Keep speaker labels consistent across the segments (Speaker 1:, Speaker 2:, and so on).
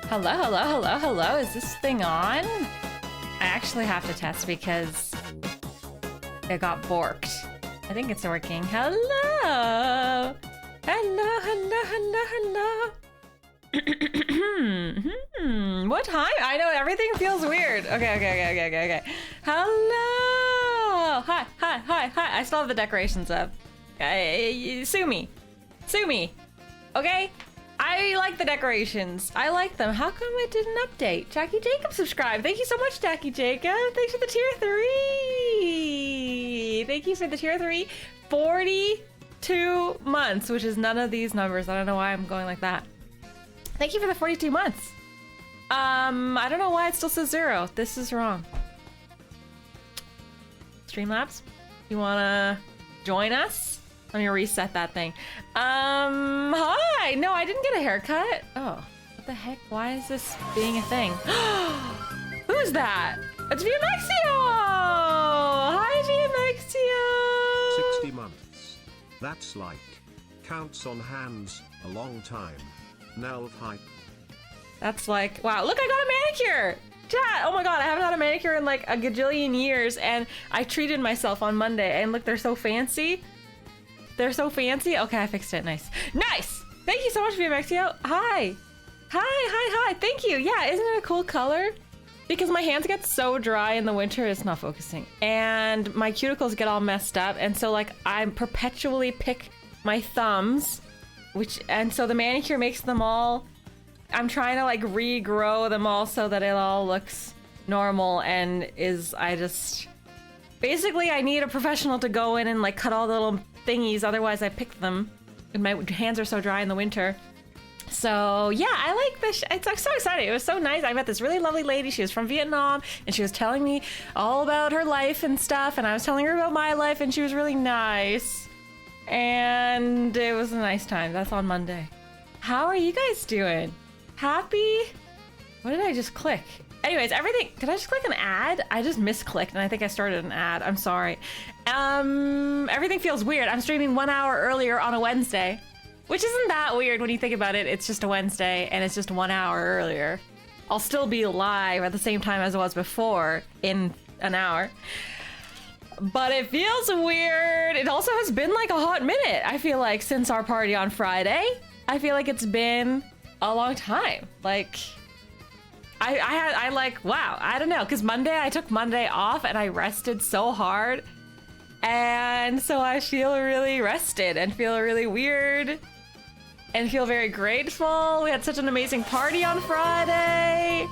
Speaker 1: Hello, hello, hello, hello. Is this thing on? I actually have to test because it got borked. I think it's working. Hello! Hello, hello, hello, hello. What time? I know everything feels weird. Okay. Hello! Hi. I still have the decorations up. Sue me. Okay? I like the decorations. I like them. How come it didn't update? Jackie Jacob subscribed. Thank you so much, Jackie Jacob. Thanks for the tier 3. Thank you for the tier 3. 42 months, which is none of these numbers. I don't know why I'm going like that. Thank you for the 42 months. I don't know why it still says 0. This is wrong. Streamlabs, you wanna join us? Let me reset that thing. Hi! No, I didn't get a haircut. Oh, what the heck? Why is this being a thing? Who's that? It's Viamexio! Hi, Viamexio!
Speaker 2: 60 months. That's like, counts on hands, a long time. Nalv hype.
Speaker 1: That's like, wow, look, I got a manicure! Chat, oh my god, I haven't had a manicure in like a gajillion years, and I treated myself on Monday, and look, they're so fancy. They're so fancy. Okay, I fixed it. Nice. Thank you so much, Viamexio. Hi. Thank you. Yeah, isn't it a cool color? Because my hands get so dry in the winter, it's not focusing. And my cuticles get all messed up. And so like I perpetually pick my thumbs, and so the manicure makes them all, I'm trying to like regrow them all so that it all looks normal and basically I need a professional to go in and like cut all the little thingies, otherwise I pick them and my hands are so dry in the winter. So yeah, I like this. It's so exciting. It was so nice. I met this really lovely lady. She was from Vietnam and she was telling me all about her life and stuff, and I was telling her about my life, and she was really nice, and it was a nice time. That's on Monday. How are you guys doing? Happy? What did I just click? Anyways, everything, did I just click an ad? I just misclicked and I think I started an ad. I'm sorry. Everything feels weird. I'm streaming 1 hour earlier on a Wednesday, which isn't that weird when you think about it. It's just a Wednesday and it's just 1 hour earlier. I'll still be live at the same time as it was before in an hour. But it feels weird. It also has been like a hot minute, I feel like, since our party on Friday. I feel like it's been a long time. Like, I like, wow, I don't know, because Monday, I took Monday off and I rested so hard. And so I feel really rested and feel really weird and feel very grateful. We had such an amazing party on Friday.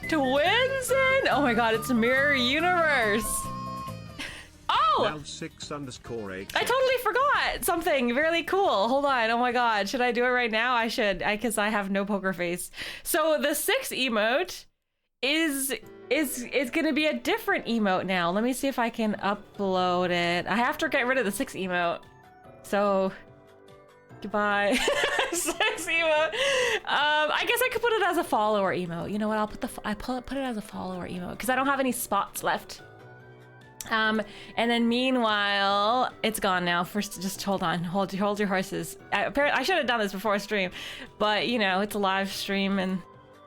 Speaker 1: Twinsen! Oh my god, it's a mirror universe. Oh!
Speaker 2: Nalv6_8.
Speaker 1: I totally forgot something really cool. Hold on. Oh my god. Should I do it right now? I should, because I have no poker face. So the 6 emote is gonna be a different emote now. Let me see if I can upload it. I have to get rid of the 6 emote. So goodbye. 6 emote. I guess I could put it as a follower emote. You know what? I'll put it as a follower emote because I don't have any spots left. And then meanwhile, it's gone now. First, just hold on, hold your horses. I should have done this before stream, but you know, it's a live stream and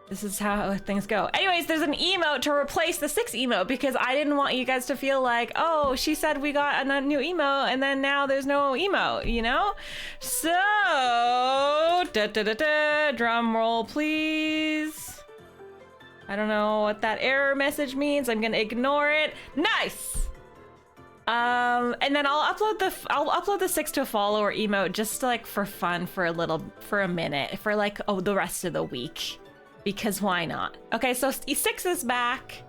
Speaker 1: this is how things go. Anyways, there's an emote to replace the 6 emote because I didn't want you guys to feel like, oh, she said we got a new emote and then now there's no emote, you know? So, drum roll, please. I don't know what that error message means. I'm gonna ignore it. Nice. And then I'll upload the 6 to a follower emote just like for fun for a minute, for like the rest of the week, because why not? Okay, so 6 is back.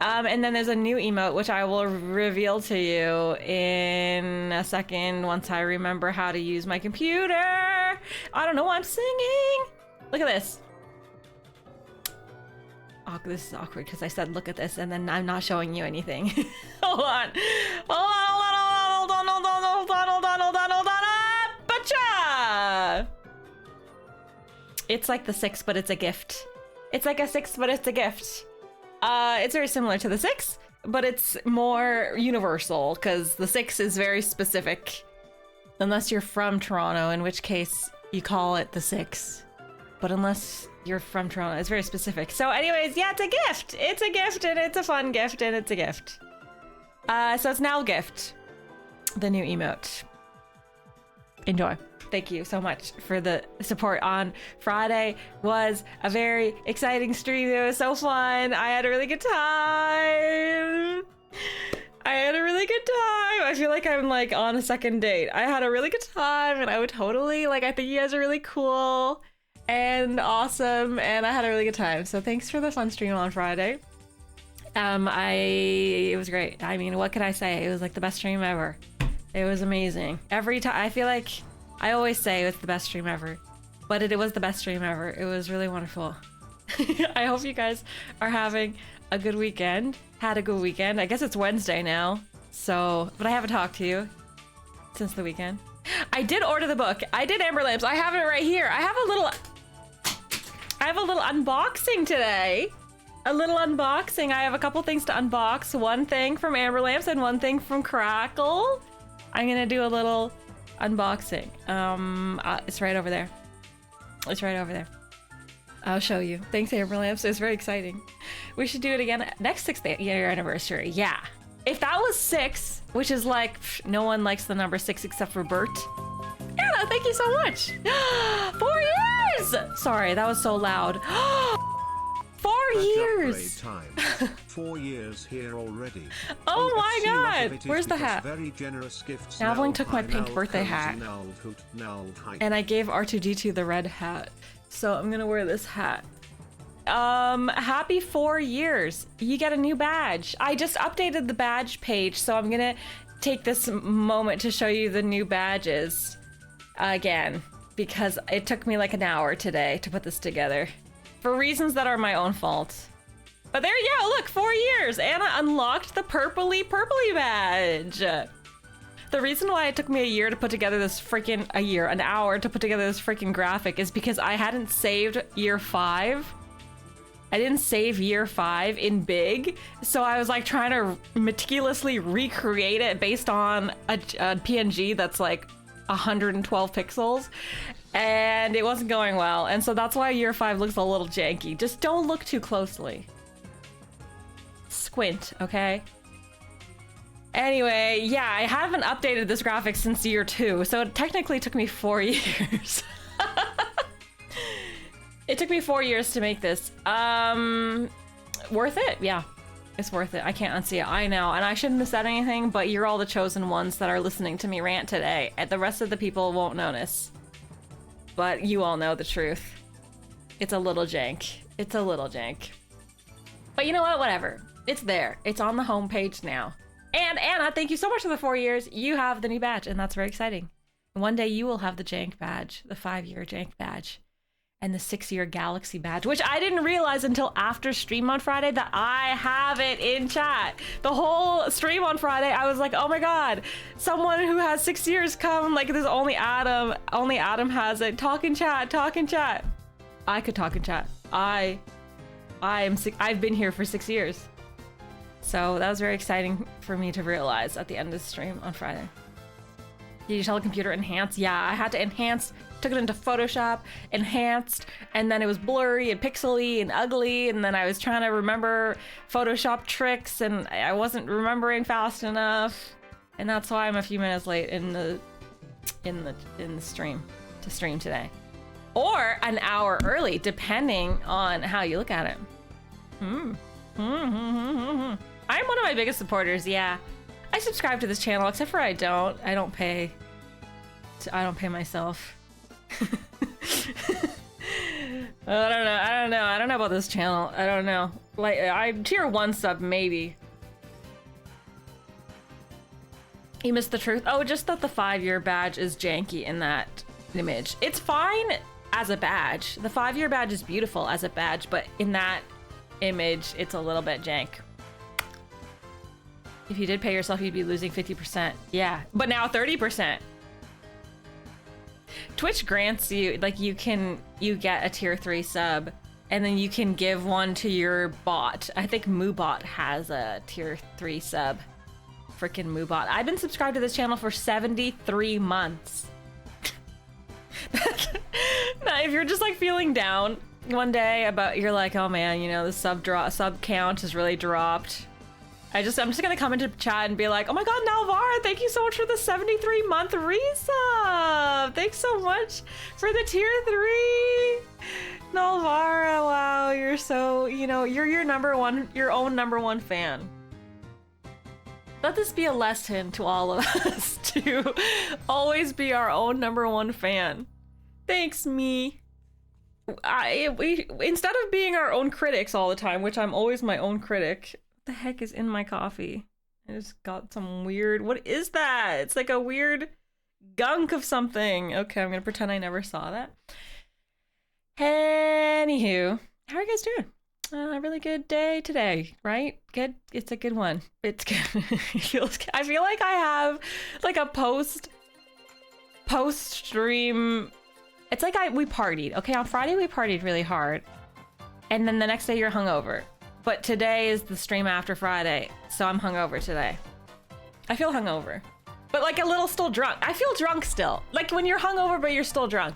Speaker 1: And then there's a new emote which I will reveal to you in a second once I remember how to use my computer. I don't know why I'm singing. Look at this. Oh, this is awkward because I said look at this and then I'm not showing you anything. Hold on. Bacha! It's like the 6, but it's a gift. It's like a 6, but it's a gift. It's very similar to the 6, but it's more universal because the 6 is very specific. Unless you're from Toronto, in which case you call it the 6. but unless you're from Toronto, it's very specific. So anyways, yeah, it's a gift. It's a gift, and it's a fun gift, and it's a gift. So it's now gift, the new emote. Enjoy. Thank you so much for the support on Friday. Was a very exciting stream. It was so fun. I had a really good time. I feel like I'm like on a second date. I had a really good time, and I would totally I think you guys are really cool and awesome, and I had a really good time. So thanks for the fun stream on Friday. It was great. I mean, what could I say? It was like the best stream ever. It was amazing. Every time, I feel like I always say it's the best stream ever, but it was the best stream ever. It was really wonderful. I hope you guys are having a good weekend. Had a good weekend. I guess it's Wednesday now, so, but I haven't talked to you since the weekend. I did order the book. I did Amber Lamps. I have it right here. I have a little unboxing today. A little unboxing. I have a couple things to unbox. One thing from Amber Lamps and one thing from Crackle. I'm gonna do a little unboxing. It's right over there. It's right over there. I'll show you. Thanks, Amber Lamps. It was very exciting. We should do it again next 6th year anniversary. Yeah. If that was 6, which is like, no one likes the number 6 except for Bert. Anna, thank you so much. 4 years! Sorry, that was so loud. 4 years!
Speaker 2: Time. 4 years here already.
Speaker 1: Oh my god! Where's the hat?
Speaker 2: Very generous gifts.
Speaker 1: Nalvling took my pink birthday hat. And I gave R2D2 the red hat. So I'm gonna wear this hat. Happy 4 years. You get a new badge. I just updated the badge page, so I'm gonna take this moment to show you the new badges again, because it took me like an hour today to put this together for reasons that are my own fault. But there you go, look, 4 years. Anna unlocked the purpley badge. The reason why it took me an hour to put together this freaking graphic is because I hadn't saved year 5. I didn't save year 5 in big, so I was like trying to meticulously recreate it based on a PNG that's like 112 pixels, and it wasn't going well, and so that's why year 5 looks a little janky. Just don't look too closely. Squint, okay? Anyway, yeah, I haven't updated this graphic since year 2, so it technically took me 4 years. It took me 4 years to make this. Worth it? Yeah, it's worth it. I can't unsee it. I know, and I shouldn't have said anything, but you're all the chosen ones that are listening to me rant today, and the rest of the people won't notice. But you all know the truth. It's a little jank. It's a little jank. But you know what? Whatever. It's there. It's on the homepage now. And Anna, thank you so much for the 4 years. You have the new badge, and that's very exciting. And one day you will have the jank badge, the 5-year jank badge, and the 6-year galaxy badge, which I didn't realize until after stream on Friday that I have it in chat. The whole stream on Friday, I was like, oh my god, someone who has 6 years come, like there's only Adam has it. Talk in chat, talk in chat. I could talk in chat. I've been here for 6 years. So that was very exciting for me to realize at the end of the stream on Friday. Did you tell the computer enhance? Yeah, I had to enhance, took it into Photoshop, enhanced, and then it was blurry and pixely and ugly, and then I was trying to remember Photoshop tricks, and I wasn't remembering fast enough, and that's why I'm a few minutes late in the stream to stream today, or an hour early, depending on how you look at it. I'm one of my biggest supporters. Yeah, I subscribe to this channel, except for I don't pay myself. I don't know about this channel. I don't know. Like, I'm tier 1 sub maybe. You missed the truth. Oh, just that the 5-year badge is janky in that image. It's fine as a badge. The 5-year badge is beautiful as a badge, but in that image, it's a little bit jank. If you did pay yourself, you'd be losing 50%. Yeah, but now 30%. Twitch grants you, like, you get a tier 3 sub, and then you can give one to your bot. I think Moobot has a tier 3 sub. Frickin' Moobot. I've been subscribed to this channel for 73 months. if you're just like feeling down one day about, you're like, oh man, you know, the sub count has really dropped. I'm just gonna come into chat and be like, oh my god, Nalvara, thank you so much for the 73-month resub. Thanks so much for the tier 3. Nalvara, wow, you're so, you know, you're your own number one fan. Let this be a lesson to all of us to always be our own number one fan. Thanks, me. Instead of being our own critics all the time, which I'm always my own critic. What the heck is in my coffee? I just got some weird, what is that? It's like a weird gunk of something. Okay, I'm gonna pretend I never saw that. Anywho, how are you guys doing? A really good day today, right? Good. It's a good one. It's good. I feel like I have like a post stream. It's like we partied. Okay, on Friday we partied really hard, and then the next day you're hungover. But today is the stream after Friday, so I'm hungover today. I feel hungover, but like a little still drunk. I feel drunk still. Like when you're hungover but you're still drunk.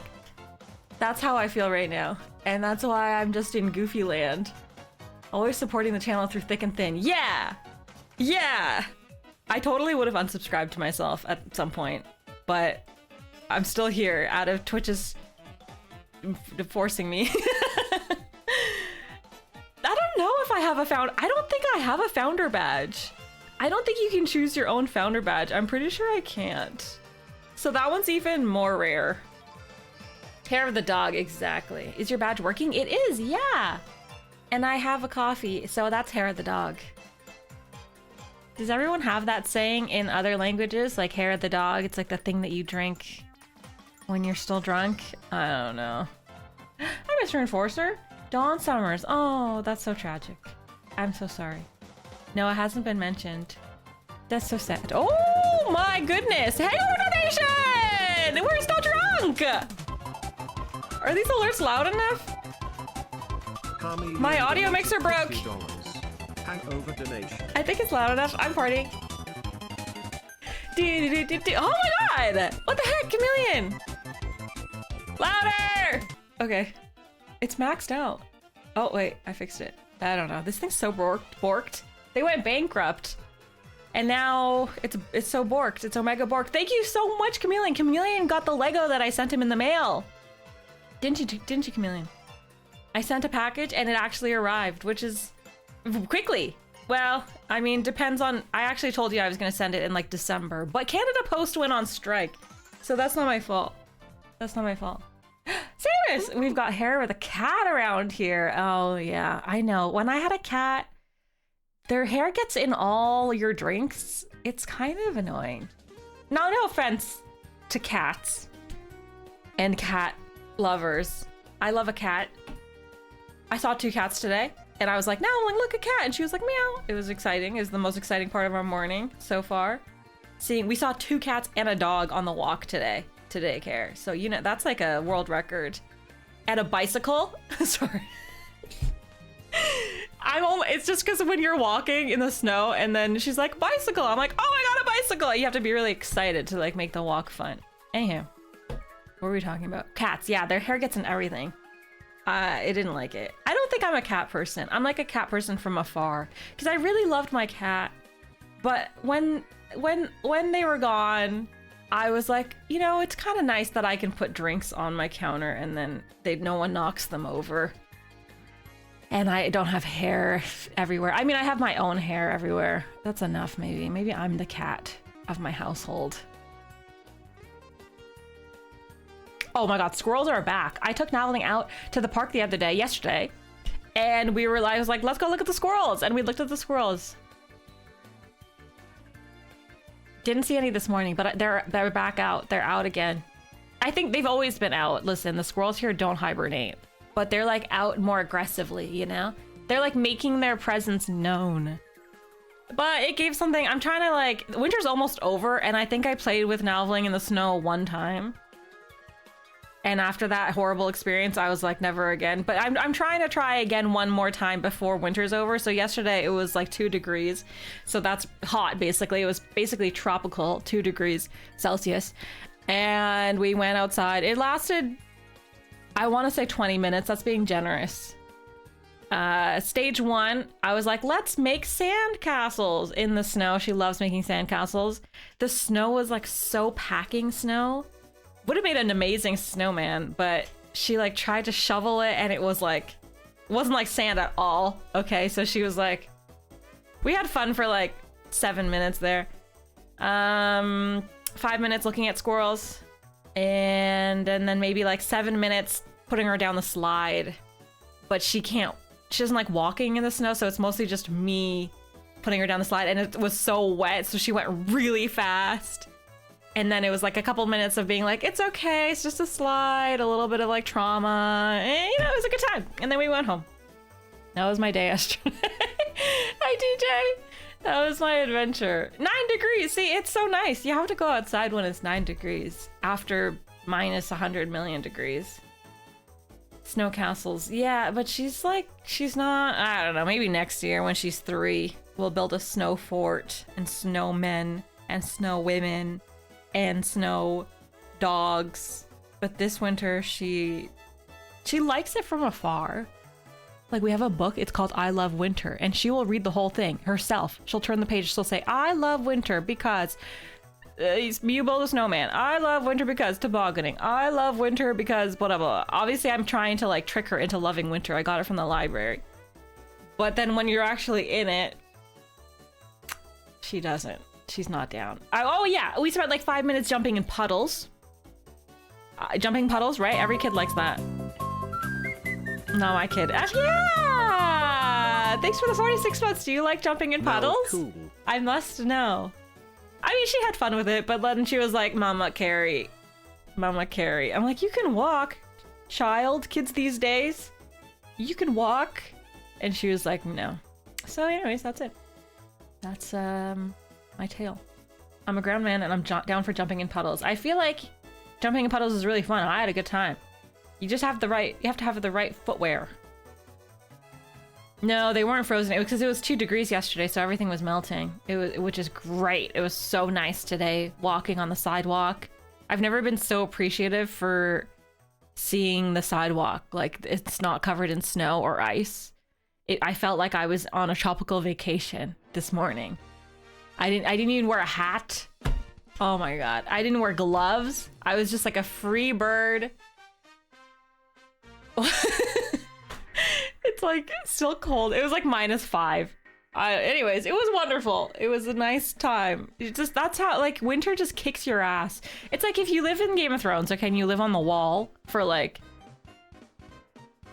Speaker 1: That's how I feel right now. And that's why I'm just in goofy land. Always supporting the channel through thick and thin. Yeah! Yeah! I totally would have unsubscribed to myself at some point, but I'm still here out of Twitch's forcing me. I don't know if I have I don't think I have a founder badge. I don't think you can choose your own founder badge. I'm pretty sure I can't. So that one's even more rare. Hair of the dog, exactly. Is your badge working? It is, yeah. And I have a coffee, so that's hair of the dog. Does everyone have that saying in other languages? Like hair of the dog, it's like the thing that you drink when you're still drunk? I don't know. Hi, Mr. Enforcer. Dawn Summers. Oh, that's so tragic. I'm so sorry. No, it hasn't been mentioned. That's so sad. Oh my goodness. Hey, donation! We're still drunk! Are these alerts loud enough? My audio mixer broke.
Speaker 2: Hangover donation.
Speaker 1: I think it's loud enough. I'm partying. Oh my god! What the heck, Chameleon? Louder! Okay. It's maxed out. Oh wait, I fixed it. I don't know. This thing's so borked. They went bankrupt. And now it's so borked. It's Omega borked. Thank you so much, Chameleon. Chameleon got the Lego that I sent him in the mail. Didn't you, Chameleon? I sent a package and it actually arrived, which is quickly. Well, I mean, depends on, I actually told you I was gonna send it in like December, but Canada Post went on strike. So that's not my fault. That's not my fault. Samus, we've got hair with a cat around here. Oh yeah, I know. When I had a cat, their hair gets in all your drinks. It's kind of annoying. No offense to cats and cat lovers. I love a cat. I saw 2 cats today and I was like, no, look, a cat. And she was like, meow. It was exciting. It was the most exciting part of our morning so far. We saw 2 cats and a dog on the walk today to daycare. So, you know, that's like a world record. And a bicycle. Sorry. It's just because when you're walking in the snow and then she's like, bicycle. I'm like, oh my god, a bicycle. You have to be really excited to like make the walk fun. Anyhow, what were we talking about? Cats. Yeah, their hair gets in everything. I didn't like it. I don't think I'm a cat person. I'm like a cat person from afar because I really loved my cat. But when they were gone, I was like, you know, it's kind of nice that I can put drinks on my counter and then no one knocks them over. And I don't have hair everywhere. I mean, I have my own hair everywhere. That's enough, maybe. Maybe I'm the cat of my household. Oh my god, squirrels are back. I took Natalie out to the park the other day, yesterday, and I was like, let's go look at the squirrels. And we looked at the squirrels. Didn't see any this morning, but they're back out. They're out again. I think they've always been out. Listen, the squirrels here don't hibernate, but they're like out more aggressively, you know? They're like making their presence known. But it gave something. I'm trying to like, winter's almost over, and I think I played with Nalvling in the snow one time. And after that horrible experience, I was like, never again. But I'm trying to try again one more time before winter's over. So yesterday it was like 2 degrees. So that's hot, basically. It was basically tropical, 2 degrees Celsius. And we went outside. It lasted, I want to say 20 minutes. That's being generous. Stage 1, I was like, let's make sand castles in the snow. She loves making sand castles. The snow was like so packing snow. Would have made an amazing snowman, but she like tried to shovel it and it was like, it wasn't like sand at all. Okay, so she was like, we had fun for like 7 minutes there. 5 minutes looking at squirrels. And then maybe like 7 minutes putting her down the slide. But she doesn't like walking in the snow, so it's mostly just me putting her down the slide, and it was so wet, so she went really fast. And then it was like a couple minutes of being like, it's okay, it's just a slide, a little bit of like trauma, and you know, it was a good time. And then we went home. That was my day yesterday. Hi, DJ. That was my adventure. 9 degrees. See, it's so nice. You have to go outside when it's 9 degrees after minus 100 million degrees. Snow castles. Yeah, but she's not, I don't know, maybe next year when she's 3, we'll build a snow fort and snowmen and snow women and snow dogs. But this winter, she likes it from afar. Like, we have a book, it's called I Love Winter, and she will read the whole thing herself. She'll turn the page, she'll say, I love winter because you build a snowman. I love winter because tobogganing. I love winter because blah, blah, blah. Obviously, I'm trying to like trick her into loving winter. I got it from the library. But then when you're actually in it, she doesn't. She's not down. Oh yeah, we spent like 5 minutes jumping in puddles. Jumping puddles, right? Every kid likes that. No, my kid. Yeah! Thanks for the 46 months. Do you like jumping in puddles?
Speaker 2: Cool.
Speaker 1: I must know. I mean, she had fun with it, but then she was like, Mama Carrie. Mama Carrie. I'm like, you can walk, child. Kids these days, you can walk. And she was like, no. So anyways, that's it. That's my tale. I'm a ground man and I'm down for jumping in puddles. I feel like jumping in puddles is really fun. I had a good time. You just have you have to have the right footwear. No, they weren't frozen. It was because it was 2 degrees yesterday, so everything was melting. Which is great. It was so nice today, walking on the sidewalk. I've never been so appreciative for seeing the sidewalk. Like, it's not covered in snow or ice. I felt like I was on a tropical vacation this morning. I didn't even wear a hat. Oh my god. I didn't wear gloves. I was just like a free bird. It's like still cold. It was like -5. Anyways, it was wonderful. It was a nice time. That's how, like, winter just kicks your ass. It's like if you live in Game of Thrones, okay, and you live on the wall for like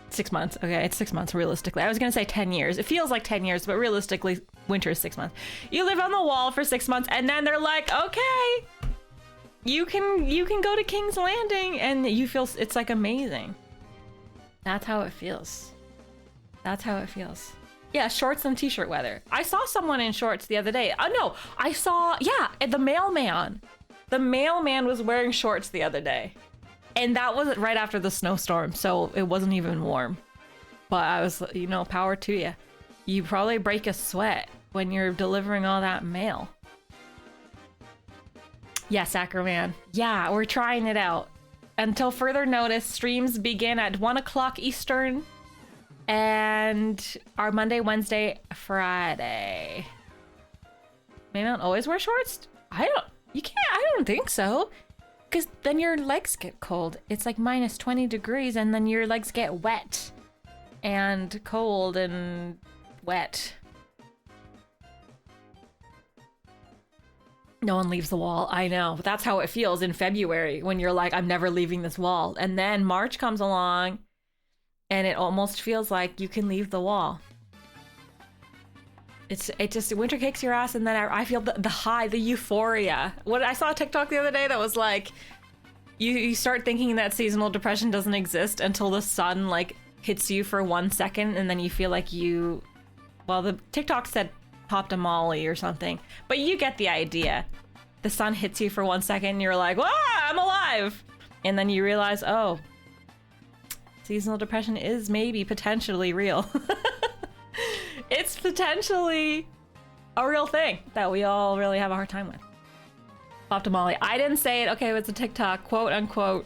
Speaker 1: 6 months. Okay, it's 6 months realistically. I was gonna say 10 years. It feels like 10 years, but realistically, winter is 6 months. You live on the wall for 6 months, and then they're like, okay, you can go to King's Landing, and you feel it's like amazing. That's how it feels. That's how it feels. Yeah, shorts and t-shirt weather. I saw someone in shorts the other day. Oh no, I saw, yeah, the mailman. The mailman was wearing shorts the other day. And that was right after the snowstorm, so it wasn't even warm. But I was, you know, power to you. You probably break a sweat when you're delivering all that mail. Yeah, Sacroman. Yeah, we're trying it out. Until further notice, streams begin at 1 o'clock Eastern. And our Monday, Wednesday, Friday. Maybe I don't always wear shorts? I don't think so. Because then your legs get cold. It's like -20 degrees and then your legs get wet. And cold and wet. No one leaves the wall. I know. But that's how it feels in February when you're like, I'm never leaving this wall. And then March comes along. And it almost feels like you can leave the wall. It just winter kicks your ass, and then I feel the high, the euphoria. I saw a TikTok the other day that was like, you start thinking that seasonal depression doesn't exist until the sun like hits you for 1 second, and then you feel like well, the TikTok said popped a molly or something, but you get the idea. The sun hits you for 1 second, and you're like, wow, I'm alive, and then you realize, oh, seasonal depression is maybe potentially real. It's potentially a real thing that we all really have a hard time with. Popped a molly. I didn't say it. Okay, it's a TikTok, quote unquote.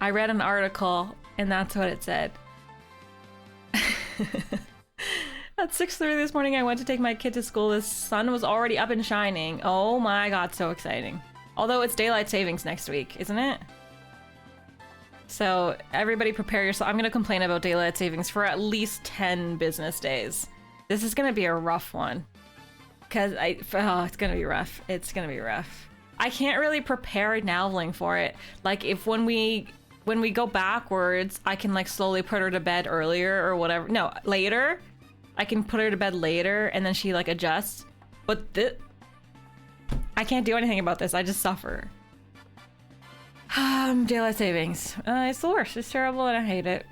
Speaker 1: I read an article and that's what it said. At 6:30 this morning, I went to take my kid to school. The sun was already up and shining. Oh my god, so exciting. Although it's daylight savings next week, isn't it? So everybody prepare yourself. I'm going to complain about daylight savings for at least 10 business days. This is going to be a rough one. Because it's going to be rough. It's going to be rough. I can't really prepare Nalvling for it. Like if when we go backwards, I can like slowly put her to bed earlier or whatever. No, later. I can put her to bed later and then she like adjusts. But I can't do anything about this. I just suffer. Daylight savings. It's the worst. It's terrible and I hate it.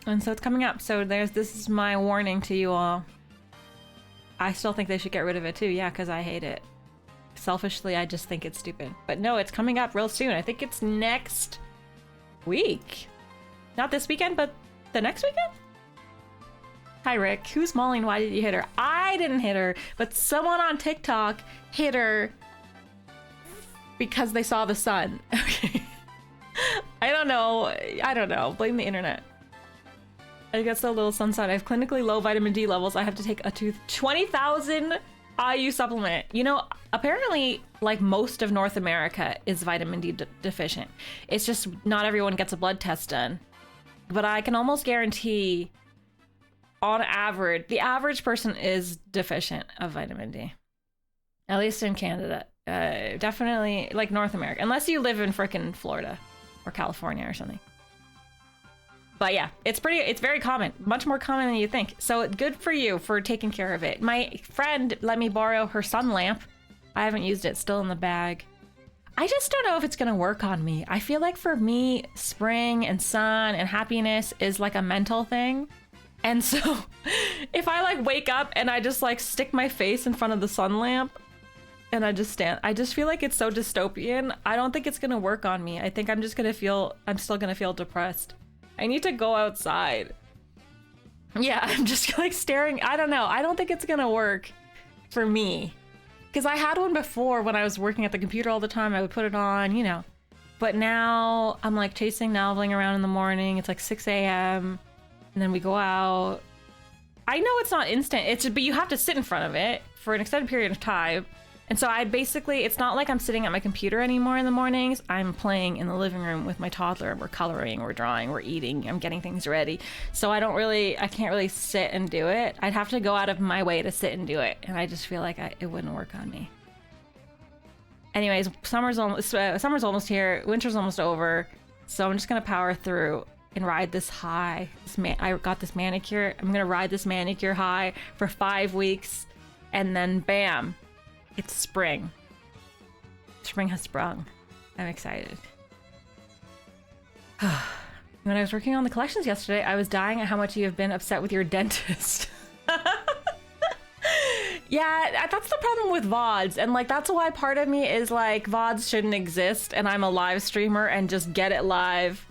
Speaker 1: And so it's coming up. So this is my warning to you all. I still think they should get rid of it too. Yeah, because I hate it. Selfishly, I just think it's stupid. But no, it's coming up real soon. I think it's next week. Not this weekend, but the next weekend? Hi, Rick. Who's mauling? Why did you hit her? I didn't hit her, but someone on TikTok hit her because they saw the sun. Okay. I don't know. Blame the internet. I got so little sunshine. I have clinically low vitamin D levels. I have to take a 20,000 IU supplement. You know, apparently, like most of North America is vitamin D deficient. It's just not everyone gets a blood test done. But I can almost guarantee, on average, the average person is deficient of vitamin D. At least in Canada. Definitely, like North America. Unless you live in frickin' Florida or California or something. But yeah, it's very common. Much more common than you think. So good for you for taking care of it. My friend let me borrow her sun lamp. I haven't used it, still in the bag. I just don't know if it's gonna work on me. I feel like for me, spring and sun and happiness is like a mental thing. And so if I like wake up and I just like stick my face in front of the sun lamp and I just stand, I just feel like it's so dystopian. I don't think it's gonna work on me. I think I'm still gonna feel depressed. I need to go outside. Yeah, I'm just like staring. I don't know. I don't think it's gonna work for me. Because I had one before when I was working at the computer all the time. I would put it on, you know. But now I'm like chasing Nalvling around in the morning. It's like 6 a.m. And then we go out. I know it's not instant. But you have to sit in front of it for an extended period of time. And so it's not like I'm sitting at my computer anymore in the mornings. I'm playing in the living room with my toddler. We're coloring, we're drawing, we're eating, I'm getting things ready. So I can't really sit and do it. I'd have to go out of my way to sit and do it. And I just feel like it wouldn't work on me. Anyways, summer's almost here. Winter's almost over. So I'm just gonna power through and ride this high. I got this manicure. I'm gonna ride this manicure high for 5 weeks. And then bam. It's spring. Spring has sprung. I'm excited. When I was working on the collections yesterday, I was dying at how much you have been upset with your dentist. Yeah, that's the problem with VODs. And like, that's why part of me is like, VODs shouldn't exist and I'm a live streamer and just get it live.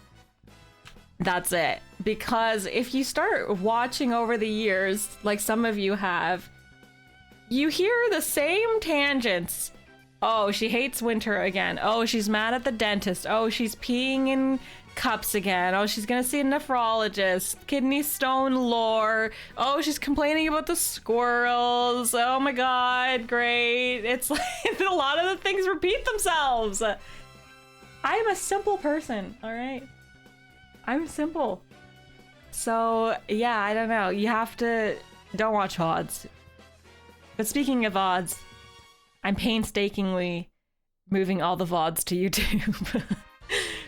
Speaker 1: That's it. Because if you start watching over the years, like some of you have, you hear the same tangents. Oh, she hates winter again. Oh, she's mad at the dentist. Oh, she's peeing in cups again. Oh, she's gonna see a nephrologist. Kidney stone lore. Oh, she's complaining about the squirrels. Oh my god, great. It's like a lot of the things repeat themselves. I am a simple person, all right? I'm simple. So, yeah, I don't know. You have to... Don't watch VODs. But speaking of VODs, I'm painstakingly moving all the VODs to YouTube.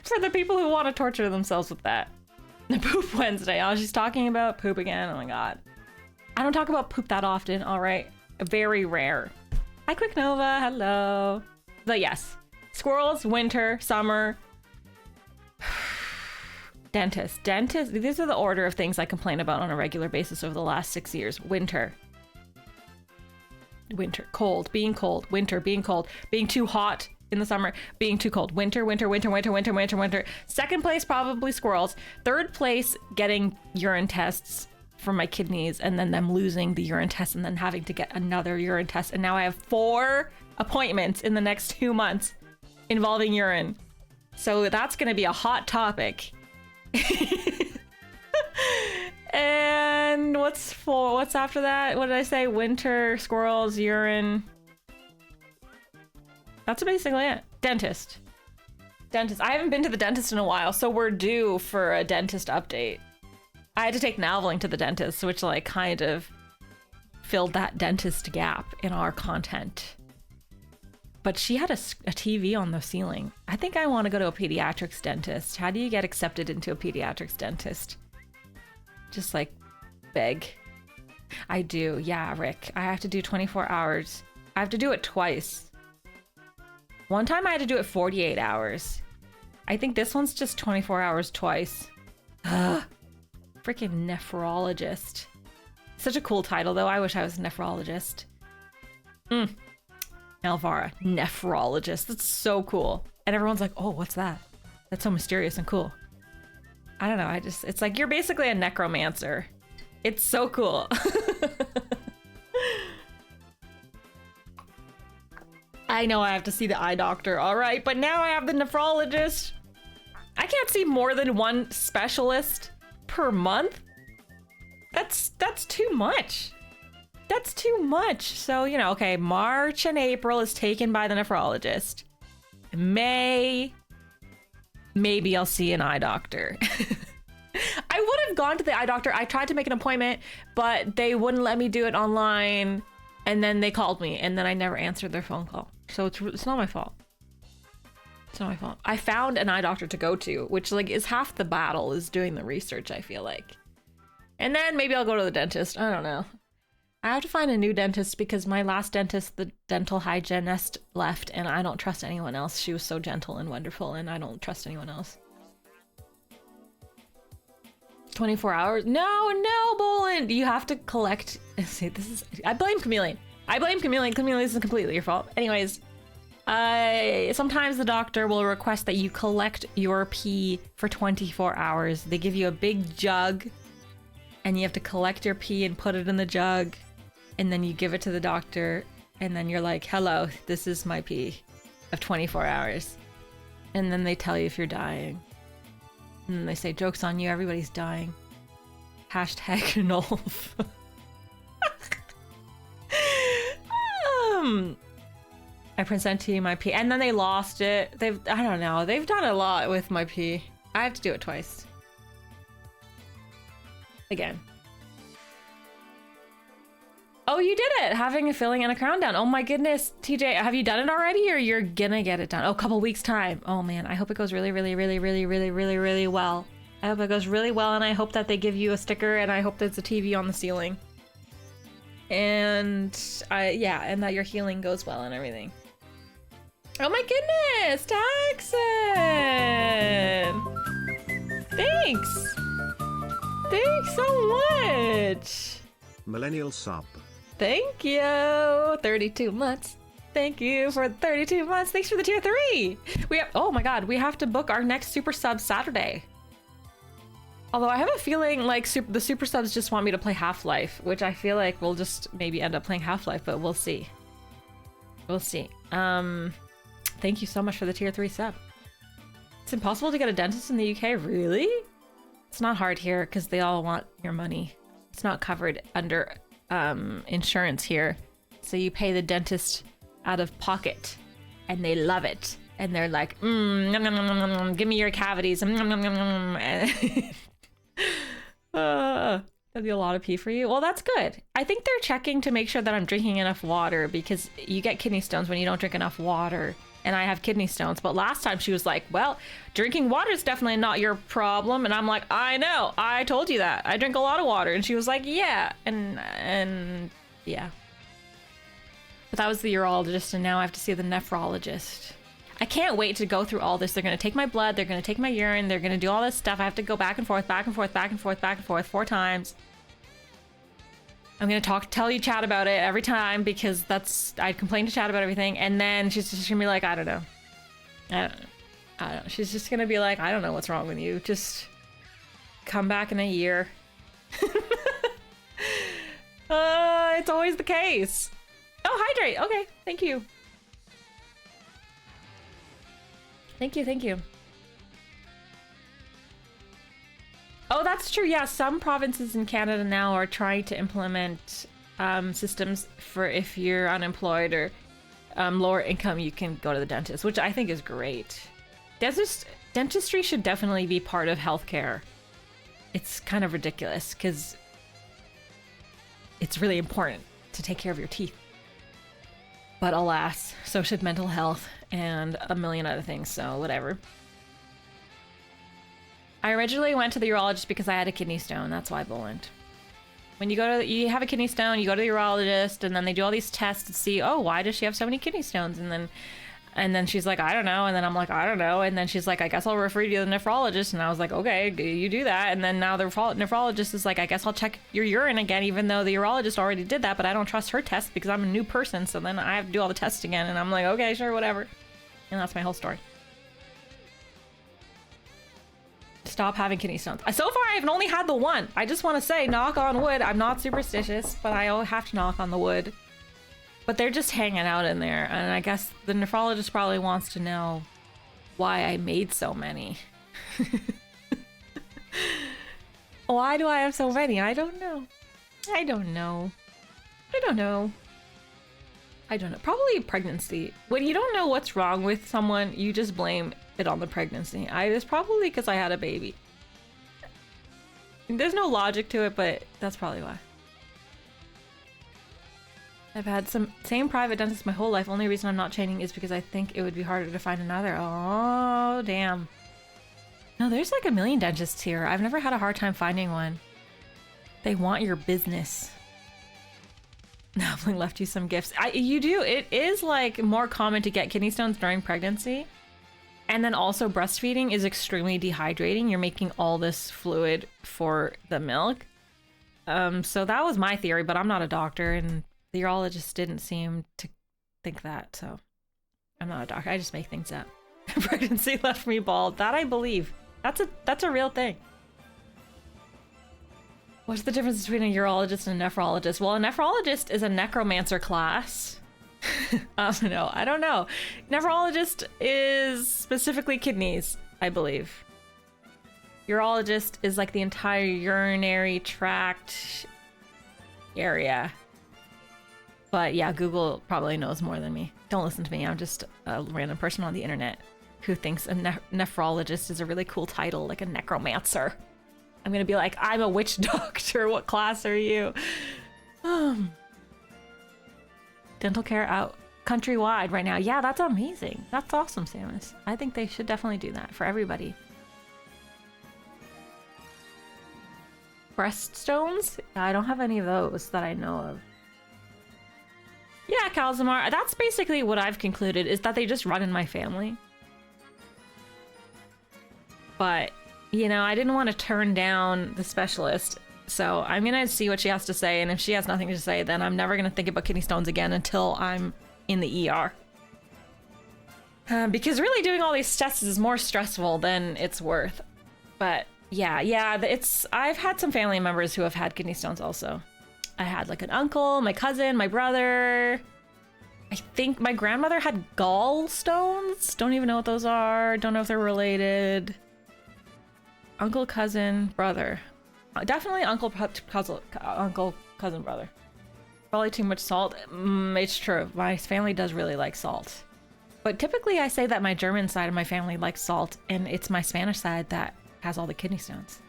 Speaker 1: For the people who want to torture themselves with that. The Poop Wednesday. Oh, she's talking about poop again. Oh my god. I don't talk about poop that often, alright? Very rare. Hi, Quick Nova. Hello. But yes. Squirrels, winter, summer. Dentist. These are the order of things I complain about on a regular basis over the last 6 years. Winter. Cold, being cold, winter, being cold, being too hot in the summer, being too cold, winter. Second place, probably squirrels. Third place, getting urine tests for my kidneys and then them losing the urine test and then having to get another urine test. And now I have 4 appointments in the next 2 months involving urine. So that's going to be a hot topic. And what's after that? What did I say? Winter, squirrels, urine. That's basically it. Dentist. Dentist. I haven't been to the dentist in a while, so we're due for a dentist update. I had to take Nalvaling to the dentist, which like kind of filled that dentist gap in our content. But she had a TV on the ceiling. I think I want to go to a pediatrics dentist. How do you get accepted into a pediatrics dentist? Just like beg. I do. Yeah, Rick. I have to do 24 hours. I have to do it twice. One time I had to do it 48 hours. I think this one's just 24 hours twice. Ugh. Freaking nephrologist. Such a cool title though. I wish I was a nephrologist. Nalvara, nephrologist. That's so cool. And everyone's like, oh, what's that? That's so mysterious and cool. I don't know. It's like, you're basically a necromancer. It's so cool. I know I have to see the eye doctor, all right, but now I have the nephrologist. I can't see more than one specialist per month. That's too much. That's too much. So, you know, okay, March and April is taken by the nephrologist. May, maybe I'll see an eye doctor. I would have gone to the eye doctor. I tried to make an appointment, but they wouldn't let me do it online. And then they called me, and then I never answered their phone call. So it's not my fault. It's not my fault. I found an eye doctor to go to, which like is half the battle, is doing the research, I feel like. And then maybe I'll go to the dentist. I don't know. I have to find a new dentist because my last dentist, the dental hygienist, left, and I don't trust anyone else. She was so gentle and wonderful, and I don't trust anyone else. 24 hours? No, Boland! You have to collect... See, this is... I blame Chameleon. Chameleon, this is completely your fault. Anyways, sometimes the doctor will request that you collect your pee for 24 hours. They give you a big jug, and you have to collect your pee and put it in the jug, and then you give it to the doctor, and then you're like, hello, this is my pee of 24 hours. And then they tell you if you're dying. And then they say, joke's on you, everybody's dying. Hashtag Nolf. I present to you my pee, and then they lost it. I don't know. They've done a lot with my pee. I have to do it twice. Again. Oh, you did it! Having a filling and a crown down. Oh my goodness, TJ, have you done it already, or you're gonna get it done? Oh, a couple weeks time. Oh man, I hope it goes really, really, really, really, really, really, really well. I hope it goes really well, and I hope that they give you a sticker, and I hope there's a TV on the ceiling. And yeah, and that your healing goes well and everything. Oh my goodness, Taxon! Thanks! Thanks so much!
Speaker 2: Millennial sub.
Speaker 1: Thank you! 32 months. Thank you for 32 months. Thanks for the tier 3! Oh my god, we have to book our next super sub Saturday. Although I have a feeling like the super subs just want me to play Half-Life, which I feel like we'll just maybe end up playing Half-Life, but we'll see. We'll see. Thank you so much for the tier 3 sub. It's impossible to get a dentist in the UK, really? It's not hard here because they all want your money. It's not covered under insurance here. So you pay the dentist out of pocket and they love it. And they're like, nom, nom, nom, nom, nom, give me your cavities. Nom, nom, nom, nom. That'd be a lot of pee for you. Well, that's good. I think they're checking to make sure that I'm drinking enough water because you get kidney stones when you don't drink enough water. And I have kidney stones. But last time she was like, well, drinking water is definitely not your problem. And I'm like, I know. I told you that. I drink a lot of water. And she was like, yeah. And yeah. But that was the urologist. And now I have to see the nephrologist. I can't wait to go through all this. They're going to take my blood. They're going to take my urine. They're going to do all this stuff. I have to go back and forth, back and forth, back and forth, back and forth 4 times. I'm going to tell you Chad about it every time because I'd complain to Chad about everything. And then she's just going to be like, I don't know. I don't know. She's just going to be like, I don't know what's wrong with you. Just come back in a year. It's always the case. Oh, hydrate. Okay. Thank you. Thank you. Oh, that's true. Yeah, some provinces in Canada now are trying to implement systems for if you're unemployed or lower income, you can go to the dentist, which I think is great. Dentistry should definitely be part of healthcare. It's kind of ridiculous because it's really important to take care of your teeth. But alas, so should mental health and a million other things, so whatever. I originally went to the urologist because I had a kidney stone. That's why I went. When you have a kidney stone, you go to the urologist, and then they do all these tests to see, oh, why does she have so many kidney stones? And then she's like, I don't know. And then I'm like, I don't know. And then she's like, I guess I'll refer you to the nephrologist. And I was like, okay, you do that. And then now the nephrologist is like, I guess I'll check your urine again, even though the urologist already did that. But I don't trust her test because I'm a new person. So then I have to do all the tests again. And I'm like, okay, sure, whatever. And that's my whole story. Stop having kidney stones. So far, I've only had the one. I just want to say, knock on wood. I'm not superstitious, but I have to knock on the wood. But they're just hanging out in there. And I guess the nephrologist probably wants to know why I made so many. Why do I have so many? I don't know. I don't know. Probably pregnancy. When you don't know what's wrong with someone, you just blame it on the pregnancy. It's probably because I had a baby. There's no logic to it, but that's probably why. I've had some same private dentist my whole life. Only reason I'm not chaining is because I think it would be harder to find another. Oh, damn. No, there's like a million dentists here. I've never had a hard time finding one. They want your business. Navling left you some gifts. You do. It is like more common to get kidney stones during pregnancy. And then also breastfeeding is extremely dehydrating. You're making all this fluid for the milk. So that was my theory, but I'm not a doctor and the urologist didn't seem to think that. So I'm not a doctor. I just make things up. Pregnancy left me bald. That I believe. That's a real thing. What's the difference between a urologist and a nephrologist? Well, a nephrologist is a necromancer class. I don't know. Nephrologist is specifically kidneys, I believe. Urologist is like the entire urinary tract area. But yeah, Google probably knows more than me. Don't listen to me. I'm just a random person on the internet who thinks a nephrologist is a really cool title, like a necromancer. I'm gonna be like, I'm a witch doctor. What class are you? Dental care out countrywide right now. Yeah, that's amazing. That's awesome, Samus. I think they should definitely do that for everybody. Breast stones? I don't have any of those that I know of. Yeah, Calzamar. That's basically what I've concluded, is that they just run in my family. But, you know, I didn't want to turn down the specialist. So I'm going to see what she has to say. And if she has nothing to say, then I'm never going to think about kidney stones again until I'm in the ER. Because really doing all these tests is more stressful than it's worth. But yeah, I've had some family members who have had kidney stones also. I had like an uncle, my cousin, my brother. I think my grandmother had gallstones. Don't even know what those are. Don't know if they're related. Uncle, cousin, brother. Definitely uncle, cousin, brother. Probably too much salt. It's true. My family does really like salt. But typically I say that my German side of my family likes salt, and it's my Spanish side that has all the kidney stones.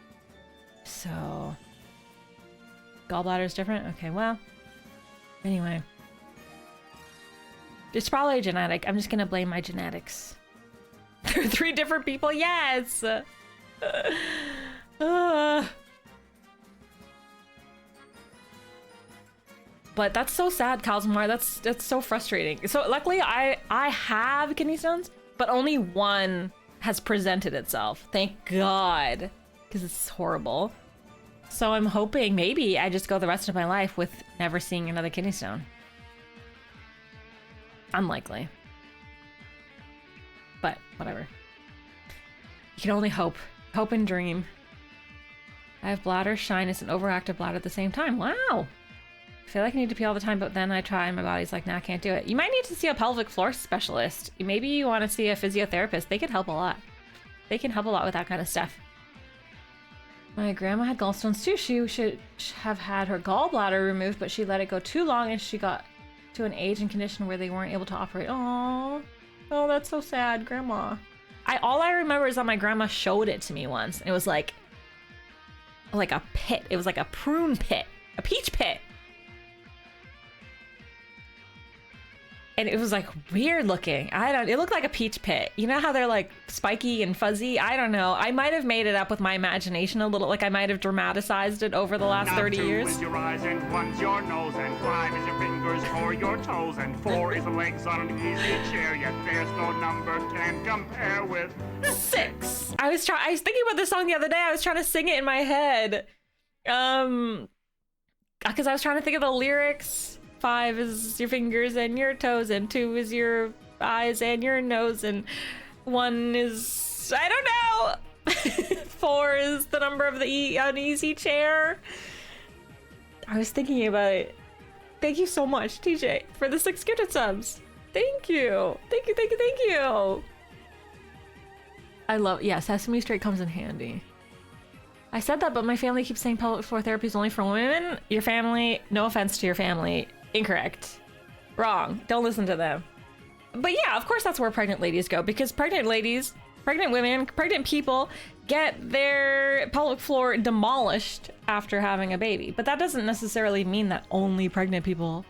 Speaker 1: So gallbladder is different? Okay, well, anyway. It's probably genetic. I'm just gonna blame my genetics. There are 3 different people? Yes! But that's so sad, Calzamar. That's so frustrating. So luckily I have kidney stones, but only one has presented itself. Thank God. Because it's horrible. So I'm hoping maybe I just go the rest of my life with never seeing another kidney stone. Unlikely. But whatever. You can only hope. Hope and dream. I have bladder shyness and overactive bladder at the same time. Wow. I feel like I need to pee all the time, but then I try and my body's like, nah, I can't do it. You might need to see a pelvic floor specialist. Maybe you want to see a physiotherapist. They can help a lot. They can help a lot with that kind of stuff. My grandma had gallstones too. She should have had her gallbladder removed, but she let it go too long and she got to an age and condition where they weren't able to operate. Oh, that's so sad, Grandma. All I remember is that my grandma showed it to me once. And it was like a pit. It was like a prune pit, a peach pit. And it was like weird looking. It looked like a peach pit. You know how they're like spiky and fuzzy? I don't know. I might have made it up with my imagination a little, like I might have dramatized it over the last 30 years.
Speaker 3: 2 is your eyes and 1's your nose and 5 is your fingers or your toes and 4 is the legs on an easy chair, yet there's no number can compare with
Speaker 1: 6. I was thinking about this song the other day. I was trying to sing it in my head. Because I was trying to think of the lyrics. 5 is your fingers and your toes, and 2 is your eyes and your nose, and 1 is, I don't know. 4 is the number of the uneasy chair. I was thinking about it. Thank you so much, TJ, for the 6 gifted subs. Thank you. Thank you, thank you, thank you. Yeah, Sesame Street comes in handy. I said that, but my family keeps saying pelvic floor therapy is only for women. Your family, no offense to your family, incorrect. Wrong. Don't listen to them. But yeah, of course that's where pregnant ladies go, because pregnant ladies, pregnant women, pregnant people get their pelvic floor demolished after having a baby. But that doesn't necessarily mean that only pregnant people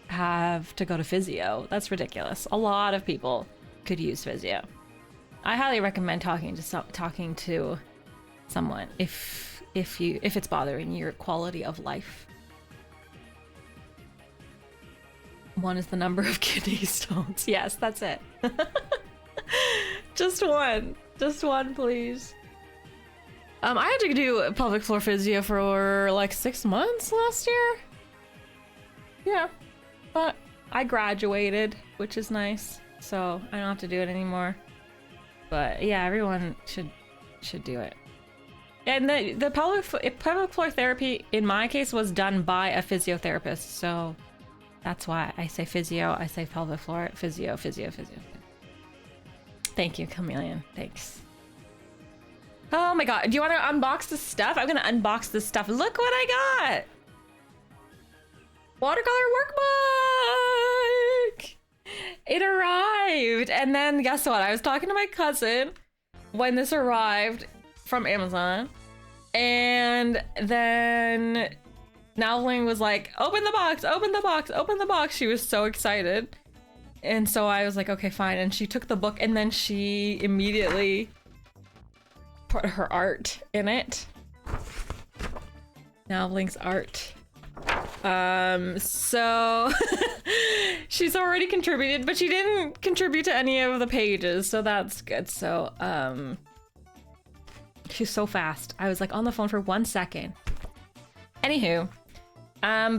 Speaker 1: have to go to physio. That's ridiculous. A lot of people could use physio. I highly recommend talking to someone if it's bothering your quality of life. 1 is the number of kidney stones. Yes, that's it. Just one, please. I had to do pelvic floor physio for like 6 months last year. Yeah, but I graduated, which is nice, so I don't have to do it anymore. But yeah, everyone should do it. And the pelvic floor therapy, in my case, was done by a physiotherapist. So that's why I say physio, I say pelvic floor, physio. Thank you, Chameleon. Thanks. Oh my god. Do you want to unbox the stuff? I'm going to unbox this stuff. Look what I got. Watercolor workbook. It arrived. And then guess what? I was talking to my cousin when this arrived from Amazon, and then Nalvling was like, open the box, open the box, open the box. She was so excited, and so I was like, okay, fine. And she took the book, and then she immediately put her art in it. Nalvling's art. So she's already contributed, but she didn't contribute to any of the pages, so that's good. So she's so fast. I was like on the phone for 1 second. Anywho,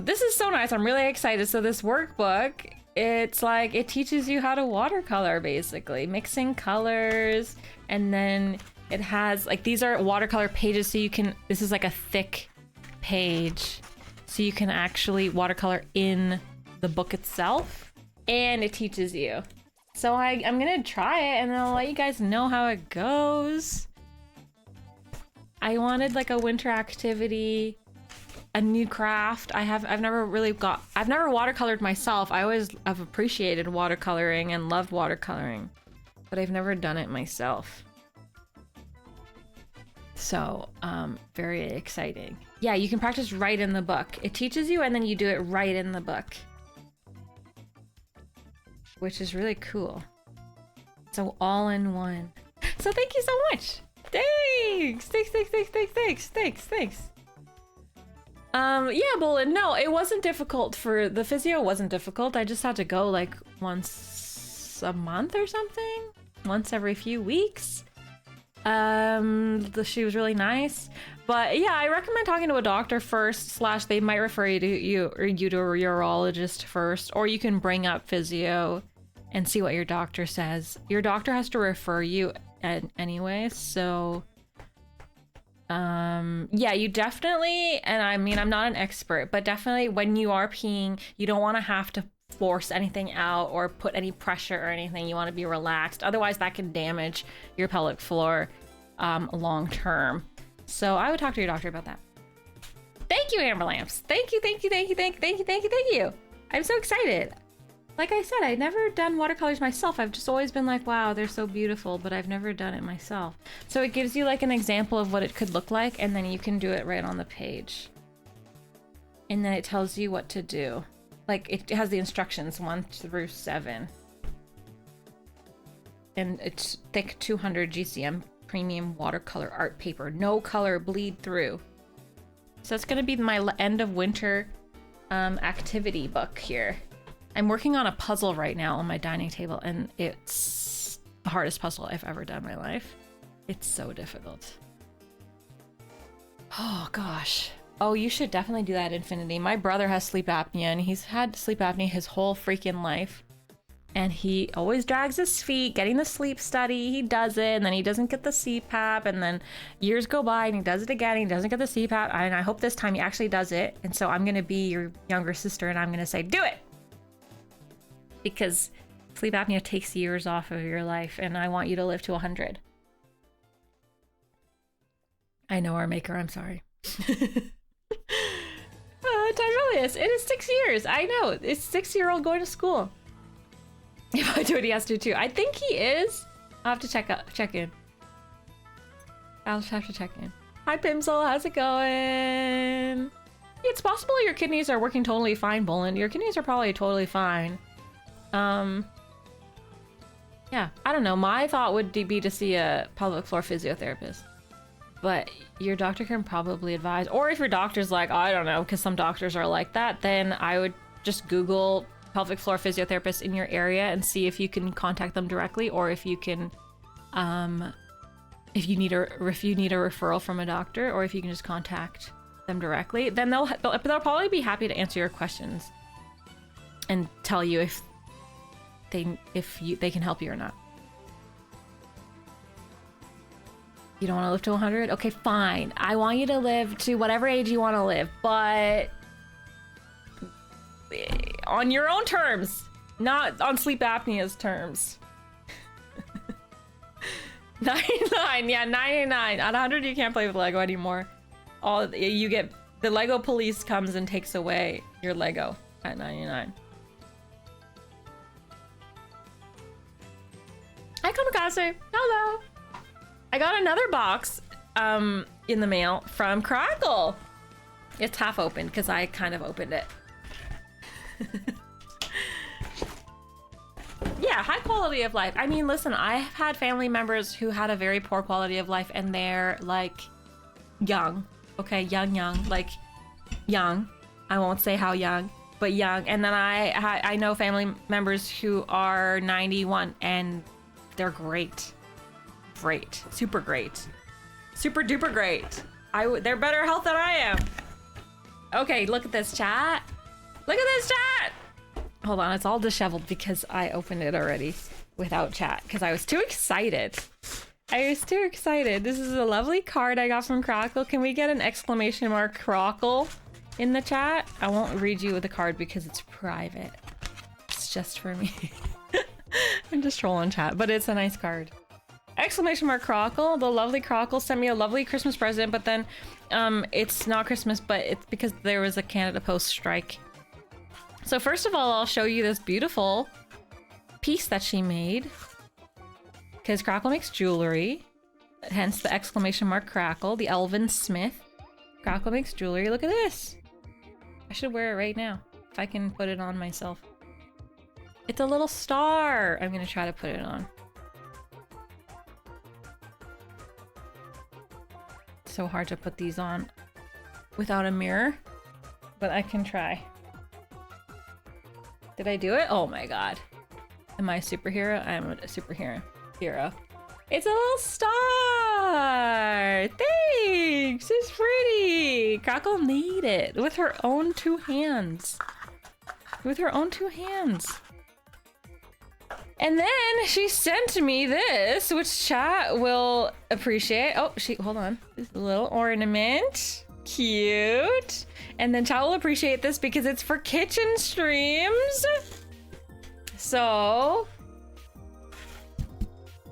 Speaker 1: this is so nice. I'm really excited. So this workbook, it's like, it teaches you how to watercolor, basically mixing colors. And then it has like, these are watercolor pages. So you can, this is like a thick page. So you can actually watercolor in the book itself, and it teaches you. So I'm gonna try it, and I'll let you guys know how it goes. I wanted like a winter activity, a new craft. I've never watercolored myself. I always have appreciated watercoloring and loved watercoloring, but I've never done it myself. So, very exciting. Yeah, you can practice right in the book. It teaches you, and then you do it right in the book, which is really cool. So all in one. So thank you so much. Thanks. Yeah, Bolin, no, it wasn't difficult. For the physio, wasn't difficult. I just had to go like once a month or something, once every few weeks. She was really nice, but yeah, I recommend talking to a doctor first, / they might refer you to a urologist first, or you can bring up physio and see what your doctor says. Your doctor has to refer you anyway, so yeah, you definitely, and I mean, I'm not an expert, but definitely when you are peeing, you don't want to have to force anything out or put any pressure or anything. You want to be relaxed, otherwise that can damage your pelvic floor long term. So I would talk to your doctor about that. Thank you, Amber Lamps. Thank you, thank you, thank you, thank you, thank you, thank you, thank you. I'm so excited. Like I said, I've never done watercolors myself. I've just always been like, wow, they're so beautiful, but I've never done it myself. So it gives you like an example of what it could look like, and then you can do it right on the page. And then it tells you what to do. Like, it has the instructions 1 through 7. And it's thick 200 GCM premium watercolor art paper. No color bleed through. So it's gonna be my end of winter activity book here. I'm working on a puzzle right now on my dining table, and it's the hardest puzzle I've ever done in my life. It's so difficult. Oh gosh. Oh, you should definitely do that, Infinity. My brother has sleep apnea, and he's had sleep apnea his whole freaking life. And he always drags his feet, getting the sleep study. He does it, and then he doesn't get the CPAP, and then years go by, and he does it again, and he doesn't get the CPAP, and I hope this time he actually does it. And so I'm gonna be your younger sister, and I'm gonna say, do it! Because sleep apnea takes years off of your life, and I want you to live to 100. I know our maker, I'm sorry. Tyrelius, it is 6 years. I know, it's 6-year-old going to school. If I do it, he has to too. I think he is. I'll have to check in. I'll have to check in. Hi, Pimsel. How's it going? It's possible your kidneys are working totally fine, Boland. Your kidneys are probably totally fine. Yeah, I don't know. My thought would be to see a pelvic floor physiotherapist. But your doctor can probably advise. Or if your doctor's like, I don't know, because some doctors are like that, then I would just Google pelvic floor physiotherapists in your area and see if you can contact them directly, or if you can if you need a referral from a doctor, or if you can just contact them directly. Then they'll probably be happy to answer your questions and tell you if they can help you or not. You don't want to live to 100? Okay, fine. I want you to live to whatever age you want to live, but on your own terms, not on sleep apnea's terms. 99, yeah, 99. At 100, you can't play with Lego anymore. The Lego police comes and takes away your Lego at 99. Hi, Kamikaze. Hello. I got another box in the mail from Crackle. It's half open because I kind of opened it. Yeah, high quality of life. I mean, listen, I've had family members who had a very poor quality of life, and they're like young. Okay, young, like young. I won't say how young, but young. And then I know family members who are 91 and they're great. Great. Super great. Super duper great. They're better health than I am. Okay, look at this chat. Look at this chat. Hold on, it's all disheveled because I opened it already without chat because I was too excited. This is a lovely card I got from Crackle. Can we get an exclamation mark Crackle in the chat? I won't read you the card because it's private. It's just for me. I'm just trolling chat, but it's a nice card. Exclamation mark Crackle. The lovely Crackle sent me a lovely Christmas present, but then it's not Christmas, but it's because there was a Canada Post strike. So first of all, I'll show you this beautiful piece that she made. Because Crackle makes jewelry. Hence the exclamation mark Crackle. The Elvin Smith. Crackle makes jewelry. Look at this. I should wear it right now. If I can put it on myself. It's a little star. I'm going to try to put it on. It's so hard to put these on without a mirror. But I can try. Did I do it? Oh my god. Am I a superhero? I am a superhero. It's a little star! Thanks! It's pretty! Crackle made it with her own 2 hands. With her own 2 hands. And then she sent me this, which chat will appreciate. Oh, hold on. This little ornament. Cute. And then chat will appreciate this because it's for kitchen streams. So,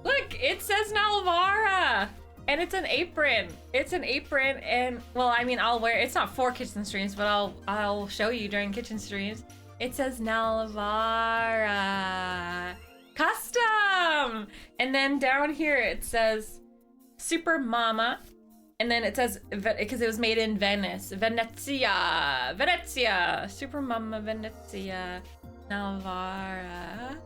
Speaker 1: look, it says Nalvara. And it's an apron. It's an apron, and well, I mean, I'll wear. It's not for kitchen streams, but I'll show you during kitchen streams. It says Nalvara custom, and then down here it says Super Mama, and then it says because it was made in Venice, Venezia, Super Mama Venezia, Nalvara.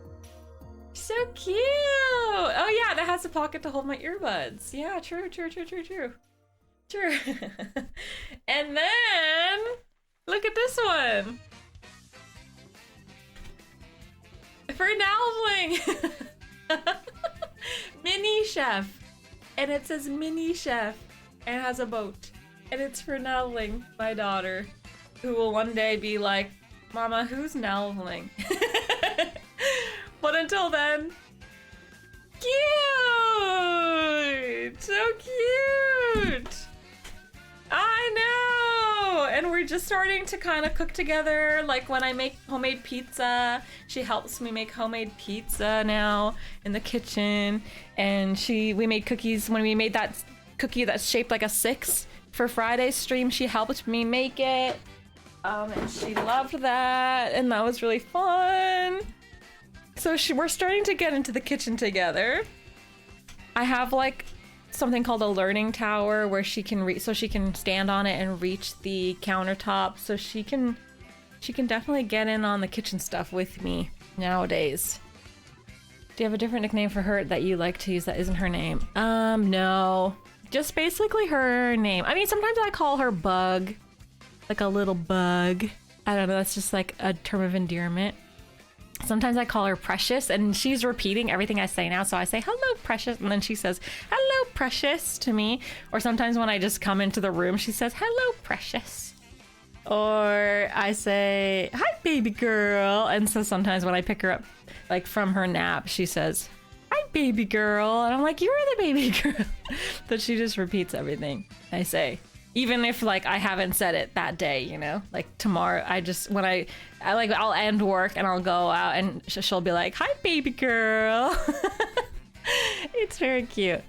Speaker 1: So cute! Oh yeah, that has a pocket to hold my earbuds. Yeah, true. And then, look at this one. For Nalvling! Mini Chef. And it says Mini Chef. And it has a boat. And it's for Nalvling, my daughter. Who will one day be like, Mama, who's Nalvling? But until then, cute! So cute! I know! And we're just starting to kind of cook together. Like when I make homemade pizza, she helps me make homemade pizza now in the kitchen. And we made cookies. When we made that cookie that's shaped like a 6 for Friday's stream, she helped me make it. And she loved that. And that was really fun. So we're starting to get into the kitchen together. I have like something called a learning tower where she can so she can stand on it and reach the countertop. So she can definitely get in on the kitchen stuff with me nowadays. Do you have a different nickname for her that you like to use that isn't her name? No. Just basically her name. I mean, sometimes I call her Bug. Like a little bug. I don't know, that's just like a term of endearment. Sometimes I call her Precious, and she's repeating everything I say now. So I say, hello, Precious. And then she says, hello, Precious to me. Or sometimes when I just come into the room, she says, hello, Precious. Or I say, hi, baby girl. And so sometimes when I pick her up, like from her nap, she says, hi, baby girl. And I'm like, you're the baby girl. But she just repeats everything I say. Even if like I haven't said it that day, you know, like tomorrow, I'll end work and I'll go out and she'll be like, hi, baby girl. It's very cute.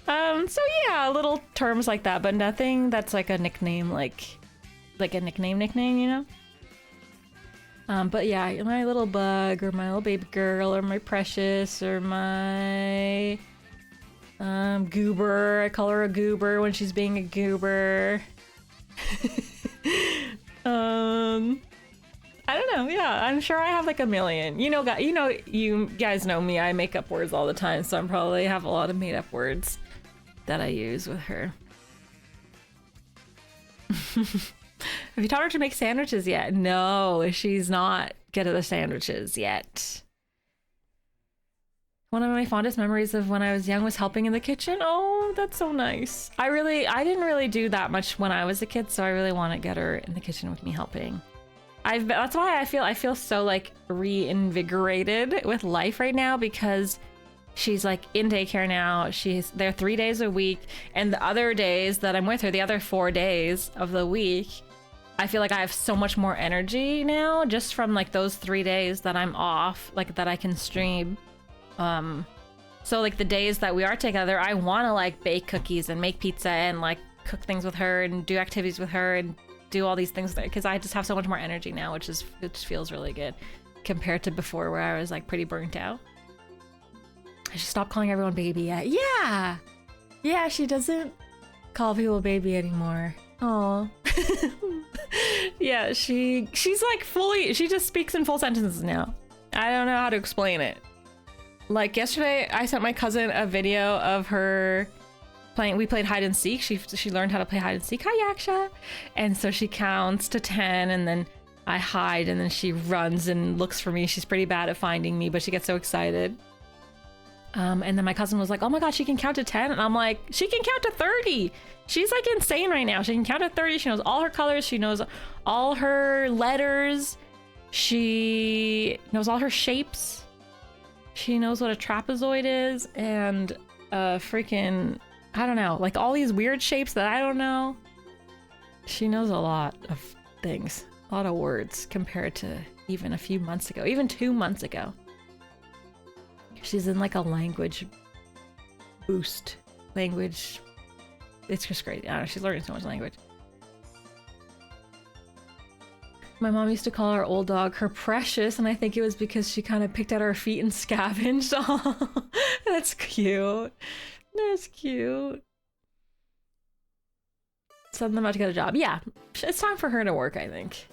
Speaker 1: So yeah, little terms like that, but nothing that's like a nickname, like a nickname, you know? But yeah, my little bug or my little baby girl or my Precious or my goober. I call her a goober when she's being a goober. I don't know. Yeah, I'm sure I have like a million. You guys know me. I make up words all the time, so I probably have a lot of made up words that I use with her. Have you taught her to make sandwiches yet? No, she's not good at the sandwiches yet. One of my fondest memories of when I was young was helping in the kitchen. Oh, that's so nice. I didn't really do that much when I was a kid, so I really want to get her in the kitchen with me helping. That's why I feel so like reinvigorated with life right now, because she's like in daycare now. She's there 3 days a week, and the other days that I'm with her, the other 4 days of the week, I feel like I have so much more energy now just from like those 3 days that I'm off, like that I can stream. So like the days that we are together, I want to like bake cookies and make pizza and like cook things with her and do activities with her and do all these things because I just have so much more energy now, which feels really good compared to before where I was like pretty burnt out. I should stop calling everyone baby yet. Yeah, she doesn't call people baby anymore. Oh. Yeah, she's like she just speaks in full sentences now. I don't know how to explain it. Like yesterday, I sent my cousin a video of her playing. We played hide and seek. She learned how to play hide and seek. Hi, Yaksha. And so she counts to 10, and then I hide, and then she runs and looks for me. She's pretty bad at finding me, but she gets so excited. And then my cousin was like, "Oh my God, she can count to 10," and I'm like, "She can count to 30." She's like insane right now. She can count to 30. She knows all her colors. She knows all her letters. She knows all her shapes. She knows what a trapezoid is and freaking, I don't know, like all these weird shapes that I don't know. She knows a lot of things, a lot of words compared to even a few months ago, even 2 months ago. She's in like a language boost, language It's just crazy. I don't know, she's learning so much language. My mom used to call our old dog her Precious, and I think it was because she kind of picked at our feet and scavenged. Oh, that's cute. That's cute. So I'm about to get a job. Yeah, it's time for her to work, I think.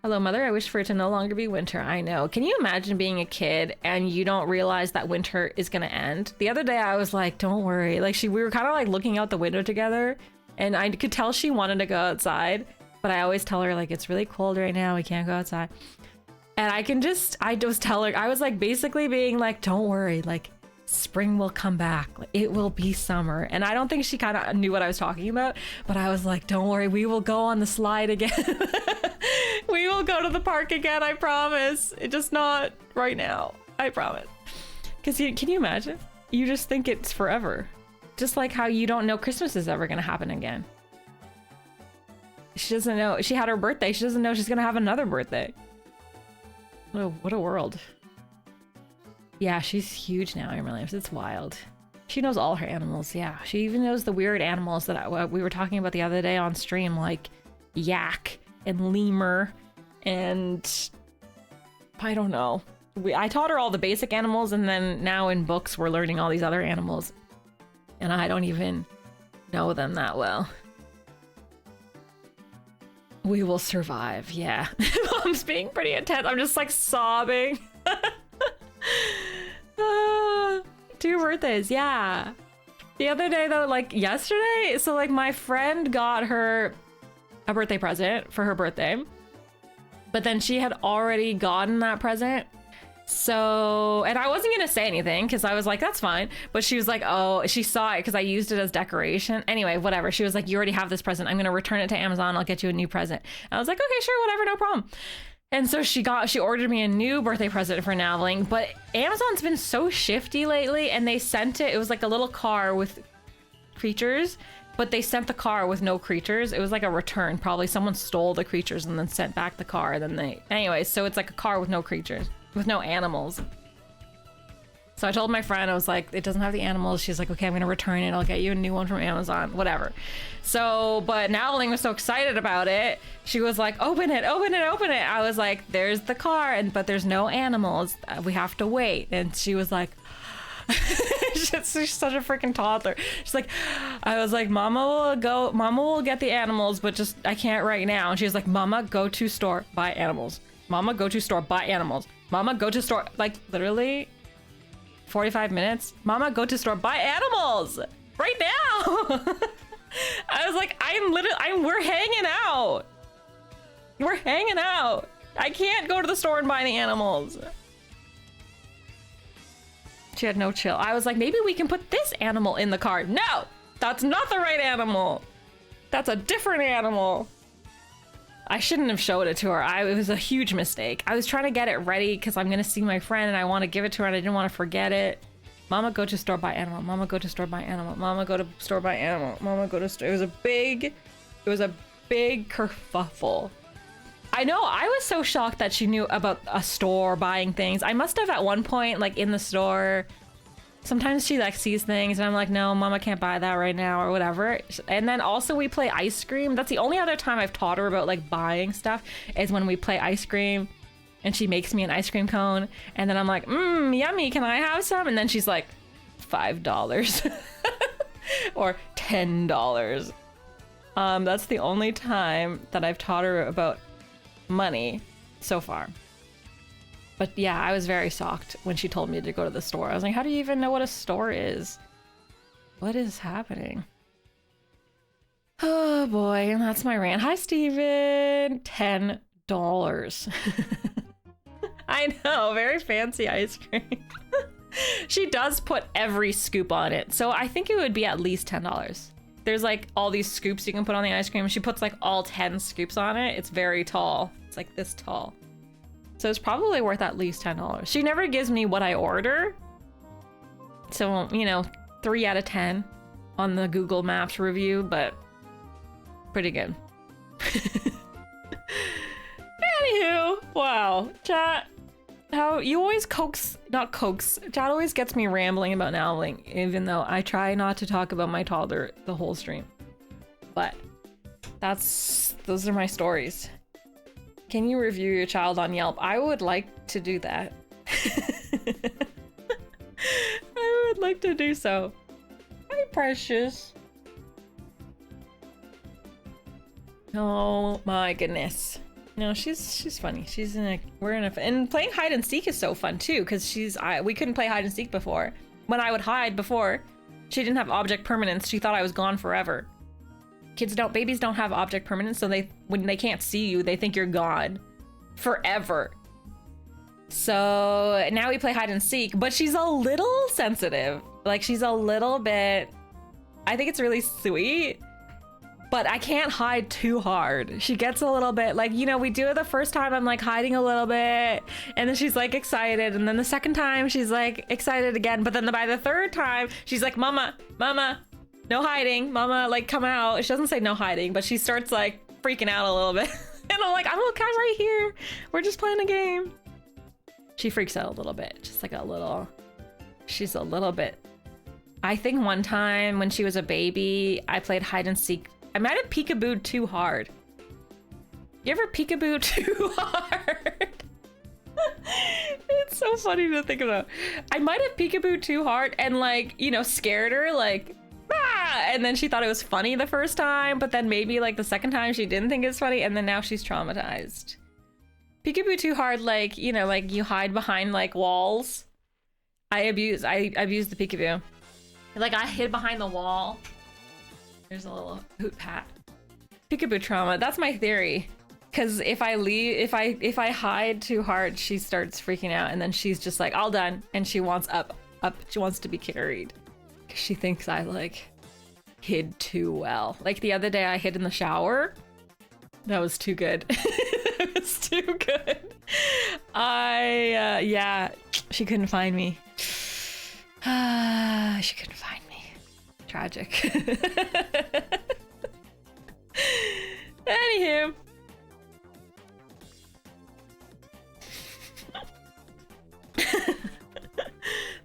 Speaker 1: Hello, Mother. I wish for it to no longer be winter. I know. Can you imagine being a kid and you don't realize that winter is going to end? The other day I was like, don't worry. Like we were kind of like looking out the window together, and I could tell she wanted to go outside. But I always tell her, like, it's really cold right now. We can't go outside. And I just tell her, I was like basically being like, don't worry, like spring will come back. It will be summer. And I don't think she kind of knew what I was talking about, but I was like, don't worry, we will go on the slide again. We will go to the park again, I promise. It's just not right now. I promise. Because can you imagine? You just think it's forever. Just like how you don't know Christmas is ever going to happen again. She doesn't know. She had her birthday. She doesn't know she's gonna have another birthday. What a world. Yeah, she's huge now, Emily. It's wild. She knows all her animals. Yeah, she even knows the weird animals that we were talking about the other day on stream, like yak and lemur, and I don't know. I taught her all the basic animals, and then now in books we're learning all these other animals, and I don't even know them that well. We will survive, yeah. Mom's being pretty intense. I'm just like sobbing. 2 birthdays, yeah. The other day though, like yesterday, so like my friend got her a birthday present for her birthday, but then she had already gotten that present. So, and I wasn't gonna say anything because I was like, that's fine. But she was like, oh, she saw it because I used it as decoration. Anyway, whatever. She was like, you already have this present. I'm gonna return it to Amazon. I'll get you a new present. I was like, okay, sure, whatever, no problem. And so she ordered me a new birthday present for Naveling. But Amazon's been so shifty lately, and they sent it. It was like a little car with creatures, but they sent the car with no creatures. It was like a return. Probably someone stole the creatures and then sent back the car. Anyway, so it's like a car with no creatures. With no animals. So I told my friend, I was like, it doesn't have the animals. She's like, okay, I'm gonna return it. I'll get you a new one from Amazon, whatever. So, but Naveling was so excited about it. She was like, open it, open it, open it. I was like, there's the car, but there's no animals. We have to wait. And she was like, she's such a freaking toddler. She's like, I was like, Mama will get the animals, but just, I can't right now. And she was like, Mama, go to store, buy animals. Mama, go to store, buy animals. Mama, go to store, like literally 45 minutes. Mama, go to store, buy animals right now. I was like, we're hanging out. We're hanging out. I can't go to the store and buy the animals. She had no chill. I was like, maybe we can put this animal in the car. No, that's not the right animal. That's a different animal. I shouldn't have showed it to her. It was a huge mistake. I was trying to get it ready because I'm going to see my friend and I want to give it to her and I didn't want to forget it. Mama, go to store, buy animal. Mama, go to store, buy animal. Mama, go to store, buy animal. Mama, go to store. It was a big kerfuffle. I know, I was so shocked that she knew about a store buying things. I must have at one point, like in the store, sometimes she like sees things and I'm like, no, Mama can't buy that right now or whatever. And then also we play ice cream. That's the only other time I've taught her about like buying stuff is when we play ice cream and she makes me an ice cream cone. And then I'm like, yummy, can I have some? And then she's like, $5 or $10. That's the only time that I've taught her about money so far. But yeah, I was very shocked when she told me to go to the store. I was like, how do you even know what a store is? What is happening? Oh boy, and that's my rant. Hi, Steven. $10. I know, very fancy ice cream. She does put every scoop on it, so I think it would be at least $10. There's like all these scoops you can put on the ice cream. She puts like all 10 scoops on it. It's very tall. It's like this tall. So it's probably worth at least $10. She never gives me what I order. So, you know, 3 out of 10 on the Google Maps review, but pretty good. Anywho, wow, chat. how you always not coax. Chad always gets me rambling about nowling, even though I try not to talk about my toddler the whole stream. But those are my stories. Can you review your child on Yelp? I would like to do that. I would like to do so. Hi, precious. Oh my goodness. No, she's funny. And playing hide and seek is so fun too, because we couldn't play hide and seek before. When I would hide before, she didn't have object permanence. She thought I was gone forever. Babies don't have object permanence, so when they can't see you, they think you're gone forever. So now we play hide and seek, but she's a little sensitive. Like, she's a little bit, I think it's really sweet, but I can't hide too hard. She gets a little bit like, we do it the first time, I'm like hiding a little bit, and then she's like excited, and then the second time she's like excited again, but then by the third time she's like, mama, no hiding, mama, like come out. She doesn't say no hiding, but she starts like freaking out a little bit. And I'm like, I'm okay, I'm right here, we're just playing a game. She freaks out a little bit, just like she's a little bit. I think one time when she was a baby, I played hide and seek. I might have peekabooed too hard. You ever peekaboo too hard? It's so funny to think about. I might have peekabooed too hard and like, scared her, like, ah! And then she thought it was funny the first time, but then maybe like the second time she didn't think it's funny, and then now she's traumatized. Peekaboo too hard, like, like you hide behind like walls. I abuse the peekaboo. Like I hid behind the wall. There's a little hoot pat. Peekaboo trauma. That's my theory. Cause if I hide too hard, she starts freaking out, and then she's just like, all done, and she wants up. She wants to be carried. Cause she thinks I like hid too well. Like the other day, I hid in the shower. That was too good. It was too good. Yeah, she couldn't find me. She couldn't find me. Tragic. Anywho.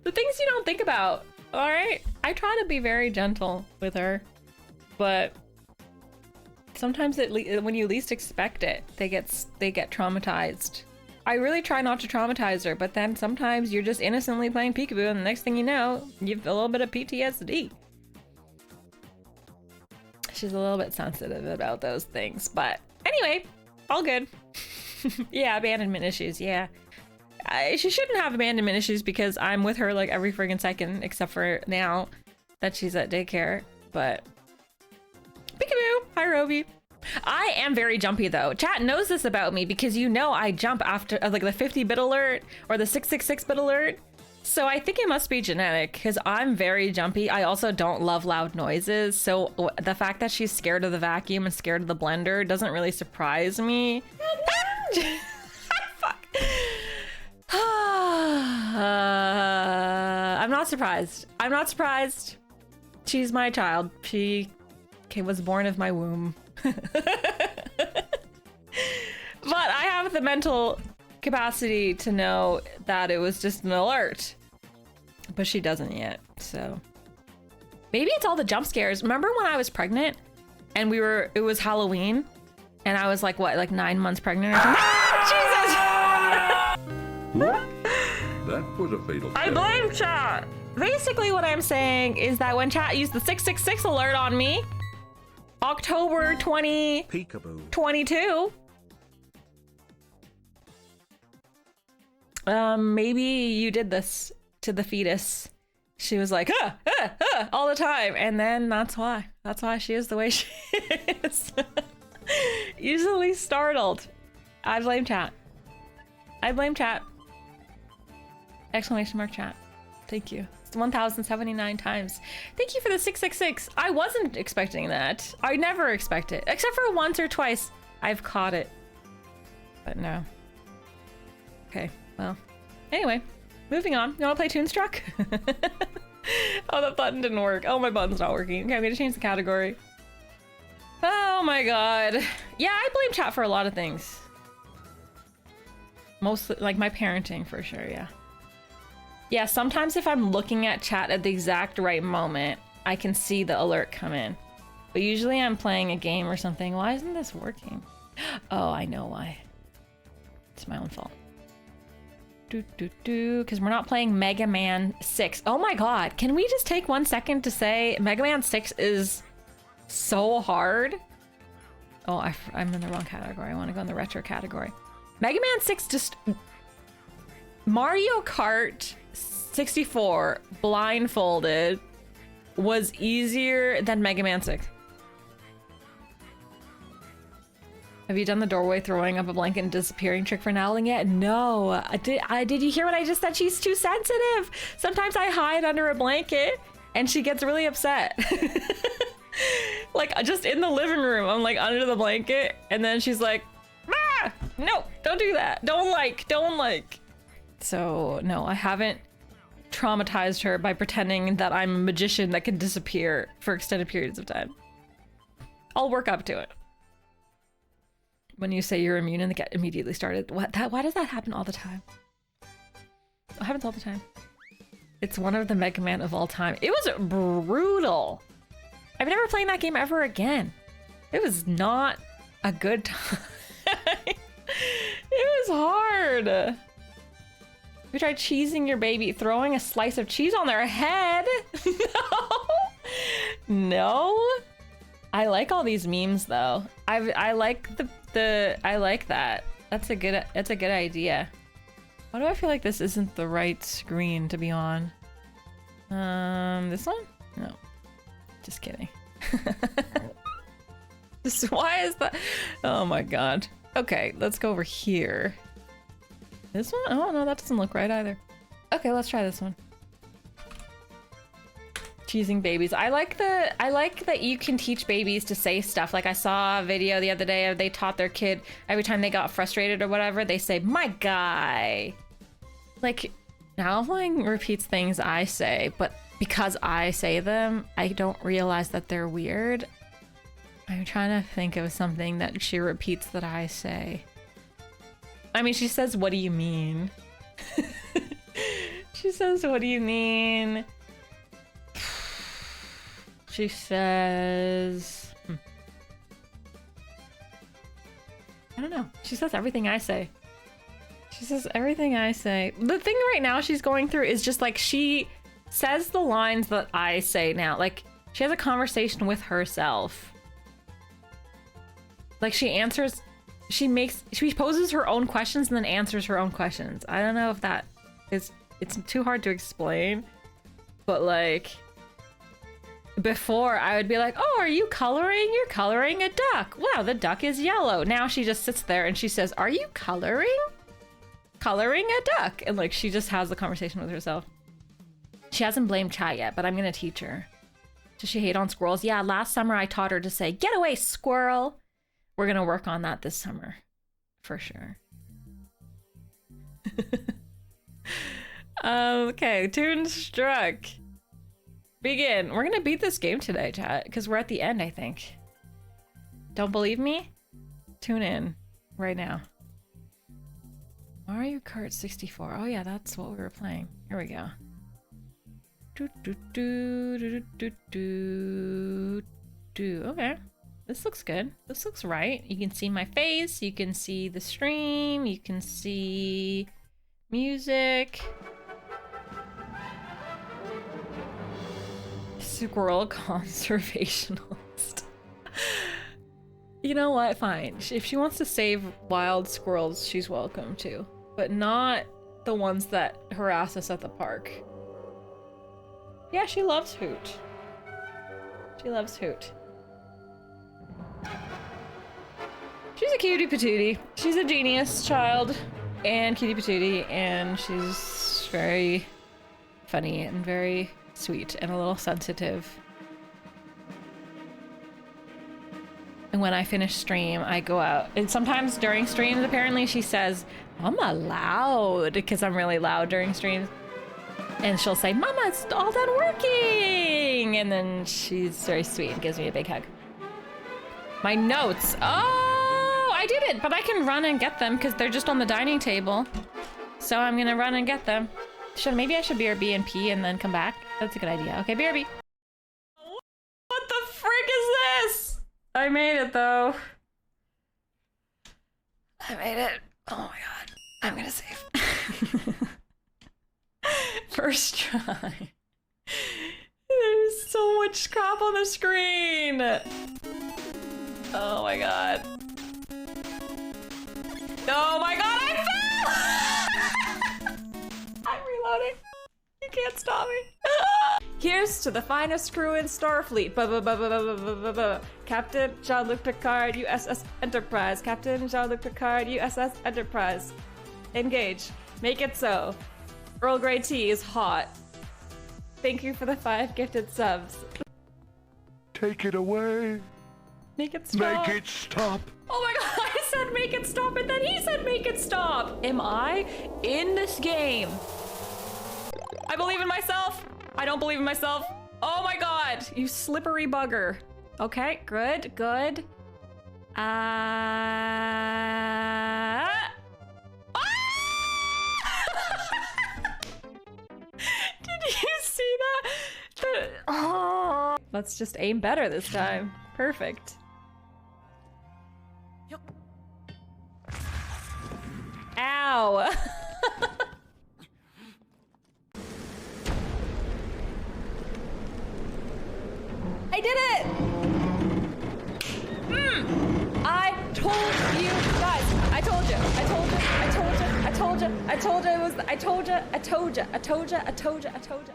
Speaker 1: The things you don't think about, all right? I try to be very gentle with her, but sometimes when you least expect it, they get traumatized. I really try not to traumatize her, but then sometimes you're just innocently playing peekaboo, and the next thing you know, you have a little bit of PTSD. She's a little bit sensitive about those things, but anyway, all good. Yeah, abandonment issues, yeah. She shouldn't have abandonment issues because I'm with her like every friggin' second, except for now that she's at daycare, but peekaboo, hi Roby. I am very jumpy though. Chat knows this about me because I jump after like the 50-bit alert or the 666-bit alert. So I think it must be genetic because I'm very jumpy. I also don't love loud noises. So the fact that she's scared of the vacuum and scared of the blender doesn't really surprise me. Fuck. I'm not surprised. I'm not surprised. She's my child. She was born of my womb. But I have the mental capacity to know that it was just an alert, but she doesn't yet. So maybe it's all the jump scares. Remember when I was pregnant and it was Halloween and I was like, what, like 9 months pregnant or something? Ah, Jesus!
Speaker 4: That was a fatal
Speaker 1: I blame chat. Basically what I'm saying is that when chat used the 666 alert on me, October 2022, maybe you did this to the fetus. She was like, all the time. And then that's why she is the way she is. Easily startled. I blame chat. Exclamation mark chat. Thank you. It's 1,079 times. Thank you for the 666. I wasn't expecting that. I never expect it. Except for once or twice. I've caught it. But no. Okay, well. Anyway, moving on. You wanna play Toonstruck? Oh, that button didn't work. Oh, my button's not working. Okay, I'm gonna change the category. Oh my god. Yeah, I blame chat for a lot of things. Mostly, like, my parenting for sure, yeah. Yeah, sometimes if I'm looking at chat at the exact right moment, I can see the alert come in. But usually I'm playing a game or something. Why isn't this working? Oh, I know why. It's my own fault. Because we're not playing Mega Man 6. Oh my god, can we just take 1 second to say Mega Man 6 is so hard? Oh, I'm in the wrong category. I want to go in the retro category. Mega Man 6 just... Mario Kart 64 blindfolded was easier than Mega Man 6. Have you done the doorway throwing up a blanket and disappearing trick for Nowling yet? No. Did you hear what I just said? She's too sensitive. Sometimes I hide under a blanket and she gets really upset. Like, just in the living room, I'm like under the blanket and then she's like, ah, no, don't do that. Don't like. So no, I haven't traumatized her by pretending that I'm a magician that can disappear for extended periods of time. I'll work up to it. When you say you're immune and they get immediately started. Why does that happen all the time? It happens all the time. It's one of the Mega Man of all time. It was brutal. I've never played that game ever again. It was not a good time. It was hard. We tried cheesing your baby, throwing a slice of cheese on their head. No. I like all these memes though. I like I like that. That's a good idea. Why do I feel like this isn't the right screen to be on? This one? No. Just kidding. Why is that? Oh my god. Okay, let's go over here. This one? Oh no, that doesn't look right either. Okay, let's try this one. Cheesing babies. I like that you can teach babies to say stuff. Like I saw a video the other day of they taught their kid every time they got frustrated or whatever, they say, "My guy." Like, Nalvling repeats things I say, but because I say them, I don't realize that they're weird. I'm trying to think of something that she repeats that I say. I mean, she says, "What do you mean?" She says, "What do you mean?" She says... I don't know. She says everything I say. She says everything I say. The thing right now she's going through is just like she says the lines that I say now. Like, she has a conversation with herself. Like, she answers... She poses her own questions and then answers her own questions. I don't know if that is... It's too hard to explain. But, like... Before, I would be like, "Oh, are you coloring? You're coloring a duck. Wow, the duck is yellow." Now she just sits there and she says, "Are you coloring? Coloring a duck." And like, she just has the conversation with herself. She hasn't blamed chat yet, but I'm gonna teach her. Does she hate on squirrels? Yeah, last summer I taught her to say, "Get away, squirrel." We're gonna work on that this summer. For sure. Okay, Toonstruck. Begin. We're gonna beat this game today, chat, because we're at the end, I think. Don't believe me? Tune in right now. Mario Kart 64. Oh yeah, that's what we were playing. Here we go. Okay. This looks good. This looks right. You can see my face, you can see the stream, you can see music. Squirrel conservationalist. You know what? Fine. If she wants to save wild squirrels, she's welcome to. But not the ones that harass us at the park. Yeah, she loves Hoot. She loves Hoot. She's a cutie patootie. She's a genius child and cutie patootie, and she's very funny and very sweet and a little sensitive. And when I finish stream, I go out. And sometimes during streams, apparently she says, "Mama, loud," because I'm really loud during streams. And she'll say, "Mama, it's all done working." And then she's very sweet and gives me a big hug. My notes. Oh, I didn't, but I can run and get them because they're just on the dining table. So I'm gonna run and get them. Maybe I should BRB and pee and then come back? That's a good idea. Okay, BRB. What the frick is this? I made it though. I made it. Oh my god. I'm gonna save. First try. There's so much crap on the screen. Oh my god. Oh my god, I fell! I'm reloading. You can't stop me. Here's to the finest crew in Starfleet. Captain Jean-Luc Picard, USS Enterprise. Captain Jean-Luc Picard, USS Enterprise. Engage. Make it so. Earl Grey tea is hot. Thank you for the 5 gifted subs.
Speaker 4: Take it away.
Speaker 1: Make it stop.
Speaker 4: Make it stop.
Speaker 1: Oh my god, I said make it stop and then he said make it stop. Am I in this game? I believe in myself. I don't believe in myself. Oh my god, you slippery bugger. Okay, good, good. Did you see that? Oh. Let's just aim better this time. Perfect. Ow. I did it! I told you guys. I told you. I told you. I told you. I told you. I told you it was. I told you. I told you. I told you. I told you. I told you.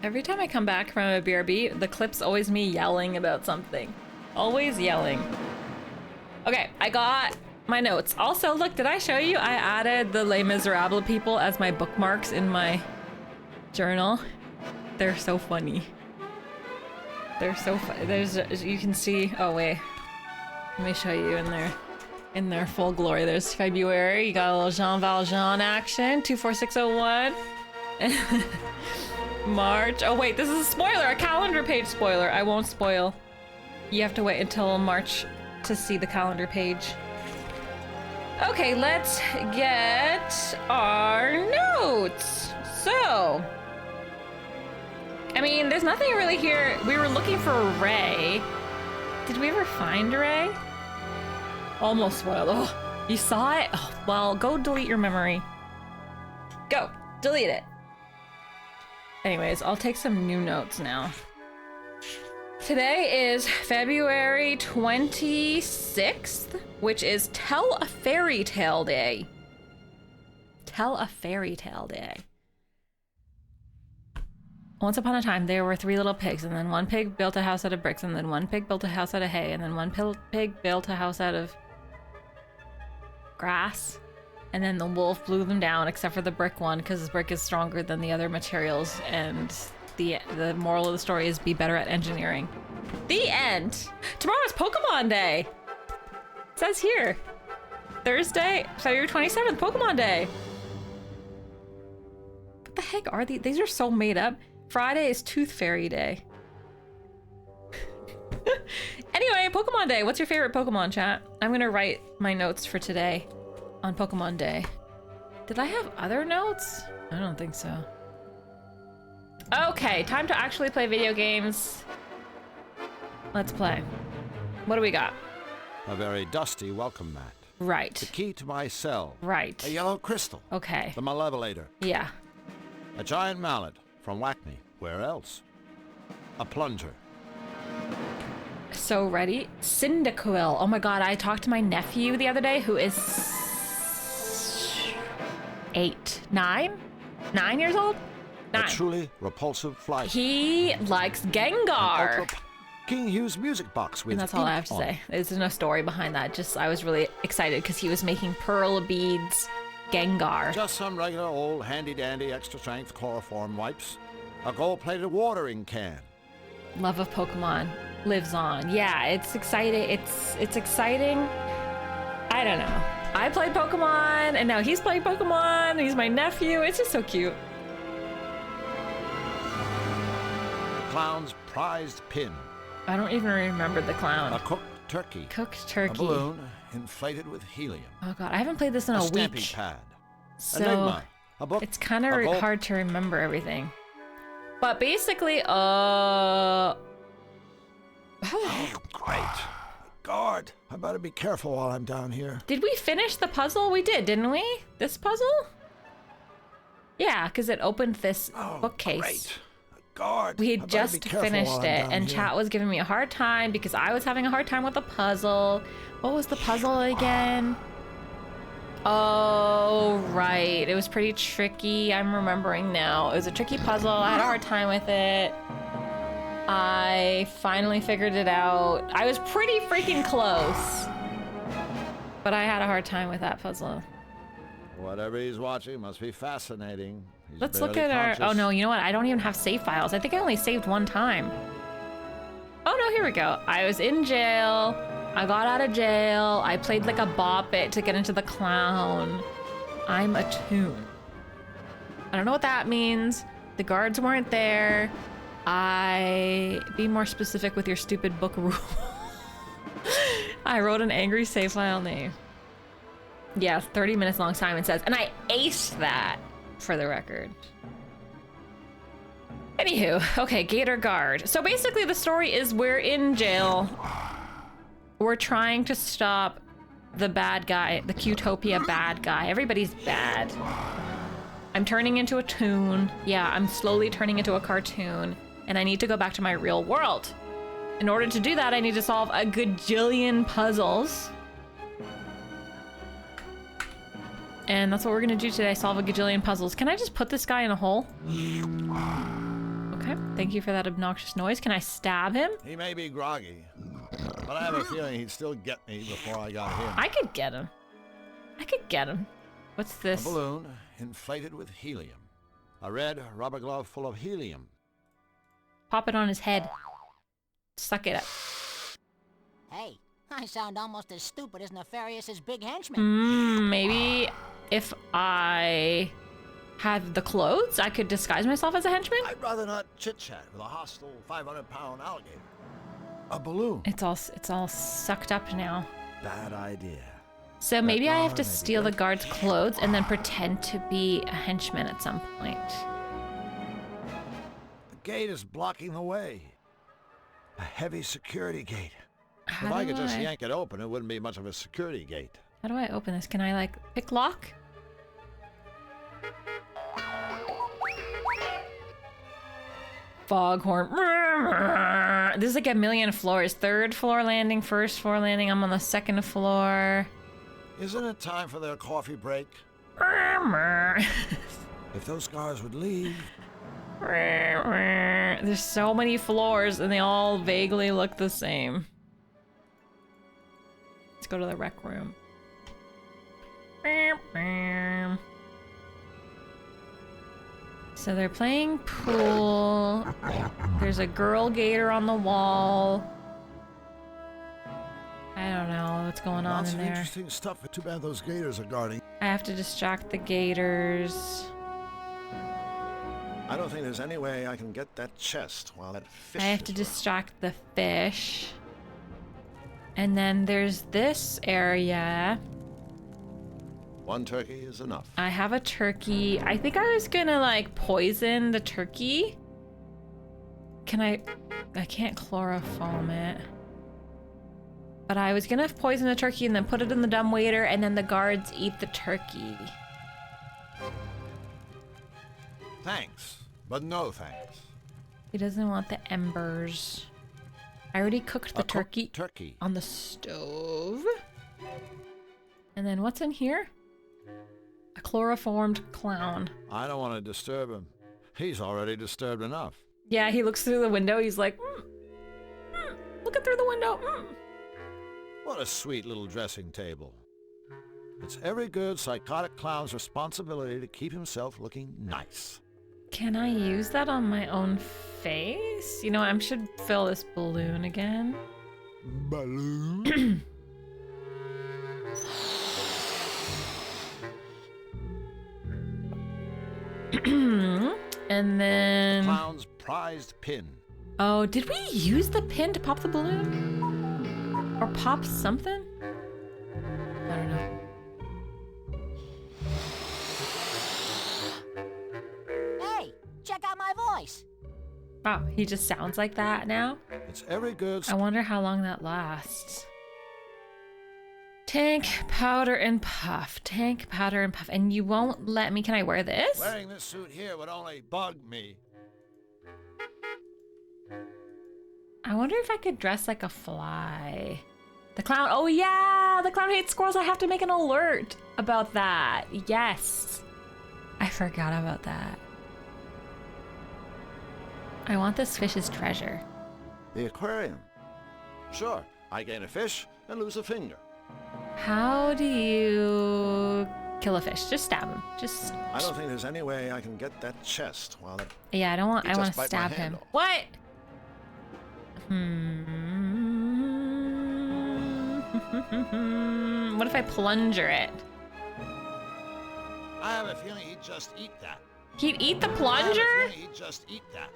Speaker 1: Every time I come back from a BRB, the clip's always me yelling about something. Always yelling. Okay, I got my notes. Also, look, did I show you? I added the Les Miserables people as my bookmarks in my journal. They're so funny. They're so funny. There's, you can see, oh wait. Let me show you in their full glory. There's February, you got a little Jean Valjean action, 24601. March, oh wait, this is a spoiler, a calendar page spoiler. I won't spoil. You have to wait until March to see the calendar page. Okay, let's get our notes. So, I mean, there's nothing really here. We were looking for Ray. Did we ever find Ray? Almost spoiled. Oh, you saw it? Oh, well, go delete your memory. Go, delete it. Anyways, I'll take some new notes now. Today is February 26th, which is Tell a Fairy Tale Day. Tell a Fairy Tale Day. Once upon a time, there were 3 little pigs, and then one pig built a house out of bricks, and then one pig built a house out of hay, and then one pig built a house out of grass, and then the wolf blew them down, except for the brick one, because the brick is stronger than the other materials, and the moral of the story is be better at engineering. The end! Tomorrow's Pokemon Day! It says here. Thursday, February 27th, Pokemon Day! What the heck are these? These are so made up. Friday is Tooth Fairy Day. Anyway, Pokemon Day. What's your favorite Pokemon, chat? I'm gonna write my notes for today on Pokemon Day. Did I have other notes? I don't think so. Okay, time to actually play video games. Let's play. What do we got?
Speaker 5: A very dusty welcome mat.
Speaker 1: Right.
Speaker 5: The key to my cell.
Speaker 1: Right.
Speaker 5: A yellow crystal.
Speaker 1: Okay.
Speaker 5: The Malevolator.
Speaker 1: Yeah.
Speaker 5: A giant mallet from Whackney. Where else? A plunger.
Speaker 1: So ready? Cyndaquil. Oh my god, I talked to my nephew the other day who is 9 years old? 9.
Speaker 5: A truly repulsive fly.
Speaker 1: He likes Gengar.
Speaker 5: Ultra King Hugh's music box with
Speaker 1: And that's all I have
Speaker 5: ink
Speaker 1: to
Speaker 5: on
Speaker 1: say. There's no story behind that. Just I was really excited because he was making pearl beads Gengar.
Speaker 5: Just some regular old handy-dandy extra-strength chloroform wipes. A gold-plated watering can.
Speaker 1: Love of Pokemon lives on. Yeah, it's exciting. It's exciting. I don't know. I played Pokemon, and now he's playing Pokemon. He's my nephew. It's just so cute.
Speaker 5: The clown's prized pin.
Speaker 1: I don't even remember the clown.
Speaker 5: A cooked turkey.
Speaker 1: Cooked
Speaker 5: A
Speaker 1: turkey.
Speaker 5: balloon inflated with helium.
Speaker 1: Oh god, I haven't played this in
Speaker 5: A
Speaker 1: a
Speaker 5: stamping
Speaker 1: week.
Speaker 5: pad.
Speaker 1: So
Speaker 5: Enigma. A book.
Speaker 1: it's kind
Speaker 5: a
Speaker 1: of
Speaker 5: gold-
Speaker 1: hard to remember everything. But basically,
Speaker 5: Oh, great. Guard. I better be careful while I'm down here.
Speaker 1: did we finish the puzzle? We did, didn't we? This puzzle? Yeah, because it opened this bookcase.
Speaker 5: Great. Guard.
Speaker 1: We
Speaker 5: I
Speaker 1: had
Speaker 5: better
Speaker 1: just
Speaker 5: be careful
Speaker 1: finished
Speaker 5: while I'm
Speaker 1: it,
Speaker 5: down
Speaker 1: and
Speaker 5: here.
Speaker 1: chat was giving me a hard time because I was having a hard time with the puzzle. What was the puzzle again? Oh, right. It was pretty tricky. I'm remembering now. It was a tricky puzzle. I had a hard time with it. I finally figured it out. I was pretty freaking close. But I had a hard time with that puzzle.
Speaker 5: Whatever he's watching must be fascinating. He's
Speaker 1: Let's look
Speaker 5: barely
Speaker 1: at our...
Speaker 5: conscious.
Speaker 1: Oh, no, you know what? I don't even have save files. I think I only saved one time. Oh, no, here we go. I was in jail. I got out of jail. I played like a bop it to get into the clown. I'm a toon. I don't know what that means. The guards weren't there. Be more specific with your stupid book rule. I wrote an angry save file name. Yeah, 30 minutes long, Simon says. And I aced that, for the record. Anywho, okay, Gator Guard. So basically the story is we're in jail. We're trying to stop the bad guy, the Qtopia bad guy. Everybody's bad. I'm turning into a toon. Yeah, I'm slowly turning into a cartoon. And I need to go back to my real world. In order to do that, I need to solve a gajillion puzzles. And that's what we're gonna do today, solve a gajillion puzzles. Can I just put this guy in a hole? Okay, thank you for that obnoxious noise. Can I stab him?
Speaker 5: He may be groggy, but I have a feeling he'd still get me before I got him.
Speaker 1: I could get him. I could get him. What's
Speaker 5: A
Speaker 1: this?
Speaker 5: balloon inflated with helium. A red rubber glove full of helium.
Speaker 1: Pop it on his head. Suck it up.
Speaker 6: Hey, I sound almost as stupid as Nefarious' big henchman.
Speaker 1: Maybe if I had the clothes, I could disguise myself as a henchman?
Speaker 5: I'd rather not chit-chat with a hostile 500-pound alligator. A balloon.
Speaker 1: It's all sucked up now.
Speaker 5: Bad idea.
Speaker 1: So maybe I have to
Speaker 5: maybe
Speaker 1: steal the
Speaker 5: good.
Speaker 1: guard's clothes and then pretend to be a henchman at some point.
Speaker 5: The gate is blocking the way. A heavy security gate.
Speaker 1: How
Speaker 5: If I
Speaker 1: do
Speaker 5: could just yank it open, it wouldn't be much of a security gate.
Speaker 1: How do I open this? Can I like pick lock? Foghorn. This is like a million floors. 3rd floor landing, 1st floor landing. I'm on the 2nd floor.
Speaker 5: Isn't it time for their coffee break? If those guards would leave.
Speaker 1: There's so many floors and they all vaguely look the same. Let's go to the rec room. So they're playing pool. There's a girl gator on the wall. I don't know what's going on
Speaker 5: Lots
Speaker 1: in
Speaker 5: of
Speaker 1: there.
Speaker 5: interesting stuff. Too bad those gators are guarding.
Speaker 1: I have to distract the gators.
Speaker 5: I don't think there's any way I can get that chest while that fish
Speaker 1: I have to
Speaker 5: is
Speaker 1: distract the fish. And then there's this area.
Speaker 5: around. One turkey is enough.
Speaker 1: I have a turkey. I think I was gonna like poison the turkey. Can I can't chloroform it. But I was gonna poison the turkey and then put it in the dumbwaiter and then the guards eat the turkey.
Speaker 5: Thanks, but no thanks.
Speaker 1: He doesn't want the embers. I already cooked the
Speaker 5: A cooked
Speaker 1: turkey
Speaker 5: turkey.
Speaker 1: on the stove. And then what's in here? A chloroformed clown.
Speaker 5: I don't want to disturb him. He's already disturbed enough.
Speaker 1: Yeah, he looks through the window. He's like, looking through the window.
Speaker 5: What a sweet little dressing table. It's every good psychotic clown's responsibility to keep himself looking nice.
Speaker 1: Can I use that on my own face? You know, I should fill this balloon again.
Speaker 5: Balloon?
Speaker 1: And then...
Speaker 5: Clown's prized pin.
Speaker 1: Oh, did we use the pin to pop the balloon? Or pop something? I don't know.
Speaker 6: Hey, check out my voice.
Speaker 1: Oh, he just sounds like that now?
Speaker 5: It's every good...
Speaker 1: I wonder how long that lasts. Tank, powder, and puff. Tank, powder, and puff. And you won't let me... Can I wear this?
Speaker 5: Wearing this suit here would only bug me.
Speaker 1: I wonder if I could dress like a fly. The clown... Oh, yeah! The clown hates squirrels. I have to make an alert about that. Yes. I forgot about that. I want this fish's treasure.
Speaker 5: The aquarium. Sure, I gain a fish and lose a finger.
Speaker 1: How do you kill a fish? Just stab him. Just...
Speaker 5: I don't think there's any way I can get that chest while it...
Speaker 1: Yeah, I don't want...
Speaker 5: You
Speaker 1: I want
Speaker 5: just
Speaker 1: to
Speaker 5: bite my
Speaker 1: stab
Speaker 5: hand
Speaker 1: him.
Speaker 5: off.
Speaker 1: What? What if I plunger it?
Speaker 5: I have a feeling he'd just eat that.
Speaker 1: He'd eat the
Speaker 5: I have a
Speaker 1: plunger?
Speaker 5: feeling he'd just eat that.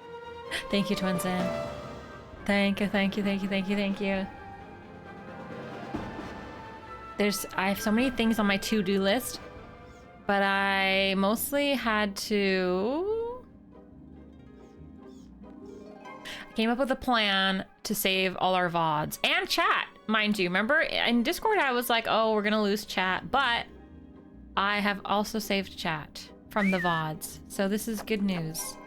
Speaker 1: Thank you, Twinsen. Thank you, thank you, thank you, thank you, thank you. I have so many things on my to-do list, but I mostly had to... I came up with a plan to save all our VODs and chat, mind you. Remember, in Discord I was like, oh, we're gonna lose chat, but I have also saved chat from the VODs. So this is good news.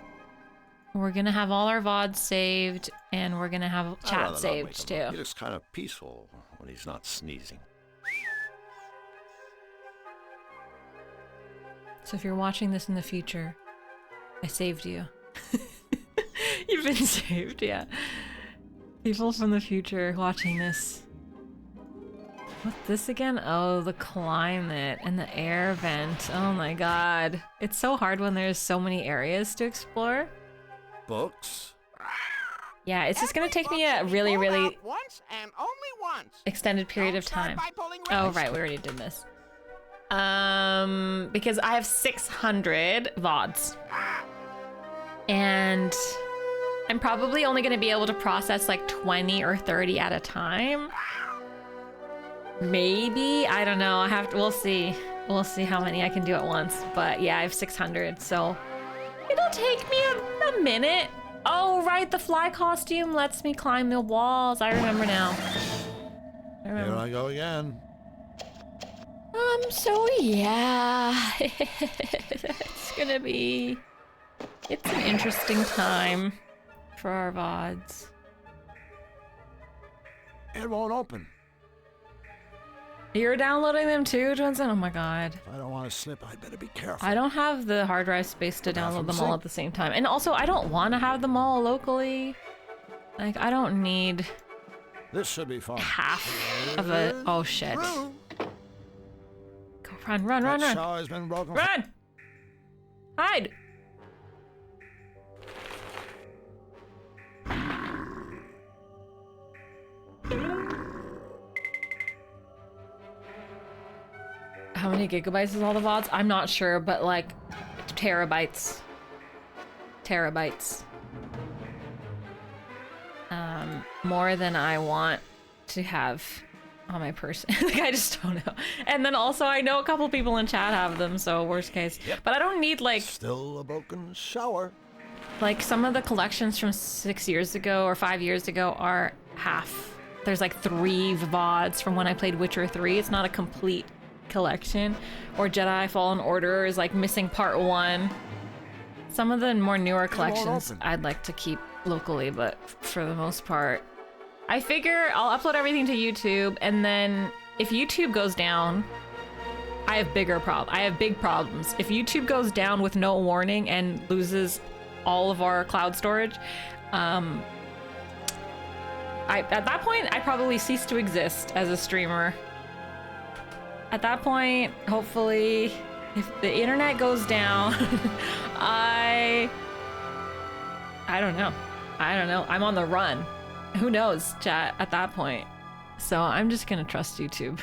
Speaker 1: We're gonna have all our VODs saved, and we're gonna have
Speaker 5: I'd rather
Speaker 1: chat
Speaker 5: not
Speaker 1: saved
Speaker 5: wake him
Speaker 1: too.
Speaker 5: up. He looks kind of peaceful when he's not sneezing.
Speaker 1: So if you're watching this in the future, I saved you. You've been saved, yeah. People from the future watching this. What's this again? Oh, the climate and the air vent. Oh my god. It's so hard when there's so many areas to explore.
Speaker 5: Books?
Speaker 1: Yeah, it's just gonna take me a really, really
Speaker 3: once and only once.
Speaker 1: extended period of time. Oh, right, we already did this. Because I have 600 VODs. And I'm probably only gonna be able to process like 20 or 30 at a time. Maybe, I don't know. We'll see. We'll see how many I can do at once. But yeah, I have 600, so it'll take me a minute. Oh, right, the fly costume lets me climb the walls. I remember now.
Speaker 5: Here I go again.
Speaker 1: So yeah, it's gonna be, it's an interesting time for our VODs.
Speaker 5: It won't open.
Speaker 1: You're downloading them too, Johnson? Oh my god.
Speaker 5: If I don't want to slip, I'd better be careful.
Speaker 1: I don't have the hard drive space to download them all at the same time. And also, I don't want to have them all locally. Like, I don't need
Speaker 5: This should be fun.
Speaker 1: half of a... Oh shit. Go, run, run, run,
Speaker 5: That
Speaker 1: run.
Speaker 5: shower's been broken.
Speaker 1: Run! Hide! How many gigabytes is all the VODs? I'm not sure, but like terabytes. Terabytes. More than I want to have on my person. Like, I just don't know. And then also I know a couple people in chat have them, so worst case.
Speaker 5: Yep.
Speaker 1: But I don't need like
Speaker 5: Still a broken shower.
Speaker 1: some of the collections from 6 years ago or 5 years ago are half. There's like 3 VODs from when I played Witcher 3. It's not a complete collection. Or Jedi Fallen Order is like missing part 1. Some of the more newer collections I'd like to keep locally, but for the most part, I figure I'll upload everything to YouTube, and then if YouTube goes down, I have big problems. If YouTube goes down with no warning and loses all of our cloud storage, at that point, I probably cease to exist as a streamer. At that point, hopefully, if the internet goes down, I don't know. I'm on the run. Who knows, chat, at that point. So I'm just gonna trust YouTube.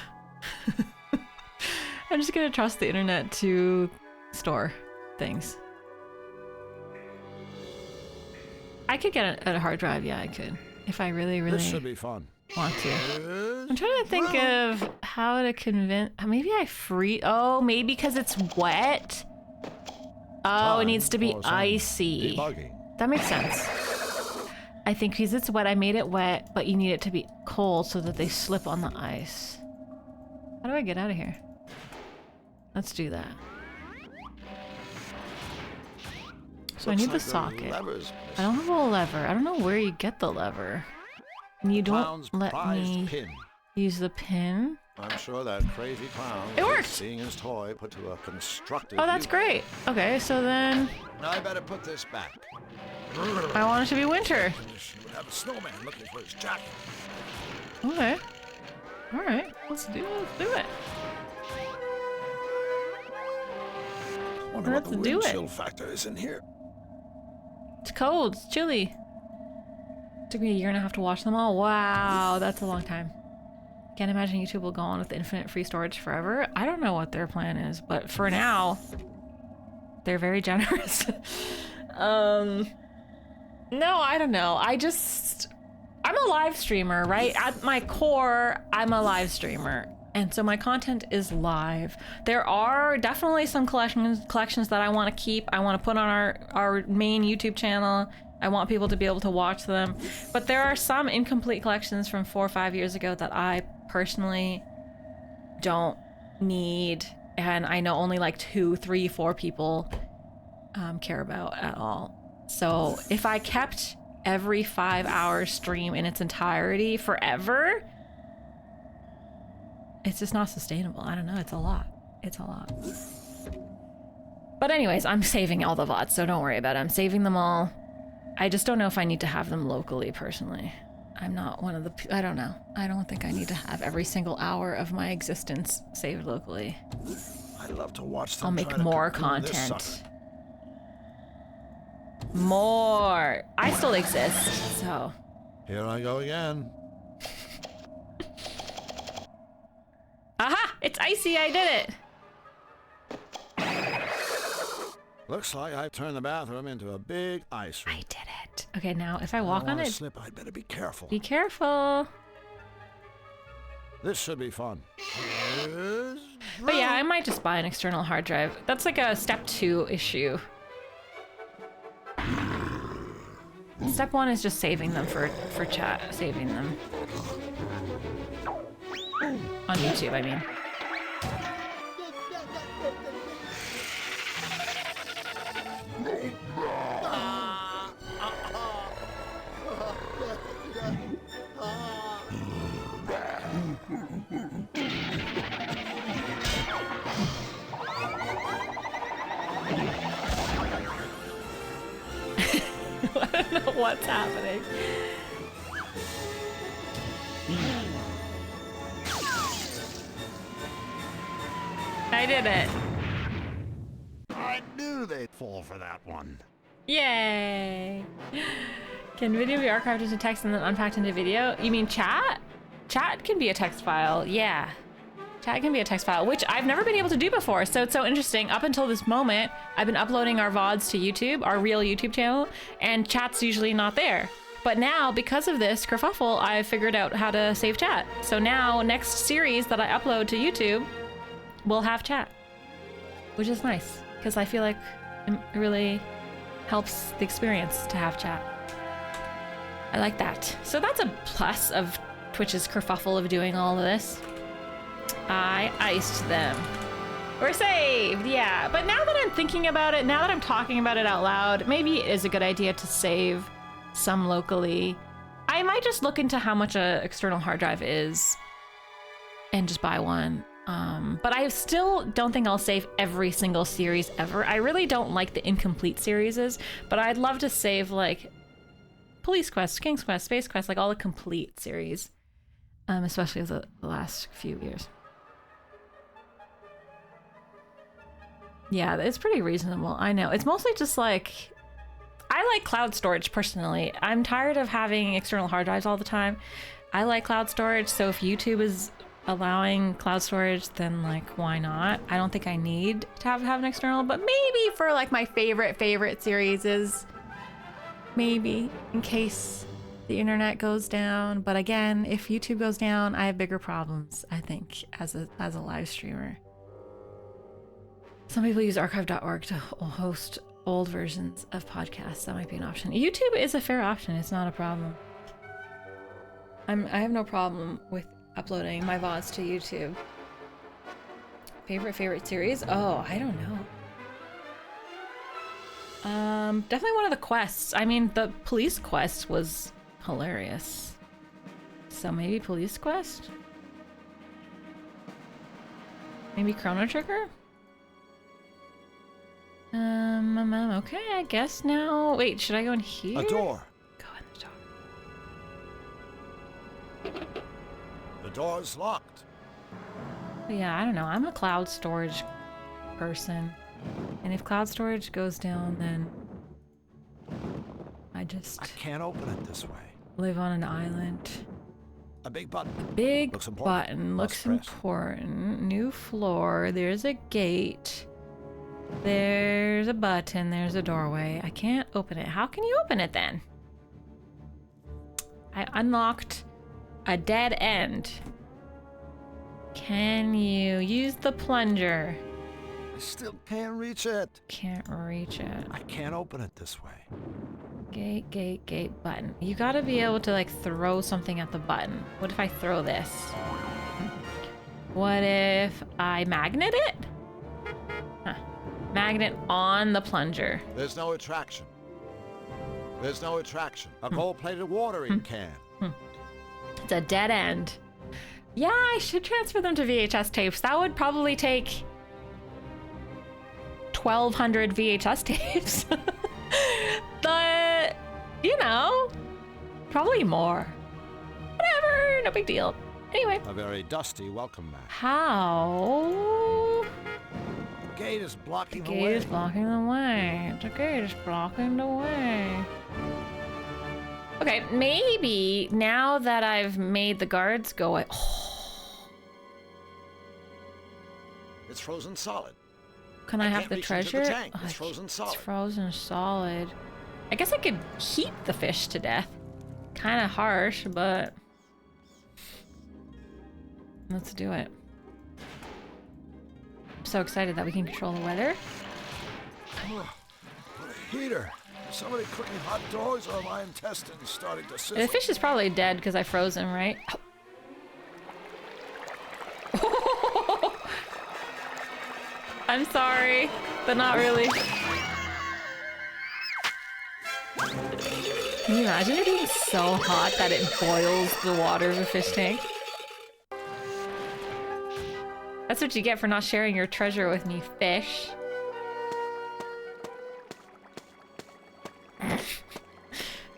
Speaker 1: I'm just gonna trust the internet to store things. I could get a hard drive, yeah, I could. If I really,
Speaker 5: This should be fun.
Speaker 1: want to. I'm trying to think of how to convince. Maybe I free. Oh, maybe because it's wet. Oh, it needs to be icy.
Speaker 5: Debugging.
Speaker 1: That makes sense. I think because it's wet, I made it wet, but you need it to be cold so that they slip on the ice. How do I get out of here? Let's do that. So I need the socket. I don't have a lever. I don't know where you get the lever. And you don't let me use the pin.
Speaker 5: I'm sure that crazy clown
Speaker 1: It worked!
Speaker 5: Seeing his toy put to a constructive
Speaker 1: Oh, that's
Speaker 5: use.
Speaker 1: great. Okay, so then
Speaker 5: Now I better put this back.
Speaker 1: I want it to be winter.
Speaker 5: She would have a snowman looking for his jacket.
Speaker 1: Okay. All right, let's do it.
Speaker 5: Wonder what the
Speaker 1: Let's do
Speaker 5: wind
Speaker 1: it.
Speaker 5: chill factor is in here.
Speaker 1: It's cold. It's chilly. Took me a year and a half to watch them all. Wow, that's a long time. Can't imagine YouTube will go on with infinite free storage forever. I don't know what their plan is, but for now, they're very generous. No, I don't know. I'm a live streamer, right? At my core, I'm a live streamer. And so my content is live. There are definitely some collections that I want to keep. I want to put on our main YouTube channel. I want people to be able to watch them. But there are some incomplete collections from 4 or 5 years ago that I personally don't need. And I know only like 2, 3, 4 people care about at all. So if I kept every 5-hour stream in its entirety forever, it's just not sustainable. I don't know. It's a lot. It's a lot. But anyways, I'm saving all the VODs, so don't worry about it. I'm saving them all. I just don't know if I need to have them locally, personally. I'm not one of the... I don't know. I don't think I need to have every single hour of my existence saved locally.
Speaker 5: I'd love to watch them.
Speaker 1: I'll make
Speaker 5: try to
Speaker 1: more
Speaker 5: cocoon this
Speaker 1: content.
Speaker 5: sucker.
Speaker 1: More. I still exist, so...
Speaker 5: Here I go again.
Speaker 1: Aha! It's icy! I did it!
Speaker 5: Looks like I turned the bathroom into a big ice
Speaker 1: I
Speaker 5: rink.
Speaker 1: did it. Okay, now if I walk on it...
Speaker 5: Slip, I'd better be careful.
Speaker 1: Be careful.
Speaker 5: This should be fun.
Speaker 1: But yeah, I might just buy an external hard drive. That's like a step 2 issue. Step 1 is just saving them for chat. Saving them. On YouTube, I mean. I don't know what's happening. I did it.
Speaker 5: I knew they'd fall for that one.
Speaker 1: Yay! Can video be archived into text and then unpacked into video? You mean chat? Chat can be a text file, yeah. Chat can be a text file, which I've never been able to do before, so it's so interesting. Up until this moment, I've been uploading our VODs to YouTube, our real YouTube channel, and chat's usually not there. But now, because of this kerfuffle, I've figured out how to save chat. So now, next series that I upload to YouTube will have chat, which is nice, because I feel like it really helps the experience to have chat. I like that. So that's a plus of Twitch's kerfuffle of doing all of this. I iced them. We're saved, yeah. But now that I'm thinking about it, now that I'm talking about it out loud, maybe it is a good idea to save some locally. I might just look into how much an external hard drive is and just buy one. But I still don't think I'll save every single series ever. I really don't like the incomplete series, but I'd love to save like Police Quest, King's Quest, Space Quest, like all the complete series, especially the last few years. Yeah, it's pretty reasonable. I know. It's mostly just like, I like cloud storage personally. I'm tired of having external hard drives all the time. I like cloud storage, so if YouTube is allowing cloud storage, then like, why not? I don't think I need to have an external, but maybe for like my favorite series is maybe in case the internet goes down. But again, if YouTube goes down, I have bigger problems, I think, as a live streamer. Some people use archive.org to host old versions of podcasts. That might be an option. YouTube is a fair option. It's not a problem. I have no problem with uploading my VODs to YouTube. Favorite series? Oh, I don't know. Definitely one of the quests. I mean, the police quest was hilarious. So maybe police quest? Maybe Chrono Trigger? Okay, I guess now. Wait, should I go in here?
Speaker 5: A door.
Speaker 1: Go in the door.
Speaker 5: The door's locked.
Speaker 1: But yeah, I don't know. I'm a cloud storage person. And if cloud storage goes down, then I
Speaker 5: can't open it this way.
Speaker 1: live on an island.
Speaker 5: A big button.
Speaker 1: Big
Speaker 5: Looks important.
Speaker 1: button. Looks
Speaker 5: Must press.
Speaker 1: important. New floor. There's a gate. There's a button. There's a doorway. I can't open it. How can you open it then? I unlocked a dead end. Can you use the plunger?
Speaker 5: I still can't reach it.
Speaker 1: Can't reach it.
Speaker 5: I can't open it this way.
Speaker 1: Gate, button. You gotta be able to like throw something at the button. What if I throw this? What if I magnet it? Huh. Magnet on the plunger.
Speaker 5: There's no attraction. There's no attraction. A gold-plated watering can.
Speaker 1: It's a dead end. Yeah, I should transfer them to VHS tapes. That would probably take 1,200 VHS tapes. But, you know, probably more. Whatever, no big deal. Anyway.
Speaker 5: A very dusty welcome mat.
Speaker 1: How?
Speaker 5: The gate is blocking the
Speaker 1: Gate
Speaker 5: way.
Speaker 1: is blocking the way. The gate is blocking the way. Okay, maybe now that I've made the guards go away. Oh,
Speaker 5: It's frozen solid.
Speaker 1: can I have
Speaker 5: can't
Speaker 1: the
Speaker 5: reach into
Speaker 1: treasure?
Speaker 5: the tank.
Speaker 1: Oh,
Speaker 5: It's frozen solid.
Speaker 1: It's frozen solid. I guess I could heat the fish to death. Kind of harsh, but let's do it. I'm so excited that we can control the weather.
Speaker 5: What a heater. Is somebody cooking hot dogs or are my intestines starting to sizzle?
Speaker 1: The fish is probably dead because I froze him, right? I'm sorry, but not really. Can you imagine it being so hot that it boils the water of a fish tank? That's what you get for not sharing your treasure with me, fish.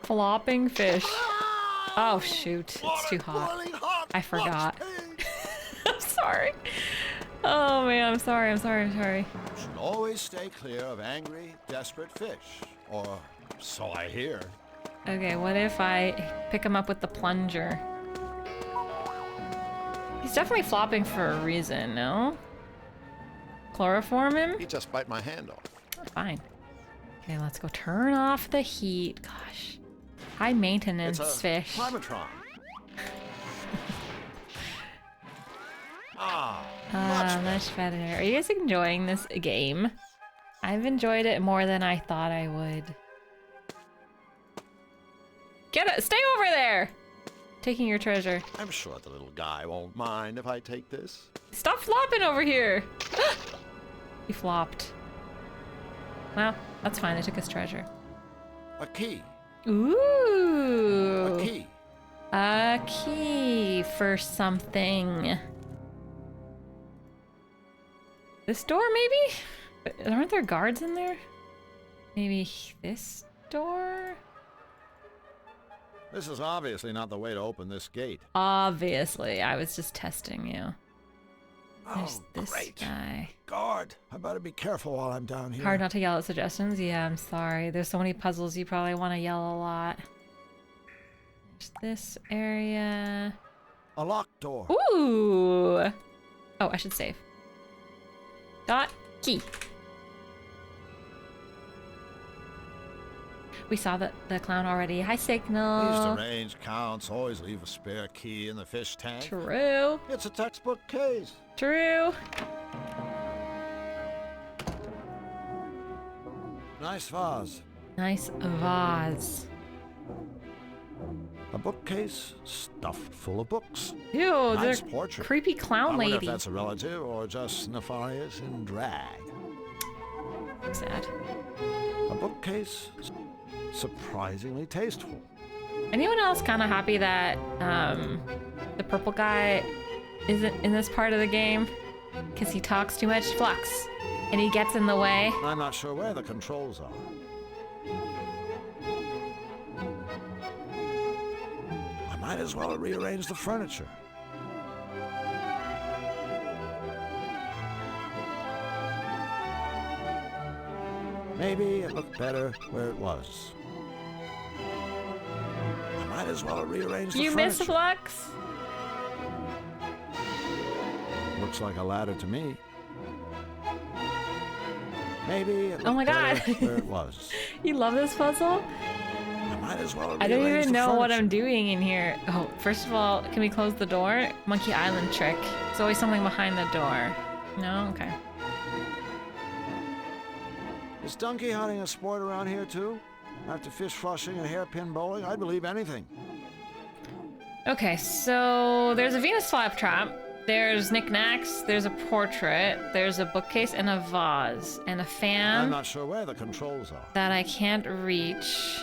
Speaker 1: Flopping fish. Oh shoot, it's too hot. I forgot. I'm sorry. Oh man, I'm sorry.
Speaker 5: Should always stay clear of angry, desperate fish. Or so I hear.
Speaker 1: Okay, what if I pick him up with the plunger? He's definitely flopping for a reason, no? Chloroform him?
Speaker 5: He just bite my hand off.
Speaker 1: Fine. Okay, let's go turn off the heat. Gosh. High maintenance
Speaker 5: It's a
Speaker 1: fish.
Speaker 5: Primatron.
Speaker 1: Much better. Are you guys enjoying this game? I've enjoyed it more than I thought I would. Get it! Stay over there! Taking your treasure.
Speaker 5: I'm sure the little guy won't mind if I take this.
Speaker 1: Stop flopping over here! He flopped. Well, that's fine. I took his treasure.
Speaker 5: A key.
Speaker 1: Ooh!
Speaker 5: A key.
Speaker 1: A key for something. This door, maybe? But aren't there guards in there? Maybe this door?
Speaker 5: This is obviously not the way to open this gate.
Speaker 1: Obviously, I was just testing you. There's
Speaker 5: Oh,
Speaker 1: this
Speaker 5: great.
Speaker 1: guy.
Speaker 5: Guard, I better be careful while I'm down here.
Speaker 1: Hard not to yell at suggestions. Yeah, I'm sorry. There's so many puzzles you probably want to yell a lot. There's this area.
Speaker 5: A locked door.
Speaker 1: Ooh! Oh, I should save. Got key. we saw the clown already. Hi,
Speaker 5: These
Speaker 1: Signal.
Speaker 5: deranged counts always leave a spare key in the fish tank.
Speaker 1: True.
Speaker 5: It's a textbook case.
Speaker 1: True.
Speaker 5: Nice vase.
Speaker 1: Nice vase.
Speaker 5: A bookcase stuffed full of books.
Speaker 1: Ew,
Speaker 5: Nice
Speaker 1: the
Speaker 5: portrait.
Speaker 1: creepy
Speaker 5: I
Speaker 1: clown
Speaker 5: wonder if
Speaker 1: lady.
Speaker 5: that's a relative or just nefarious in drag.
Speaker 1: Sad.
Speaker 5: A bookcase surprisingly tasteful.
Speaker 1: Anyone else kind of happy that the purple guy isn't in this part of the game? Because he talks too much flux. And he gets in the way.
Speaker 5: I'm not sure where the controls are. I might as well rearrange the furniture. Maybe it looked better where it was. I might as well rearrange the
Speaker 1: You
Speaker 5: furniture.
Speaker 1: miss flux?
Speaker 5: Looks like a ladder to me. Maybe it
Speaker 1: Oh my
Speaker 5: looked better
Speaker 1: God.
Speaker 5: where it was.
Speaker 1: You love this puzzle?
Speaker 5: I might as well
Speaker 1: I don't
Speaker 5: rearrange
Speaker 1: even
Speaker 5: the
Speaker 1: know what
Speaker 5: furniture.
Speaker 1: I'm doing in here. Oh, first of all, can we close the door? Monkey Island trick. There's always something behind the door. No? Okay.
Speaker 5: Is donkey hunting a sport around here too? After fish flushing and hairpin bowling, I'd believe anything.
Speaker 1: Okay, so there's a Venus flytrap. There's knickknacks. There's a portrait. There's a bookcase and a vase. And a
Speaker 5: I'm
Speaker 1: fan
Speaker 5: not sure where the controls are.
Speaker 1: that I can't reach.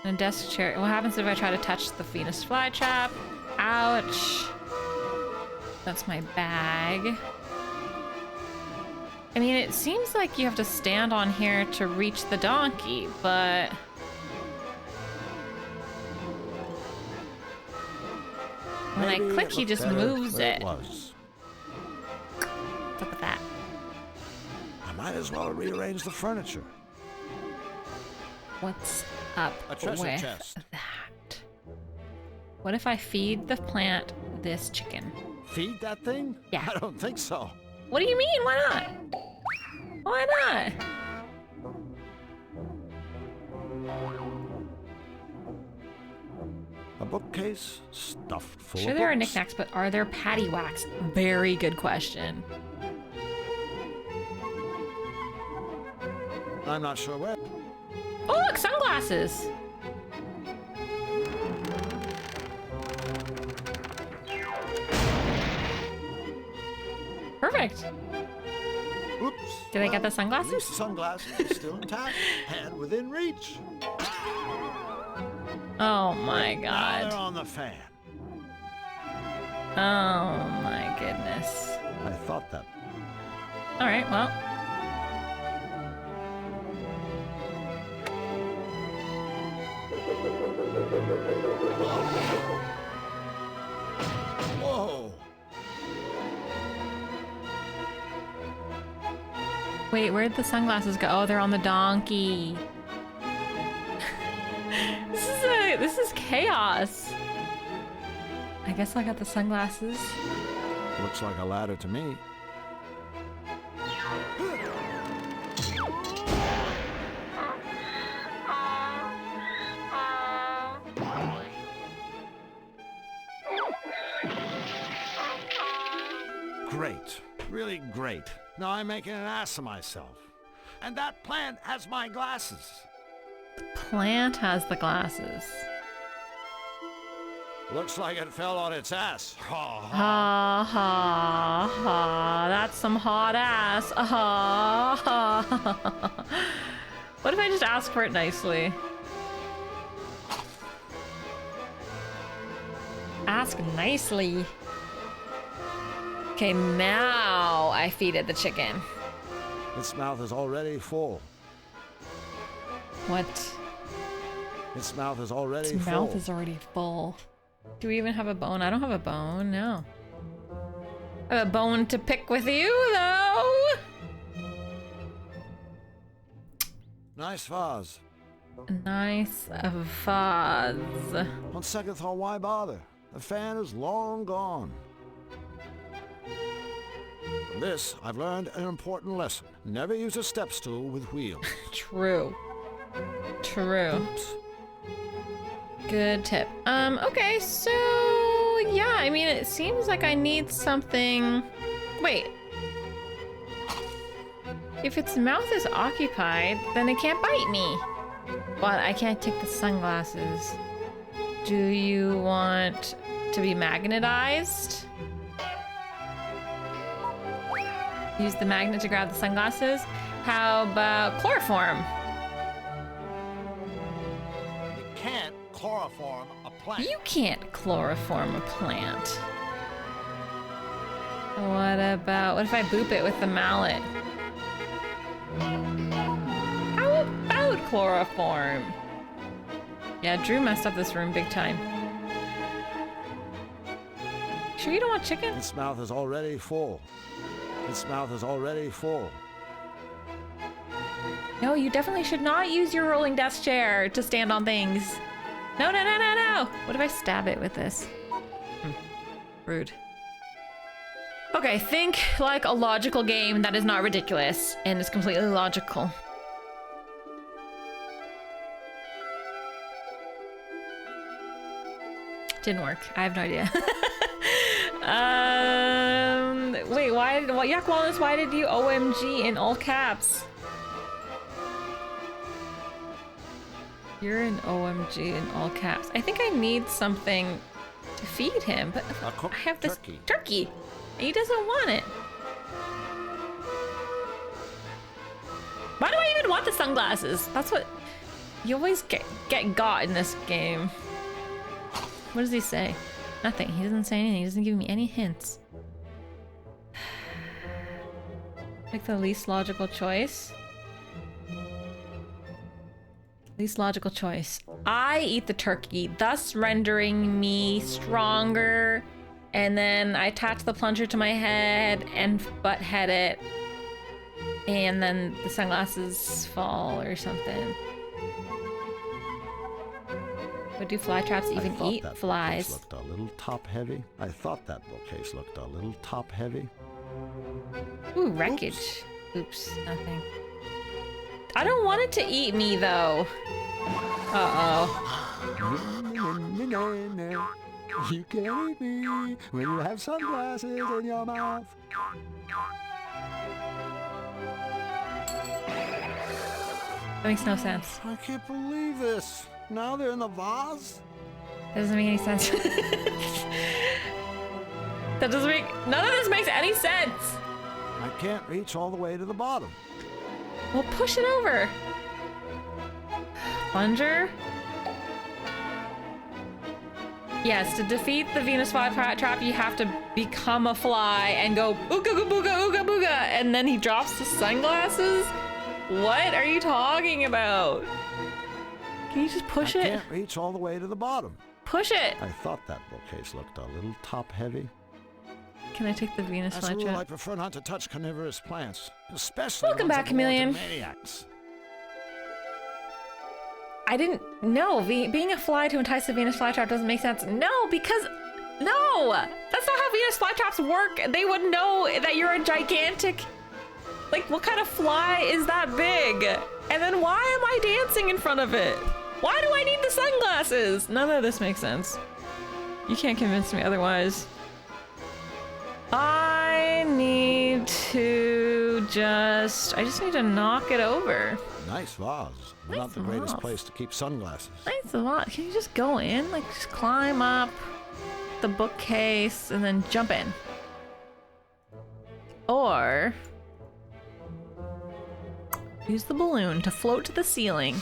Speaker 1: And a desk chair. What happens if I try to touch the Venus flytrap? Ouch. That's my bag. I mean, it seems like you have to stand on here to reach the donkey, but... when I
Speaker 5: Maybe
Speaker 1: click,
Speaker 5: it
Speaker 1: he
Speaker 5: looked
Speaker 1: just
Speaker 5: better
Speaker 1: moves
Speaker 5: where
Speaker 1: it.
Speaker 5: Was.
Speaker 1: What's up with that?
Speaker 5: I might as well rearrange the furniture.
Speaker 1: What's up
Speaker 5: A treasure
Speaker 1: with
Speaker 5: chest.
Speaker 1: that? What if I feed the plant this chicken?
Speaker 5: Feed that thing?
Speaker 1: Yeah.
Speaker 5: I don't think so.
Speaker 1: What do you mean? Why not? Why not?
Speaker 5: A bookcase stuffed full
Speaker 1: Sure,
Speaker 5: of
Speaker 1: there are
Speaker 5: books.
Speaker 1: knickknacks, but are there paddywhacks? Very good question.
Speaker 5: I'm not sure where.
Speaker 1: Oh, look, sunglasses. Perfect.
Speaker 5: Oops.
Speaker 1: Did I get the
Speaker 5: At
Speaker 1: sunglasses?
Speaker 5: least the sunglasses are still intact and within reach.
Speaker 1: Oh my
Speaker 5: Now
Speaker 1: god.
Speaker 5: they're on the fan.
Speaker 1: Oh my goodness.
Speaker 5: I thought that.
Speaker 1: All right, well.
Speaker 5: Whoa!
Speaker 1: Wait, where'd the sunglasses go? Oh, they're on the donkey. This is chaos. I guess I got the sunglasses.
Speaker 5: Looks like a ladder to me. Great. Really great. Now I'm making an ass of myself. And that plant has my glasses.
Speaker 1: Plant has the glasses.
Speaker 5: Looks like it fell on its ass.
Speaker 1: Ha ha ha. That's some hot ass. Ha ha. What if I just ask for it nicely? Ask nicely. Okay, now I feed it the chicken.
Speaker 5: Its mouth is already full.
Speaker 1: What?
Speaker 5: Its mouth is already
Speaker 1: Its
Speaker 5: full.
Speaker 1: mouth is already full. Do we even have a bone? I don't have a bone, no. I have a bone to pick with you, though.
Speaker 5: Nice vase.
Speaker 1: Nice vase.
Speaker 5: On second thought, why bother? The fan is long gone. From this, I've learned an important lesson. Never use a step stool with wheels.
Speaker 1: True. True.
Speaker 5: Oops.
Speaker 1: Good tip. Okay, so yeah, I mean, it seems like I need something. Wait. If its mouth is occupied, then it can't bite me. But I can't take the sunglasses. Do you want to be magnetized? Use the magnet to grab the sunglasses? How about chloroform?
Speaker 5: You can't chloroform a plant.
Speaker 1: You can't chloroform a plant. What if I boop it with the mallet? How about chloroform? Yeah, Drew messed up this room big time. Sure you don't want chicken?
Speaker 5: Its mouth is already full. Its mouth is already full.
Speaker 1: No, you definitely should not use your rolling desk chair to stand on things. No, no, no, no, no. What if I stab it with this? Rude. Okay, think like a logical game that is not ridiculous and is completely logical. Didn't work. I have no idea. Wait, Yak Wallace, why did you OMG in all caps? You're an OMG in all caps. I think I need something to feed him, but I have this turkey. He doesn't want it. Why do I even want the sunglasses? That's what you always get got in this game. What does he say? Nothing. He doesn't say anything. He doesn't give me any hints. Pick the least logical choice. Least logical choice. I eat the turkey, thus rendering me stronger. And then I attach the plunger to my head and butt head it. And then the sunglasses fall or something. But do fly traps even eat flies?
Speaker 5: Looked a little top heavy. I thought that bookcase looked a little top heavy.
Speaker 1: Ooh, wreckage. Oops, nothing. I don't want it to eat me though. Uh-oh.
Speaker 5: You can eat me when you have sunglasses in your mouth.
Speaker 1: That makes no sense.
Speaker 5: I can't believe this. Now they're in the vase?
Speaker 1: That doesn't make any sense. That doesn't make... None of this makes any sense.
Speaker 5: I can't reach all the way to the bottom.
Speaker 1: Well, push it over. Plunger? Yes, to defeat the Venus flytrap, you have to become a fly and go ooga booga ooga booga, and then he drops the sunglasses? What are you talking about? Can you just push it?
Speaker 5: I can't reach all the way to the bottom.
Speaker 1: Push it!
Speaker 5: I thought that bookcase looked a little top heavy.
Speaker 1: Can I take the Venus
Speaker 5: As a rule, I
Speaker 1: flytrap?
Speaker 5: prefer not to touch carnivorous plants, especially
Speaker 1: Welcome
Speaker 5: ones
Speaker 1: back,
Speaker 5: that belong to
Speaker 1: Chameleon.
Speaker 5: maniacs.
Speaker 1: I didn't know. Being a fly to entice the Venus flytrap doesn't make sense. No, because... No! That's not how Venus flytraps work. They would know that you're a gigantic... Like, what kind of fly is that big? And then why am I dancing in front of it? Why do I need the sunglasses? None of this makes sense. You can't convince me otherwise. I need to just... I just need to knock it over.
Speaker 5: Nice vase.
Speaker 1: Nice
Speaker 5: Not the greatest
Speaker 1: vase.
Speaker 5: place to keep sunglasses.
Speaker 1: Nice a lot. Can you just go in? Like, just climb up the bookcase and then jump in. Or... use the balloon to float to the ceiling.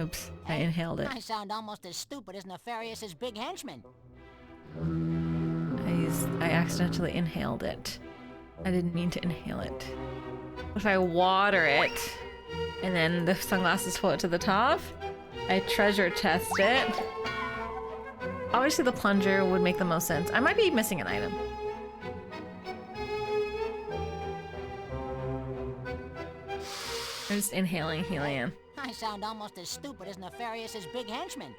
Speaker 1: Oops, I inhaled it.
Speaker 6: I sound almost as stupid as nefarious as Big Henchman.
Speaker 1: I accidentally inhaled it. I didn't mean to inhale it. What if I water it and then the sunglasses float to the top? I treasure chest it. Obviously the plunger would make the most sense. I might be missing an item. I'm just inhaling helium.
Speaker 6: I sound almost as stupid as nefarious as Big Henchman.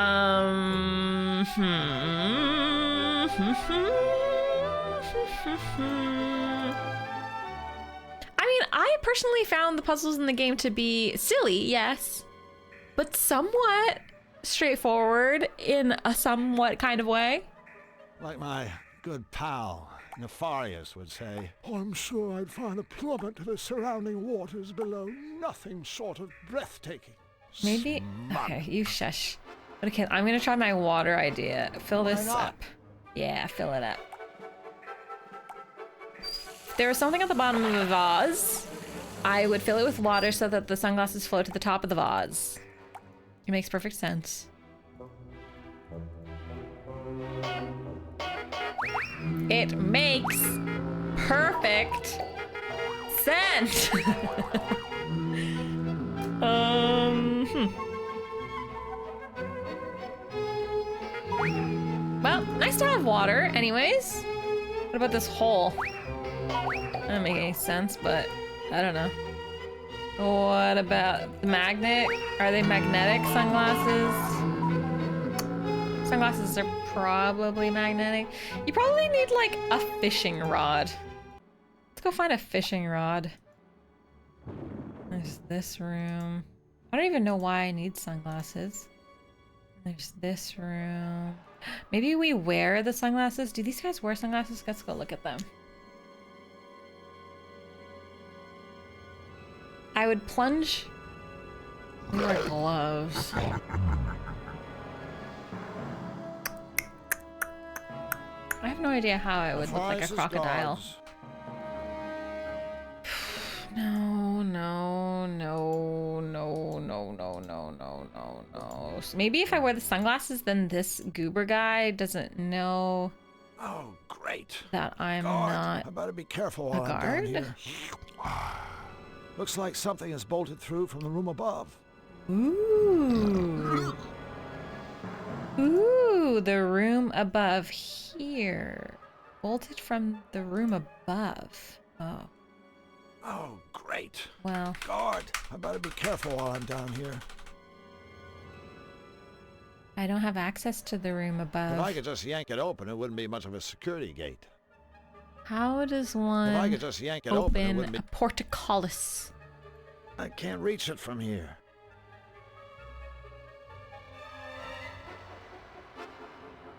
Speaker 1: I mean, I personally found the puzzles in the game to be silly, yes, but somewhat straightforward in a somewhat kind of way.
Speaker 5: Like my good pal, Nefarious, would say.
Speaker 4: I'm sure I'd find a plummet to the surrounding waters below nothing short of breathtaking.
Speaker 1: Maybe. Okay, you shush. Okay, I'm gonna try my water idea. Fill this up. Yeah, fill it up. If there was something at the bottom of a vase, I would fill it with water so that the sunglasses float to the top of the vase. It makes perfect sense. It makes perfect sense. Well, nice to have water, anyways. What about this hole? That doesn't make any sense, but I don't know. What about the magnet? Are they magnetic sunglasses? Sunglasses are probably magnetic. You probably need like a fishing rod. Let's go find a fishing rod. There's this room. I don't even know why I need sunglasses. There's this room. Maybe we wear the sunglasses. Do these guys wear sunglasses? Let's go look at them. I would plunge. These are gloves. I have no idea how I would look like a crocodile. No, no, no, no, no, no, no, no, no, no. So maybe if I wear the sunglasses, then this goober guy doesn't know
Speaker 5: Oh, great.
Speaker 1: that I'm
Speaker 5: Guard.
Speaker 1: not
Speaker 5: I better be careful
Speaker 1: a
Speaker 5: while I'm down
Speaker 1: guard.
Speaker 5: here. Looks like something has bolted through from the room above.
Speaker 1: Ooh. Ooh, the room above here. Bolted from the room above. Oh.
Speaker 5: Oh, great.
Speaker 1: Well,
Speaker 5: Guard, I better be careful while I'm down here.
Speaker 1: I don't have access to the room
Speaker 5: If I
Speaker 1: above.
Speaker 5: could just yank it open, it wouldn't be much of a security gate.
Speaker 1: How does
Speaker 5: If I
Speaker 1: one
Speaker 5: could just yank it open, it
Speaker 1: open
Speaker 5: wouldn't
Speaker 1: a
Speaker 5: be...
Speaker 1: portcullis?
Speaker 5: I can't reach it from here.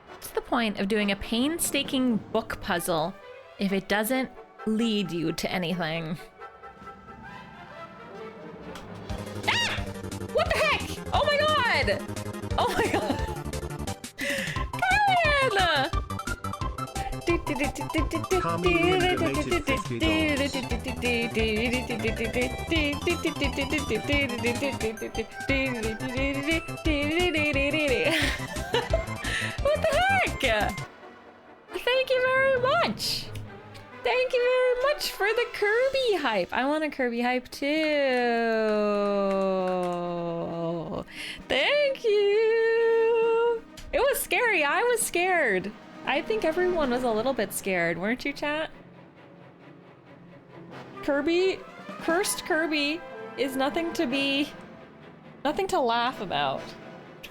Speaker 1: What's the point of doing a painstaking book puzzle if it doesn't lead you to anything? Ah! What the heck? Oh my god! Oh my god!
Speaker 2: Carmen donated
Speaker 1: What the heck? Thank you very much. Thank you very much for the Kirby hype. I want a Kirby hype too. Thank you. It was scary. I was scared. I think everyone was a little bit scared, weren't you, chat? Kirby, cursed Kirby, is nothing to laugh about.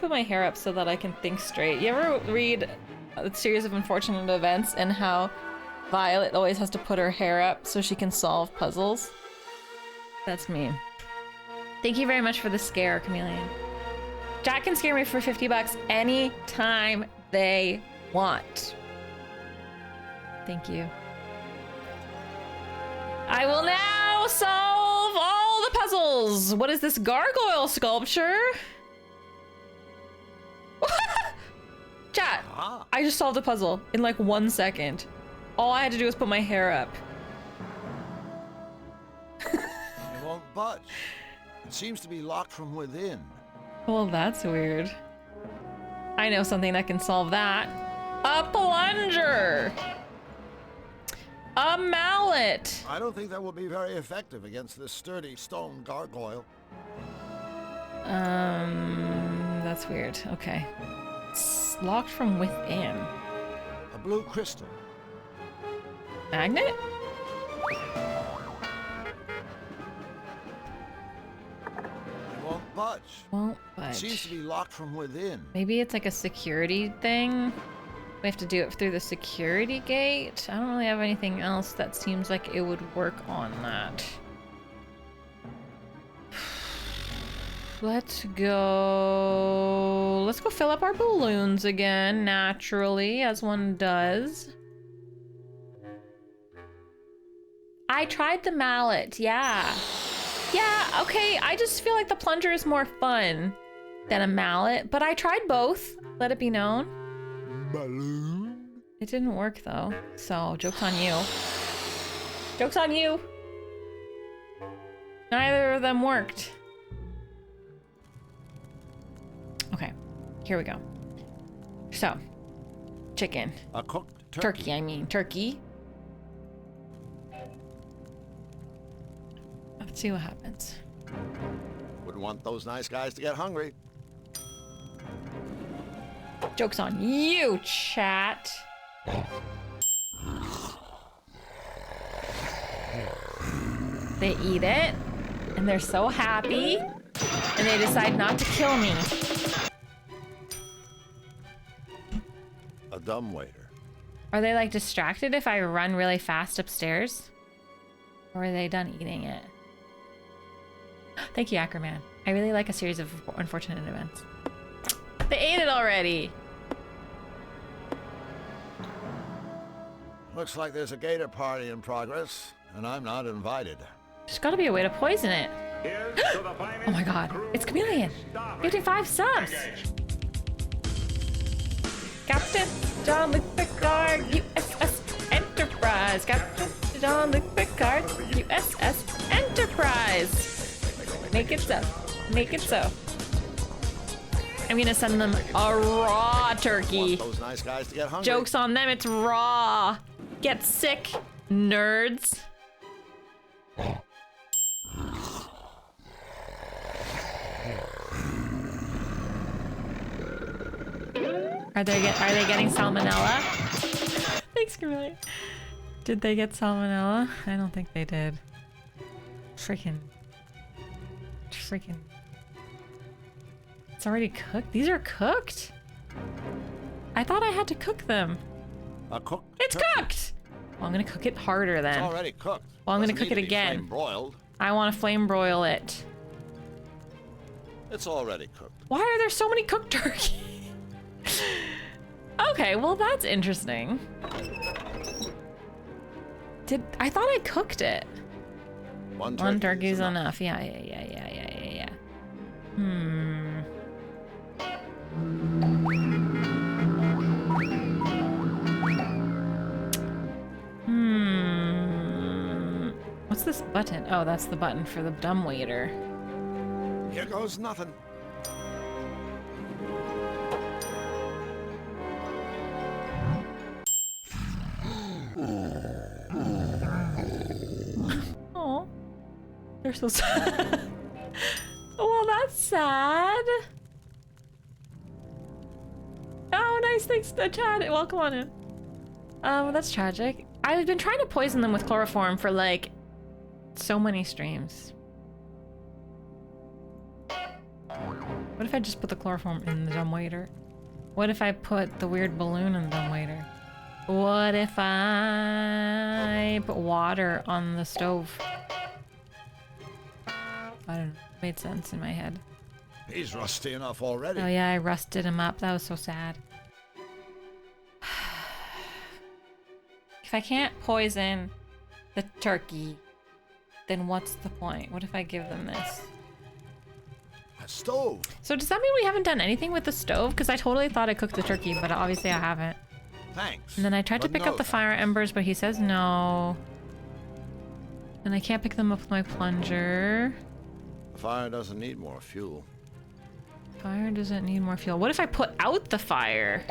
Speaker 1: Put my hair up so that I can think straight. You ever read a series of unfortunate events and how Violet always has to put her hair up so she can solve puzzles? That's me. Thank you very much for the scare, Chameleon. Jack can scare me for 50 bucks anytime they want. Thank you. I will now solve all the puzzles. What is this gargoyle sculpture? Chat, I just solved a puzzle in like 1 second. All I had to do was put my hair up.
Speaker 5: It won't budge. It seems to be locked from within.
Speaker 1: Well, that's weird. I know something that can solve that. A plunger! A mallet!
Speaker 5: I don't think that will be very effective against this sturdy stone gargoyle.
Speaker 1: That's weird. Okay. It's locked from within.
Speaker 5: A blue crystal.
Speaker 1: Magnet?
Speaker 5: It won't budge.
Speaker 1: Won't
Speaker 5: It
Speaker 1: budge.
Speaker 5: seems to be locked from within.
Speaker 1: Maybe it's like a security thing. We have to do it through the security gate. I don't really have anything else that seems like it would work on that. Let's go fill up our balloons again, naturally, as one does. I tried the mallet, yeah. Yeah, okay, I just feel like the plunger is more fun than a mallet, but I tried both, let it be known.
Speaker 5: Balloon?
Speaker 1: It didn't work though, so joke's on you. Joke's on you! Neither of them worked. Okay, here we go. So, chicken.
Speaker 5: A cooked
Speaker 1: Turkey, I mean, turkey. Let's see what happens.
Speaker 5: Wouldn't want those nice guys to get hungry.
Speaker 1: Joke's on you, chat. They eat it, and they're so happy, and they decide not to kill me.
Speaker 5: A dumbwaiter.
Speaker 1: Are they like distracted if I run really fast upstairs? Or are they done eating it? Thank you, Ackerman. I really like a series of unfortunate events. They ate it already!
Speaker 5: Looks like there's a gator party in progress, and I'm not invited.
Speaker 1: There's gotta be a way to poison it. Oh my god, it's Chameleon! 55 subs! Captain Jean-Luc Picard, USS Enterprise! Captain Jean-Luc Picard, USS Enterprise! Make it so. Make it so. I'm gonna send them a raw turkey.
Speaker 5: Want those nice guys to get hungry.
Speaker 1: Joke's on them, it's raw. Get sick, nerds. Are they getting salmonella? Thanks, Camille. Did they get salmonella? I don't think they did. Freaking. It's already cooked? These are cooked? I thought I had to cook them.
Speaker 5: A cooked
Speaker 1: It's
Speaker 5: turkey.
Speaker 1: cooked! Well, I'm gonna cook it harder then.
Speaker 5: It's already cooked.
Speaker 1: Well, I'm gonna
Speaker 5: Doesn't
Speaker 1: cook
Speaker 5: need
Speaker 1: it
Speaker 5: to be
Speaker 1: again.
Speaker 5: flame-broiled.
Speaker 1: I want to flame broil it.
Speaker 5: It's already cooked.
Speaker 1: Why are there so many cooked turkeys? Okay, well that's interesting. I thought I cooked it.
Speaker 5: One
Speaker 1: One
Speaker 5: turkey
Speaker 1: turkey's
Speaker 5: is
Speaker 1: enough. Yeah. What's this button? Oh, that's the button for the dumbwaiter.
Speaker 5: Here goes nothing.
Speaker 1: Oh, they're so sad. Well, that's sad. Oh, nice. Thanks to chat. Welcome on in. That's tragic. I've been trying to poison them with chloroform for like so many streams. What if I just put the chloroform in the dumbwaiter? What if I put the weird balloon in the dumbwaiter? What if I put water on the stove? I don't know. It made sense in my head.
Speaker 5: He's rusty enough already.
Speaker 1: Oh yeah, I rusted him up. That was so sad. If I can't poison the turkey, then what's the point? What if I give them this?
Speaker 5: A stove.
Speaker 1: So does that mean we haven't done anything with the stove? Because I totally thought I cooked the turkey, but obviously I haven't.
Speaker 5: Thanks.
Speaker 1: And then I tried to
Speaker 5: but
Speaker 1: pick
Speaker 5: no
Speaker 1: up the
Speaker 5: thanks.
Speaker 1: fire embers, but he says no. And I can't pick them up with my plunger.
Speaker 5: The fire doesn't need more fuel.
Speaker 1: Fire doesn't need more fuel. What if I put out the fire?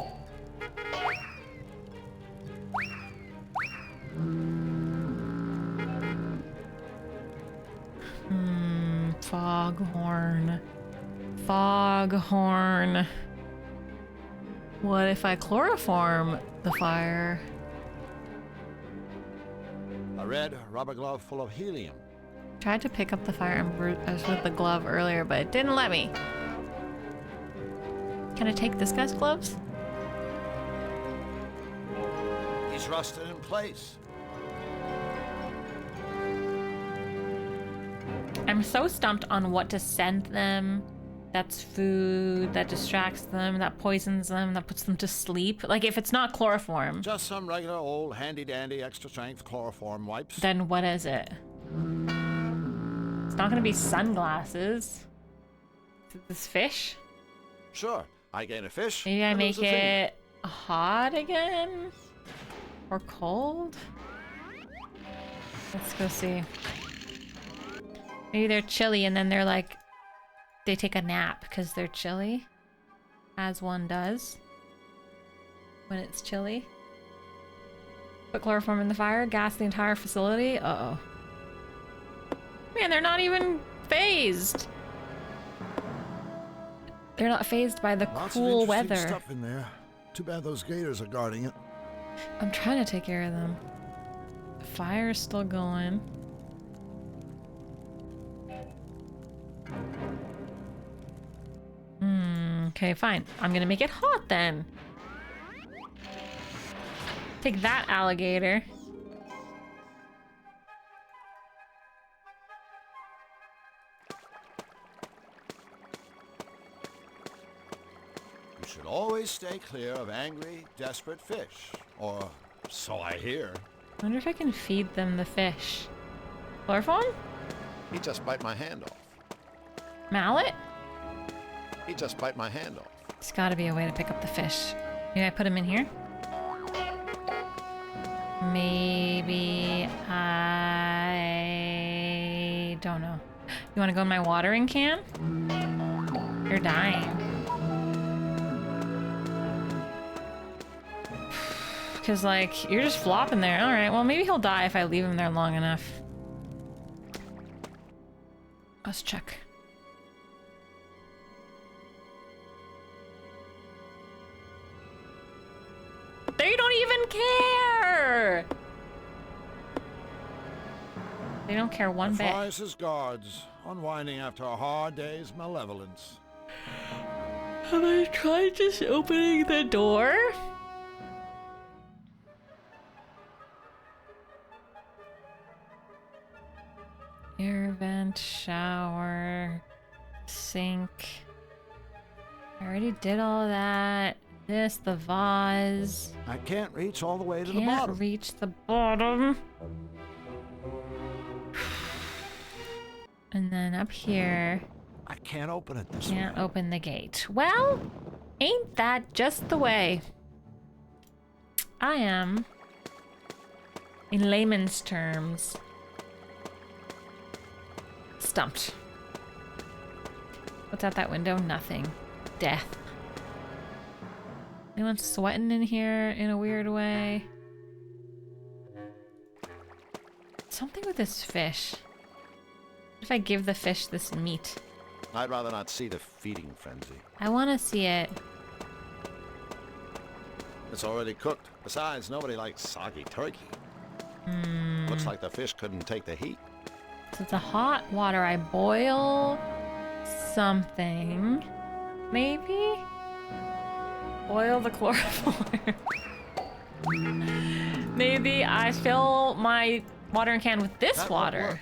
Speaker 1: Foghorn. Foghorn. What if I chloroform the fire?
Speaker 5: A red rubber glove full of helium.
Speaker 1: Tried to pick up the fire ember with the glove earlier, but it didn't let me. Can I take this guy's gloves?
Speaker 5: He's rusted in place.
Speaker 1: I'm so stumped on what to send them. That's food, that distracts them, that poisons them, that puts them to sleep. Like, if it's not chloroform,
Speaker 5: Just some regular old handy-dandy extra-strength chloroform wipes.
Speaker 1: then what is it? It's not gonna be sunglasses. Is it this fish?
Speaker 5: Sure, I gain a fish.
Speaker 1: Maybe I
Speaker 5: and
Speaker 1: make
Speaker 5: lose a finger.
Speaker 1: it hot again? Or cold? Let's go see. Maybe they're chilly and then they're like, they take a nap because they're chilly. As one does. When it's chilly. Put chloroform in the fire, gas the entire facility. Uh-oh. Man, they're not even phased. They're not phased by the
Speaker 5: Lots
Speaker 1: cool
Speaker 5: of interesting
Speaker 1: weather.
Speaker 5: stuff in there. Too bad those gators are guarding it.
Speaker 1: I'm trying to take care of them. The fire's still going. Okay, fine. I'm gonna make it hot then. Take that, alligator.
Speaker 5: You should always stay clear of angry, desperate fish. Or so I hear.
Speaker 1: I wonder if I can feed them the fish. Chloroform?
Speaker 5: He just bite my hand off.
Speaker 1: Mallet?
Speaker 5: He just bite my hand off.
Speaker 1: There's gotta be a way to pick up the fish. Maybe I put him in here? Maybe I don't know. You wanna go in my watering can? You're dying. Cause like, you're just flopping there. Alright, well maybe he'll die if I leave him there long enough. Let's check. They don't even care! They don't care one bit.
Speaker 5: Flies as guards, unwinding after a hard day's malevolence.
Speaker 1: Have I tried just opening the door? Air vent, shower, sink. I already did all of that. This, the vase.
Speaker 5: I can't reach all the way to the
Speaker 1: Can't
Speaker 5: bottom.
Speaker 1: reach the bottom. And then up here,
Speaker 5: I can't open it this
Speaker 1: can't
Speaker 5: way.
Speaker 1: open the gate. Well, ain't that just the way? I am, in layman's terms, stumped. What's out that window? Nothing. Death. Anyone sweating in here in a weird way? Something with this fish. What if I give the fish this meat?
Speaker 5: I'd rather not see the feeding frenzy.
Speaker 1: I want to see it.
Speaker 5: It's already cooked. Besides, nobody likes soggy turkey. Looks like the fish couldn't take the heat.
Speaker 1: So it's a hot water. I boil something. Maybe? Boil the chloroform. Maybe I fill my watering can with this
Speaker 5: That
Speaker 1: water.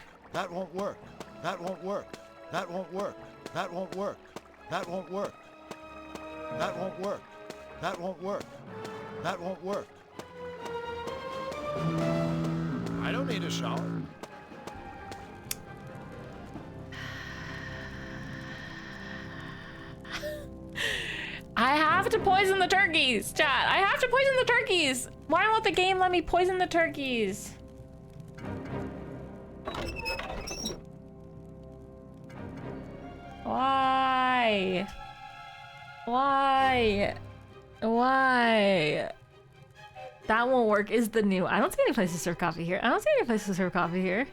Speaker 5: won't work. That won't work. That won't work. That won't work. That won't work. That won't work. That won't work. That won't work. I don't need a shower.
Speaker 1: I have to poison the turkeys, chat. I have to poison the turkeys. Why won't the game let me poison the turkeys? Why? Why? Why? That won't work is the new. I don't see any place to serve coffee here. I don't see any place to serve coffee here.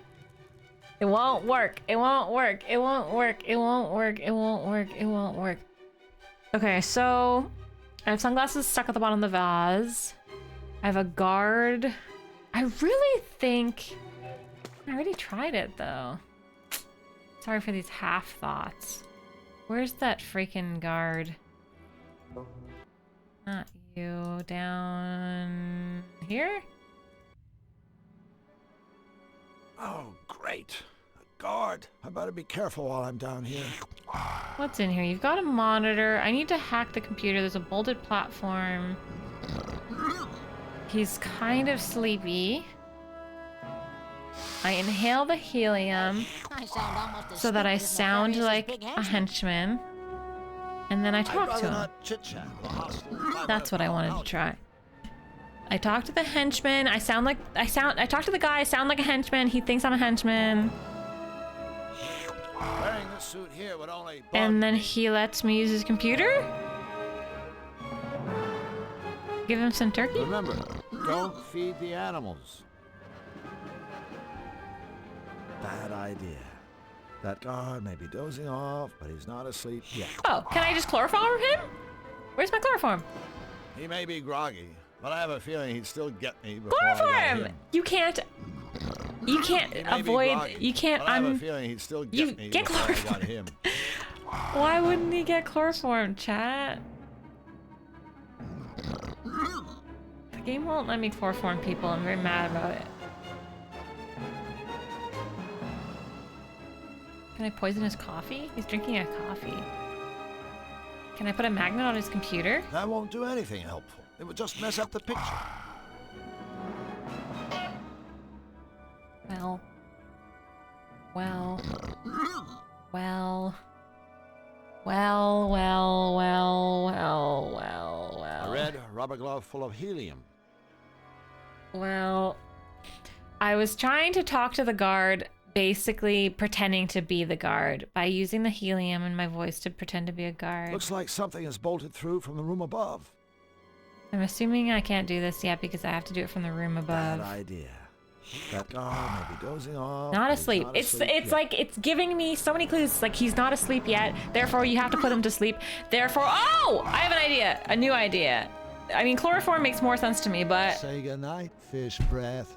Speaker 1: It won't work. It won't work. It won't work. It won't work. It won't work. It won't work. Okay, so I have sunglasses stuck at the bottom of the vase. I have a guard. I really think I already tried it though. Sorry for these half thoughts. Where's that freaking guard? Not you. Down here?
Speaker 4: Oh, great. A guard. I better be careful while I'm down here.
Speaker 1: What's in here? You've got a monitor. I need to hack the computer. There's a bolted platform. He's kind of sleepy. I inhale the helium
Speaker 6: I sound almost as
Speaker 1: so that I
Speaker 6: stupid as
Speaker 1: sound
Speaker 6: nefarious as
Speaker 1: like
Speaker 6: Big
Speaker 1: a henchman. And then I
Speaker 5: I'd
Speaker 1: talk to
Speaker 5: rather
Speaker 1: him.
Speaker 5: not chit-chat with a hostile. If I
Speaker 1: That's what I wanted to
Speaker 5: out-
Speaker 1: try. I talk to the henchman. I talk to the guy. I sound like a henchman. He thinks I'm a henchman.
Speaker 5: Wearing this suit here would only bug
Speaker 1: And then
Speaker 5: me.
Speaker 1: he lets me use his computer? Give him some turkey?
Speaker 5: Remember, don't feed the animals. Bad idea. That guard may be dozing off, but he's not asleep yet.
Speaker 1: Oh, can I just chloroform him? Where's my chloroform?
Speaker 5: He may be groggy, but I have a feeling he'd still get me before I got
Speaker 1: Chloroform!
Speaker 5: him.
Speaker 1: You can't
Speaker 5: He may be
Speaker 1: avoid,
Speaker 5: groggy,
Speaker 1: you can't
Speaker 5: but I have a feeling he'd still
Speaker 1: you
Speaker 5: get me
Speaker 1: get
Speaker 5: before I got
Speaker 1: chloroform.
Speaker 5: him.
Speaker 1: Why wouldn't he get chloroform, chat? The game won't let me chloroform people. I'm very mad about it. Can I poison his coffee? He's drinking a coffee. Can I put a magnet on his computer?
Speaker 5: That won't do anything helpful. It would just mess up the picture.
Speaker 1: Well. Well. Well. Well, well, well, well, well, well.
Speaker 5: A red rubber glove full of helium.
Speaker 1: Well, I was trying to talk to the guard, basically pretending to be the guard by using the helium in my voice to pretend to be a guard.
Speaker 5: Looks like something is bolted through from the room above.
Speaker 1: I'm assuming I can't do this yet because I have to do it from the room
Speaker 5: Bad
Speaker 1: above.
Speaker 5: idea. That guard may be dozing off.
Speaker 1: Not
Speaker 5: but he's
Speaker 1: asleep.
Speaker 5: not
Speaker 1: It's
Speaker 5: asleep
Speaker 1: it's
Speaker 5: yet.
Speaker 1: like it's giving me so many clues. It's like he's not asleep yet. Therefore, you have to put him to sleep. Therefore, oh, I have an idea. A new idea. I mean, chloroform makes more sense to me, but
Speaker 5: Say goodnight, fish breath.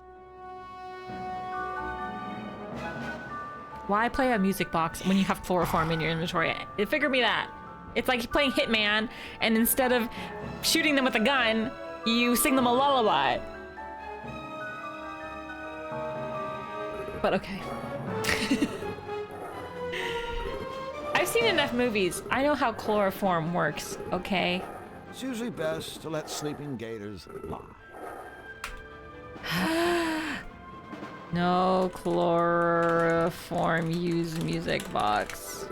Speaker 1: why play a music box when you have chloroform in your inventory? Figure me that. It's like playing Hitman, and instead of shooting them with a gun, you sing them a lullaby. But okay. I've seen enough movies. I know how chloroform works, okay?
Speaker 5: It's usually best to let sleeping gators lie.
Speaker 1: No chloroform, use music box.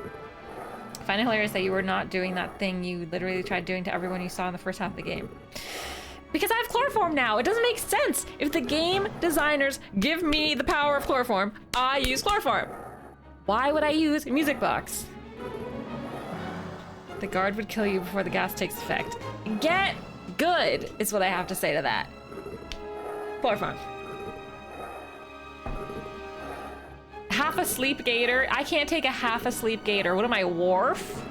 Speaker 1: I find it hilarious that you were not doing that thing you literally tried doing to everyone you saw in the first half of the game. Because I have chloroform now. It doesn't make sense. If the game designers give me the power of chloroform, I use chloroform. Why would I use a music box? The guard would kill you before the gas takes effect. Get good is what I have to say to that. Chloroform. Half asleep gator. I can't take a half asleep gator. What am I, Worf?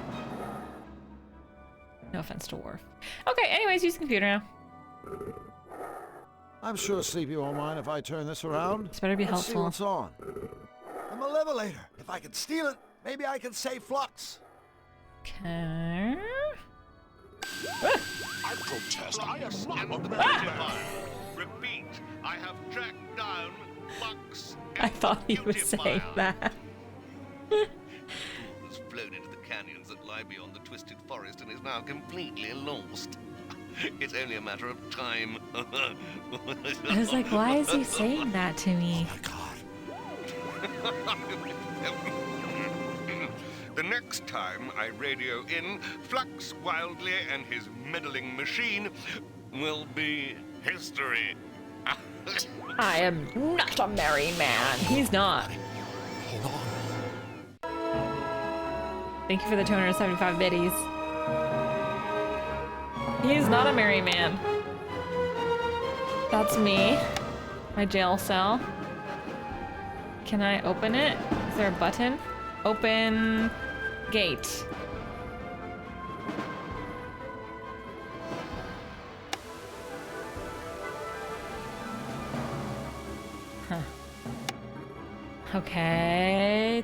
Speaker 1: No offense to Worf. Okay, anyways, use the computer now.
Speaker 5: I'm sure Sleepy won't mind if I turn this around.
Speaker 1: This better be
Speaker 5: Let's see
Speaker 1: helpful.
Speaker 5: what's on. A malevolator. If I could steal it, maybe I could save Flux.
Speaker 1: Okay.
Speaker 7: I protest. I am not on the
Speaker 3: Repeat, I have tracked down Flux.
Speaker 1: I thought he was saying that.
Speaker 7: has flown into the canyons that lie beyond the twisted forest and is now completely lost. It's only a matter of time.
Speaker 1: I was like, why is he saying that to me?
Speaker 7: The next time I radio in, Flux Wildly and his meddling machine will be history.
Speaker 1: I am not a merry man. He's not. Thank you for the 275 biddies. He's not a merry man. That's me. My jail cell. Can I open it? Is there a button? Open gate. Huh. Okay.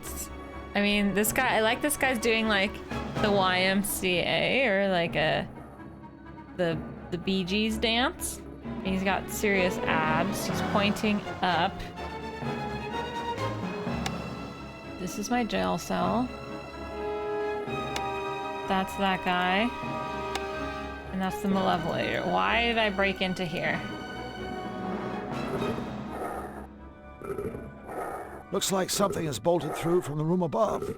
Speaker 1: I mean, this guy, I like this guy's doing like the YMCA or like the Bee Gees dance. He's got serious abs. He's pointing up. This is my jail cell. That's that guy. And that's the Malevolator. Why did I break into here?
Speaker 4: Looks like something is bolted through from the room above.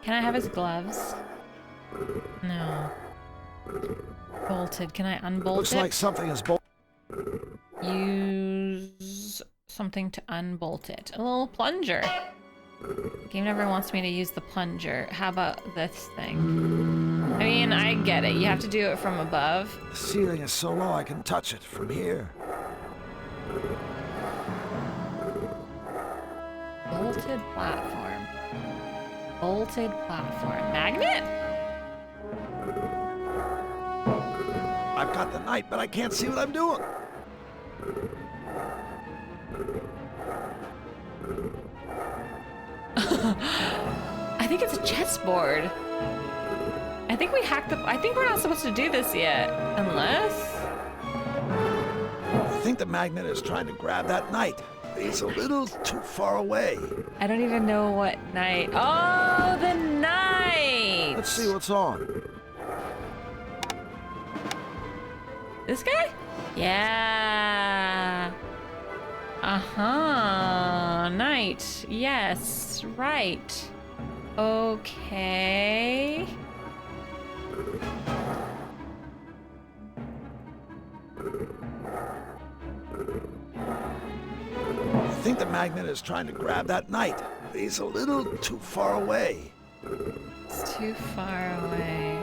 Speaker 1: Can I have his gloves? No. Bolted. Can I unbolt
Speaker 4: Looks
Speaker 1: it?
Speaker 4: like something is bolted.
Speaker 1: Use something to unbolt it. A little plunger. Game never wants me to use the plunger. How about this thing? I mean, I get it. You have to do it from above.
Speaker 4: The ceiling is so low I can touch it from here.
Speaker 1: Bolted platform. Bolted platform. Magnet?
Speaker 4: I've got the knight, but I can't see what I'm doing.
Speaker 1: I think it's a chessboard. I think we hacked I think we're not supposed to do this yet. Unless...
Speaker 4: I think the magnet is trying to grab that knight. He's a little too far away.
Speaker 1: I don't even know what knight. Oh, the knight!
Speaker 4: Let's see what's on.
Speaker 1: This guy? Yeah. Uh-huh. Knight. Yes. Right. Okay.
Speaker 4: I think the magnet is trying to grab that knight. He's a little too far away.
Speaker 1: It's too far away.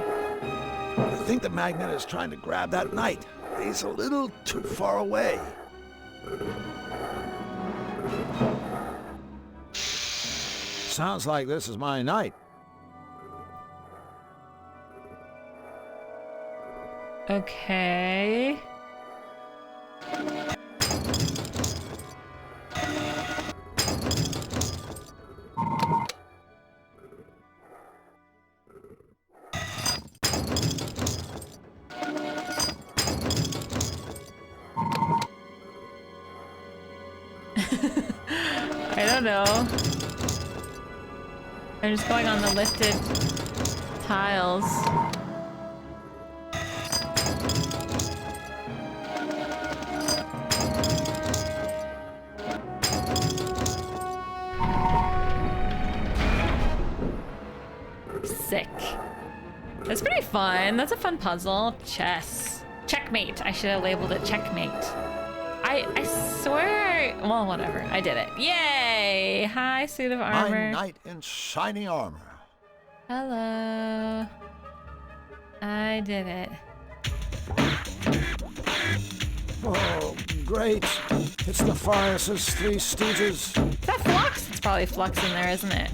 Speaker 4: I think the magnet is trying to grab that knight. He's a little too far away. Sounds like this is my knight.
Speaker 1: Okay. I don't know. I'm just going on the lifted tiles. Sick. That's pretty fun. That's a fun puzzle. Chess. Checkmate. I should have labeled it checkmate. I swear. Well, whatever. I did it. Yay! Hi, suit of armor.
Speaker 5: My knight in shining armor.
Speaker 1: Hello. I did it.
Speaker 4: Oh, great. It's the Farius's Three Stooges.
Speaker 1: Is that Flux? It's probably Flux in there, isn't it?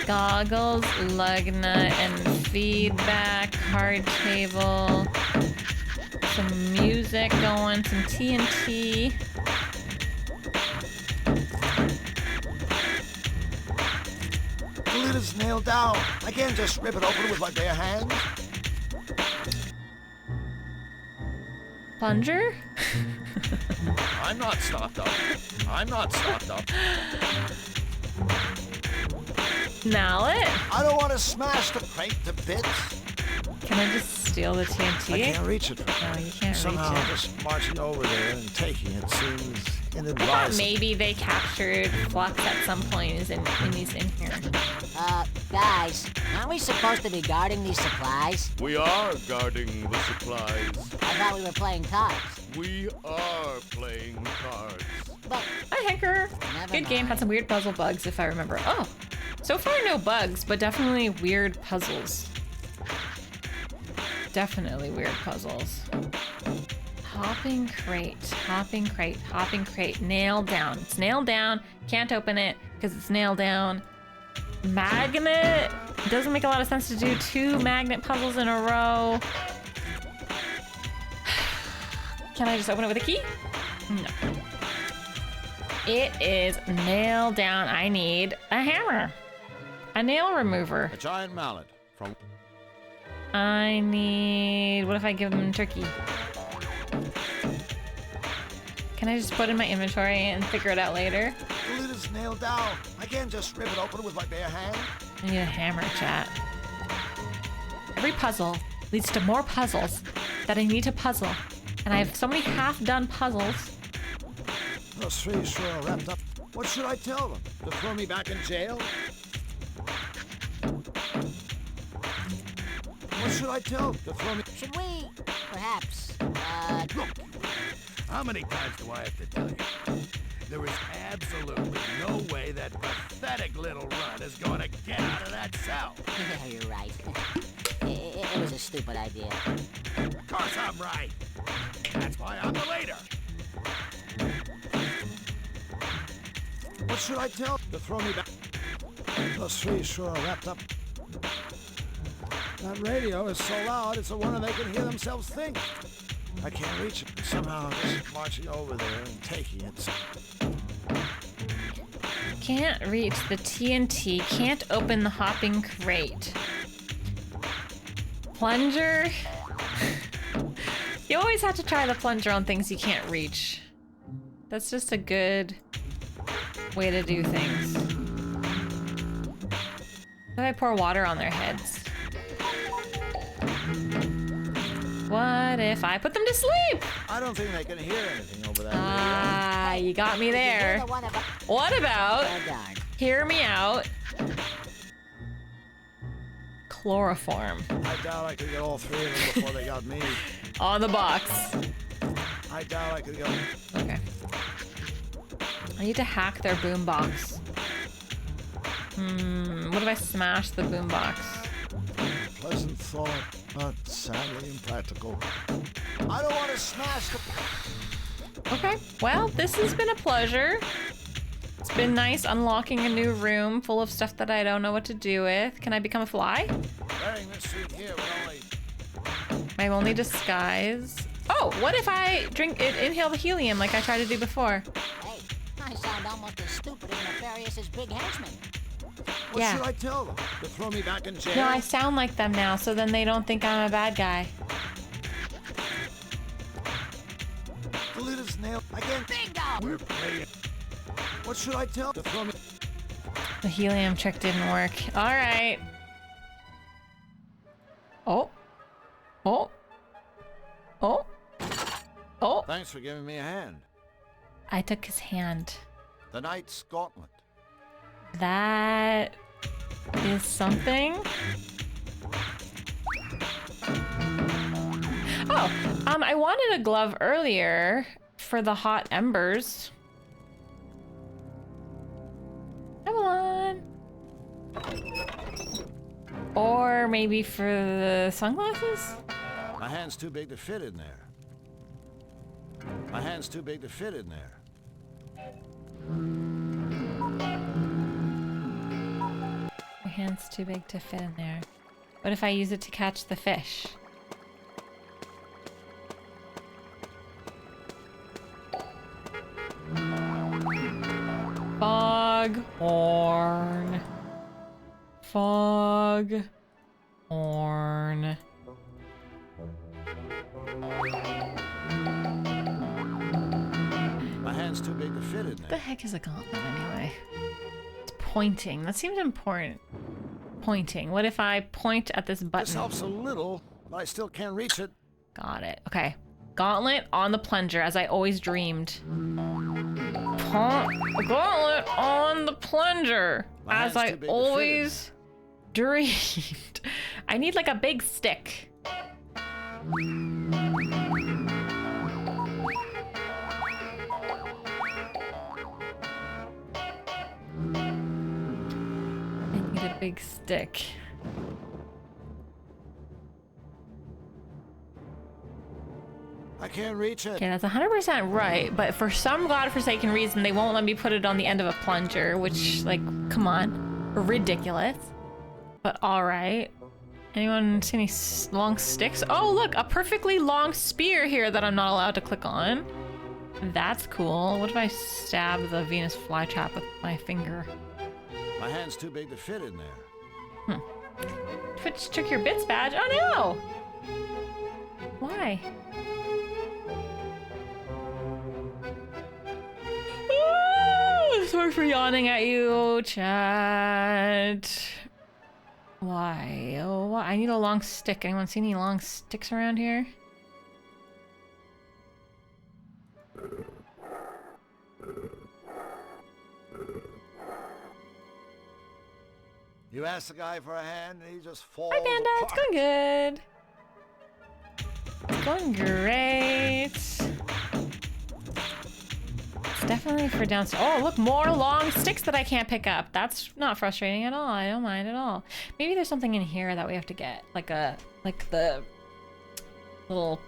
Speaker 1: Goggles, lug nut, and feedback, card table. Some music going, some TNT.
Speaker 5: The lid is nailed down. I can't just rip it open with my bare hands.
Speaker 1: Plunger?
Speaker 5: I'm not stopped up. I'm not stopped up.
Speaker 1: Mallet?
Speaker 5: I don't want to smash the crate to bits.
Speaker 1: Can I just steal the TNT?
Speaker 4: I can't reach it from
Speaker 1: No, you can't
Speaker 4: Somehow
Speaker 1: reach it.
Speaker 4: just marching over there and taking it seems
Speaker 1: I thought
Speaker 4: inadvisable.
Speaker 1: maybe they captured Flux at some point and he's in here.
Speaker 6: Guys, aren't we supposed to be guarding these supplies?
Speaker 8: We are guarding the supplies.
Speaker 6: I thought we were playing cards.
Speaker 8: We are playing cards.
Speaker 6: But
Speaker 1: Hi, Hanker.
Speaker 6: Never
Speaker 1: Good game. Had some weird puzzle bugs, if I remember. Oh, so far no bugs, but definitely weird puzzles. Definitely weird puzzles. Hopping crate, hopping crate, hopping crate. Nailed down. It's nailed down. Can't open it because it's nailed down. Magnet. Doesn't make a lot of sense to do 2 magnet puzzles in a row. Can I just open it with a key? No. It is nailed down. I need a hammer. A nail remover.
Speaker 5: A giant mallet from...
Speaker 1: I need... What if I give them turkey? Can I just put it in my inventory and figure it out later?
Speaker 4: The lid is nailed down. I can't just rip it open with my bare hand.
Speaker 1: I need a hammer, chat. Every puzzle leads to more puzzles that I need to puzzle. And I have so many half-done puzzles.
Speaker 4: Those three sure are wrapped up. What should I tell them? To throw me back in jail? What should I tell them? To throw me...
Speaker 6: Should we, perhaps,
Speaker 4: Look, how many times do I have to tell you? There is absolutely no way that pathetic little runt is going to get out of that cell.
Speaker 6: Yeah, you're right. It was a stupid idea.
Speaker 4: Of course I'm right. That's why I'm the leader. What should I tell them? To throw me back? Those three sure are wrapped up. That radio is so loud, it's a wonder they can hear themselves think. I can't reach it. Somehow I'm just marching over there and taking it.
Speaker 1: Can't reach the TNT. Can't open the hopping crate. Plunger? You always have to try the plunger on things you can't reach. That's just a good way to do things. What if I pour water on their heads? What if I put them to sleep?
Speaker 4: I don't think they can hear anything over that
Speaker 1: Ah, you got me there.
Speaker 6: You're the one about...
Speaker 1: What about,
Speaker 6: Oh, darn.
Speaker 1: hear me out, chloroform
Speaker 4: radio. I doubt I could get all three of them before they got me.
Speaker 1: on the box?
Speaker 4: I doubt I could get...
Speaker 1: Okay. I need to hack their boombox. What if I smash the boombox?
Speaker 4: Pleasant thought, but sadly impractical. I don't want to smash the...
Speaker 1: Okay, well, this has been a pleasure. It's been nice unlocking a new room full of stuff that I don't know what to do with. Can I become a fly?
Speaker 4: Wearing this suit here would only...
Speaker 1: My only disguise. Oh, what if I inhale the helium like I tried to do before?
Speaker 6: Hey, I sound almost as stupid as nefarious as Big Henchman.
Speaker 4: What
Speaker 1: Yeah.
Speaker 4: should I tell them? To throw me back in jail?
Speaker 1: No, I sound like them now, so then they don't think I'm a bad guy.
Speaker 4: The lid is nailed. I can't...
Speaker 6: Bingo!
Speaker 4: We're playing. What should I tell them? To throw me...
Speaker 1: The helium trick didn't work. All right. Oh. Oh. Oh. Oh.
Speaker 5: Thanks for giving me a hand.
Speaker 1: I took his hand.
Speaker 5: The Knight's Gauntlet.
Speaker 1: That is something. Oh, I wanted a glove earlier for the hot embers. Come on. Or maybe for the sunglasses?
Speaker 5: My hand's too big to fit in there. My hand's too big to fit in there.
Speaker 1: My hand's too big to fit in there. What if I use it to catch the fish? Foghorn. Foghorn.
Speaker 5: My hand's too big to fit in
Speaker 1: What the
Speaker 5: there.
Speaker 1: heck is a gauntlet anyway? It's pointing. That seems important. Pointing. What if I point at this
Speaker 5: This
Speaker 1: button?
Speaker 5: helps a little, but I still can't reach it.
Speaker 1: Got it. Okay. Gauntlet on the plunger, as I always dreamed. Gauntlet on the plunger,
Speaker 5: My
Speaker 1: as
Speaker 5: hand's
Speaker 1: I
Speaker 5: too big to fit in
Speaker 1: always dreamed. I need like a big stick. I need a big stick.
Speaker 5: I can't reach it.
Speaker 1: Okay, that's 100% right, but for some godforsaken reason, they won't let me put it on the end of a plunger, which, like, come on. Ridiculous. But alright. Anyone see any long sticks? Oh, look, a perfectly long spear here that I'm not allowed to click on. That's cool. What if I stab the Venus flytrap with my finger?
Speaker 5: My hand's too big to fit in there.
Speaker 1: Twitch took your bits badge. Oh no! Why? Sorry for yawning at you, chat. Why? Oh, why? I need a long stick. Anyone see any long sticks around here?
Speaker 5: You ask the guy for a hand, and he just falls
Speaker 1: Hi, Panda. It's
Speaker 5: apart.
Speaker 1: going good. It's going great. It's definitely for downstairs. Oh, look, more long sticks that I can't pick up. That's not frustrating at all. I don't mind at all. Maybe there's something in here that we have to get, like the little,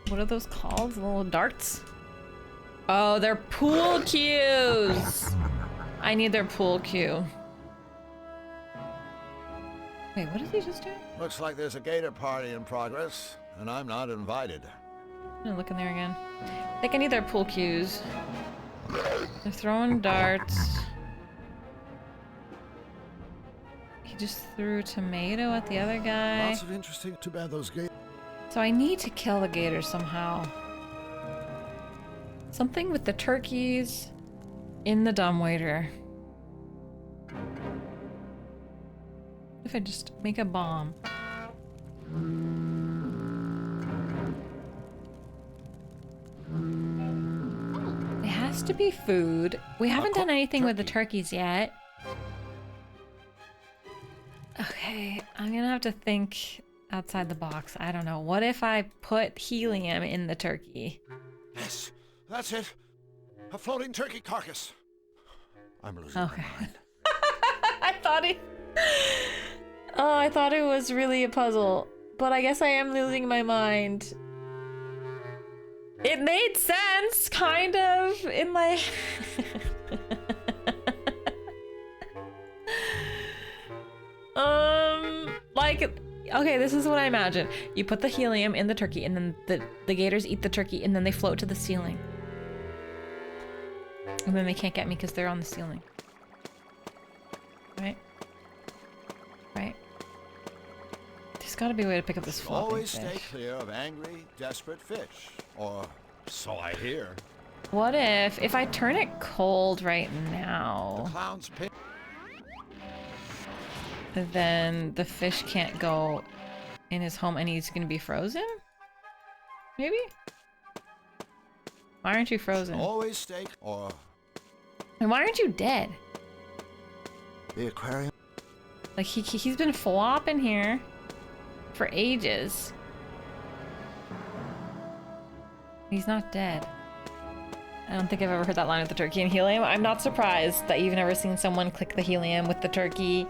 Speaker 1: what are those called? The little darts? Oh, they're pool cues. I need their pool cue. Wait, what did he just do?
Speaker 5: Looks like there's a gator party in progress, and I'm not invited.
Speaker 1: I'm gonna look in there again. I think I need their pool cues. They're throwing darts. He just threw a tomato at the other guy.
Speaker 5: Lots of interesting. Too bad those gators.
Speaker 1: So I need to kill the gators somehow. Something with the turkeys in the dumbwaiter. If I just make a bomb. It has to be food. We haven't done anything with the turkeys yet. Okay, I'm gonna have to think outside the box. I don't know. What if I put helium in the turkey?
Speaker 5: Yes, that's it. A floating turkey carcass. I'm losing
Speaker 1: Okay.
Speaker 5: my mind.
Speaker 1: I thought it. Oh, I thought it was really a puzzle, but I guess I am losing my mind. It made sense, kind of, in my... like, okay, this is what I imagine. You put the helium in the turkey, and then the gators eat the turkey, and then they float to the ceiling. And then they can't get me because they're on the ceiling. Right? Right. There's gotta be a way to pick up this flopping
Speaker 5: Always
Speaker 1: fish.
Speaker 5: stay clear of angry, desperate fish. Or so I hear.
Speaker 1: What if I turn it cold right
Speaker 5: The
Speaker 1: now,
Speaker 5: clown's pin.
Speaker 1: then the fish can't go in his home and he's gonna be frozen? Maybe? Why aren't you frozen?
Speaker 5: Always stay. Or
Speaker 1: And why aren't you dead?
Speaker 5: the aquarium.
Speaker 1: Like he's been flopping here for ages. He's not dead. I don't think I've ever heard that line with the turkey and helium. I'm not surprised that you've never seen someone click the helium with the turkey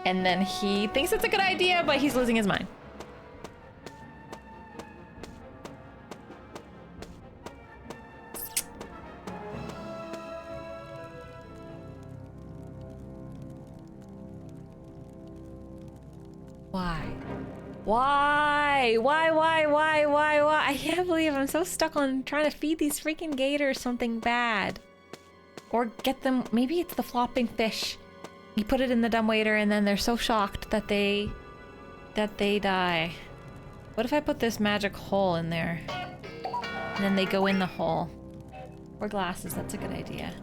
Speaker 1: and then he thinks it's a good idea, but he's losing his mind. Why? Why? I can't believe I'm so stuck on trying to feed these freaking gators something bad. Or get them, maybe it's the flopping fish. You put it in the dumbwaiter and then they're so shocked that they die. What if I put this magic hole in there? And then they go in the hole. Or glasses, that's a good idea.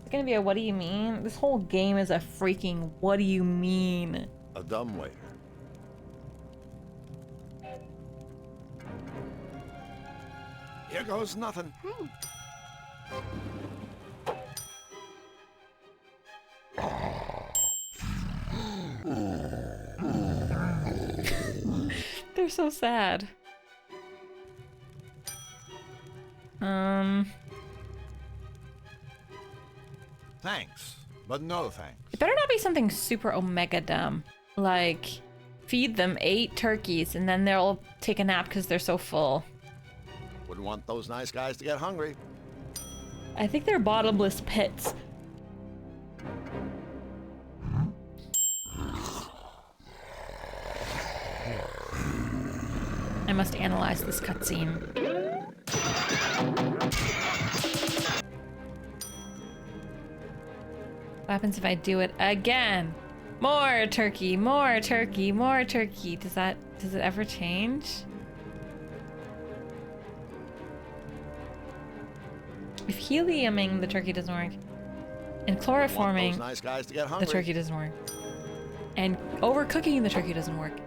Speaker 1: It's gonna be a what do you mean? This whole game is a freaking what do you mean?
Speaker 5: A dumbwaiter. Here goes nothing.
Speaker 1: They're so sad.
Speaker 5: Thanks, but no thanks.
Speaker 1: It better not be something super omega dumb. Like, feed them 8 turkeys and then they'll take a nap because they're so full.
Speaker 5: Wouldn't want those nice guys to get hungry.
Speaker 1: I think they're bottomless pits. I must analyze this cutscene. What happens if I do it again? More turkey, more turkey, more turkey. Does it ever change? If heliuming the turkey doesn't work, and chloroforming
Speaker 5: Want those nice guys to get
Speaker 1: the
Speaker 5: hungry.
Speaker 1: turkey doesn't work, and overcooking the turkey doesn't work.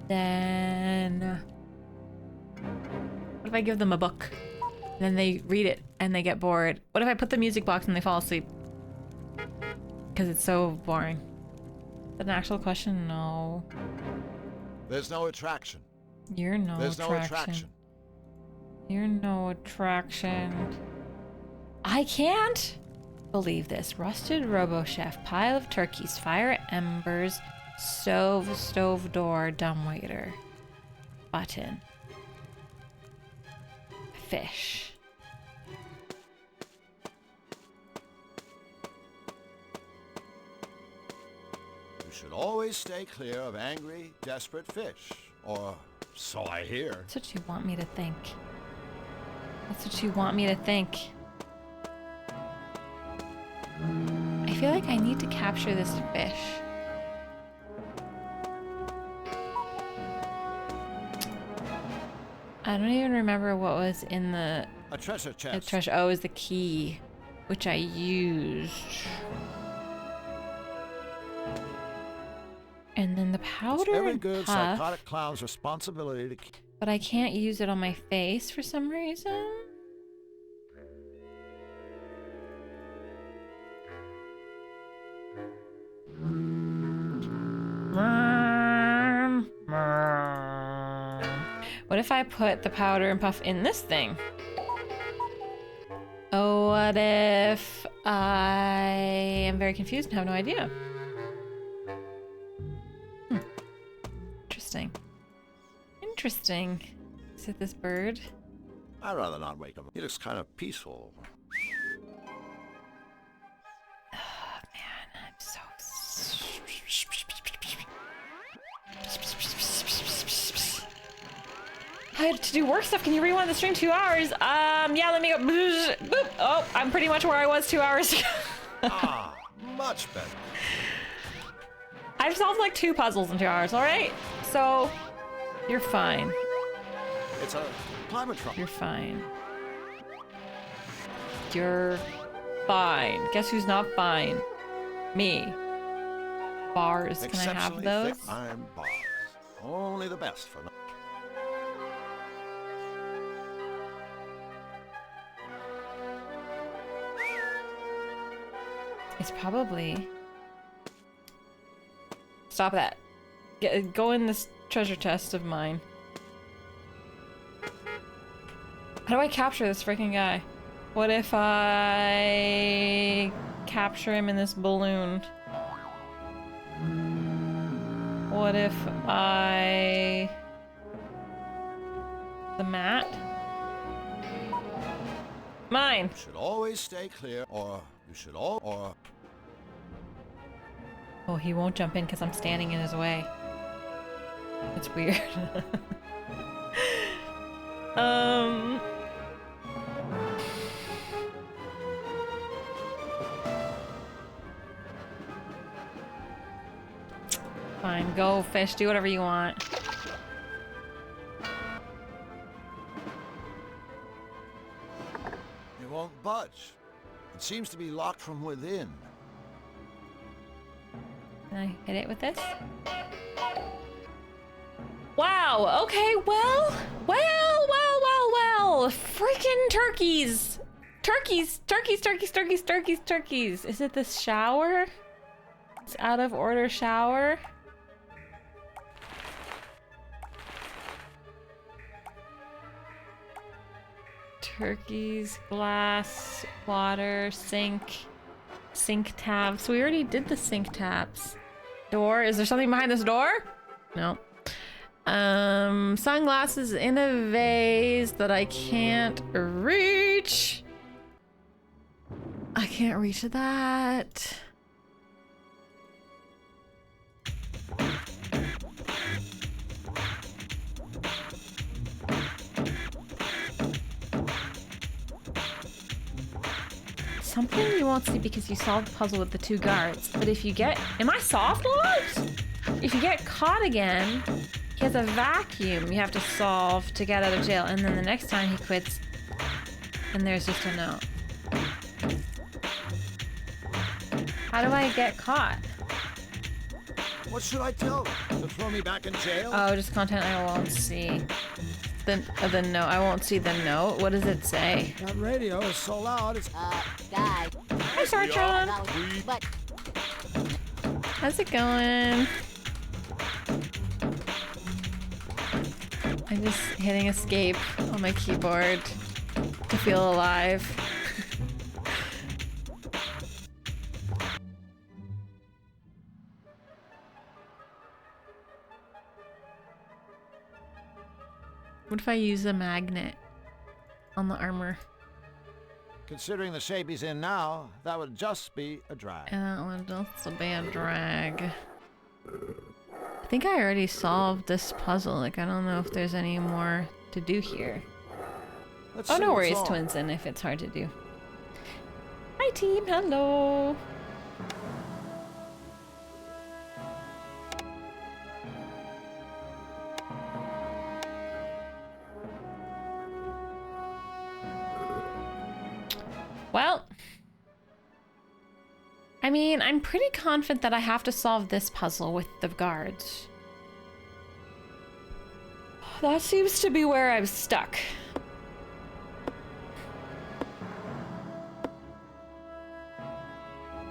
Speaker 1: Then what if I give them a book and then they read it and they get bored? What if I put the music box and they fall asleep? Because it's so boring. Is that an actual question? No.
Speaker 5: There's no attraction.
Speaker 1: You're no
Speaker 5: There's
Speaker 1: attraction.
Speaker 5: no attraction.
Speaker 1: You're no attraction. I can't believe this. Rusted RoboChef, pile of turkeys, fire embers, stove door, dumbwaiter, button, fish.
Speaker 5: You should always stay clear of angry, desperate fish. Or so I hear.
Speaker 1: That's what you want me to think. That's what you want me to think. I feel like I need to capture this fish. I don't even remember what was in the
Speaker 5: A treasure chest.
Speaker 1: treasure. Oh, it was the key, which I used. And then the
Speaker 5: It's
Speaker 1: powder
Speaker 5: every
Speaker 1: and
Speaker 5: good
Speaker 1: puff,
Speaker 5: psychotic clown's responsibility to keep.
Speaker 1: but I can't use it on my face for some reason. What if I put the powder and puff in this thing? Oh, what if I am very confused and have no idea? Interesting. Interesting. Is it this bird?
Speaker 5: I'd rather not wake him. He looks kind of peaceful.
Speaker 1: Man, I'm so... I had to do work stuff. Can you rewind the stream 2 hours? Yeah, let me go. Boop. Oh, I'm pretty much where I was 2 hours ago.
Speaker 5: Ah, much better.
Speaker 1: I've solved like 2 puzzles in 2 hours, all right? So, you're fine.
Speaker 5: It's a climate trouble.
Speaker 1: You're fine. You're fine. Guess who's not fine? Me. Bars. Can I have
Speaker 5: Exceptionally
Speaker 1: those?
Speaker 5: thick iron bars. Only the best for.
Speaker 1: It's probably... Stop that. Go in this treasure chest of mine. How do I capture this freaking guy? What if I capture him in this balloon? What if I... The mat? Mine!
Speaker 5: You should always stay clear, or you should or.
Speaker 1: Oh, he won't jump in because I'm standing in his way. It's weird. Fine, go fish, do whatever you want.
Speaker 5: It won't budge. It seems to be locked from within.
Speaker 1: Can I hit it with this? Wow, okay, well. Freaking turkeys. Turkeys. Is it this shower? It's out of order shower. Turkeys, glass, water, sink tabs. We already did the sink tabs. Door. Is there something behind this door? No. Sunglasses in a vase that I can't reach. I can't reach that. Something you won't see because you solved the puzzle with the 2 guards. But if you get... Am I soft locked? If you get caught again, he has a vacuum you have to solve to get out of jail. And then the next time he quits, and there's just a note. How do I get caught?
Speaker 5: What should I tell them? To throw me back in jail?
Speaker 1: Oh, just content I won't see. The note. I won't see the note. What does it say?
Speaker 5: That radio is so loud, it's...
Speaker 6: Guy.
Speaker 1: Hi, Sartron.
Speaker 6: But
Speaker 1: How's it going? I'm just hitting escape on my keyboard to feel alive. What if I use a magnet on the armor?
Speaker 5: Considering the shape he's in now, that would just be a drag.
Speaker 1: And that would also be a drag. I think I already solved this puzzle. Like, I don't know if there's any more to do here.
Speaker 5: Let's
Speaker 1: Oh,
Speaker 5: see
Speaker 1: no
Speaker 5: what's
Speaker 1: worries,
Speaker 5: on.
Speaker 1: Twinson, if it's hard to do. Hi, team. Hello. Well, I mean, I'm pretty confident that I have to solve this puzzle with the guards. That seems to be where I'm stuck.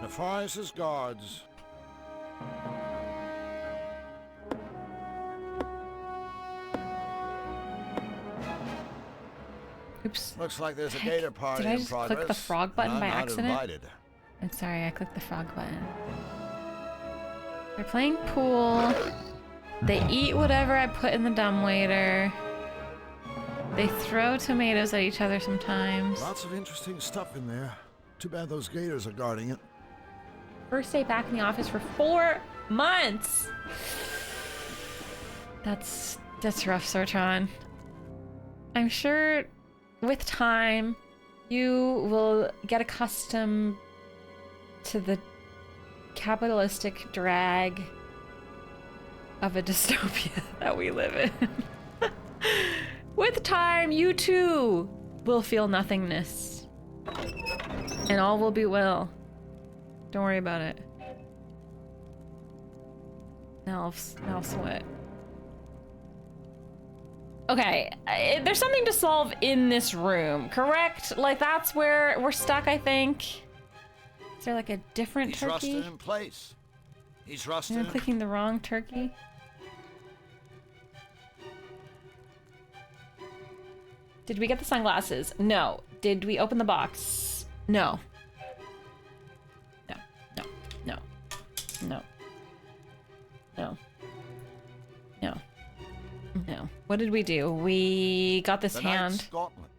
Speaker 5: Nefarious' guards.
Speaker 1: Oops.
Speaker 5: Looks like there's a
Speaker 1: Heck,
Speaker 5: gator party
Speaker 1: did I
Speaker 5: in
Speaker 1: just
Speaker 5: progress.
Speaker 1: click the frog button
Speaker 5: and
Speaker 1: by
Speaker 5: I'm not
Speaker 1: accident?
Speaker 5: invited.
Speaker 1: I'm sorry, I clicked the frog button. They're playing pool. They eat whatever I put in the dumbwaiter. They throw tomatoes at each other sometimes.
Speaker 5: Lots of interesting stuff in there. Too bad those gators are guarding it.
Speaker 1: First day back in the office for 4 months. That's rough, Sortron. I'm sure with time you will get accustomed to the capitalistic drag of a dystopia that we live in. With time, you too will feel nothingness. And all will be well. Don't worry about it. Now sweat. Okay, there's something to solve in this room, correct? Like, that's where we're stuck, I think. Is there like a different
Speaker 5: He's
Speaker 1: turkey?
Speaker 5: rusted in place. He's rusted
Speaker 1: I'm
Speaker 5: in...
Speaker 1: clicking the wrong turkey. Did we get the sunglasses? No. Did we open the box? No. No. No. No. No. No. No. No. What did we do? We got this
Speaker 5: the
Speaker 1: hand.
Speaker 5: Knight's Gauntlet.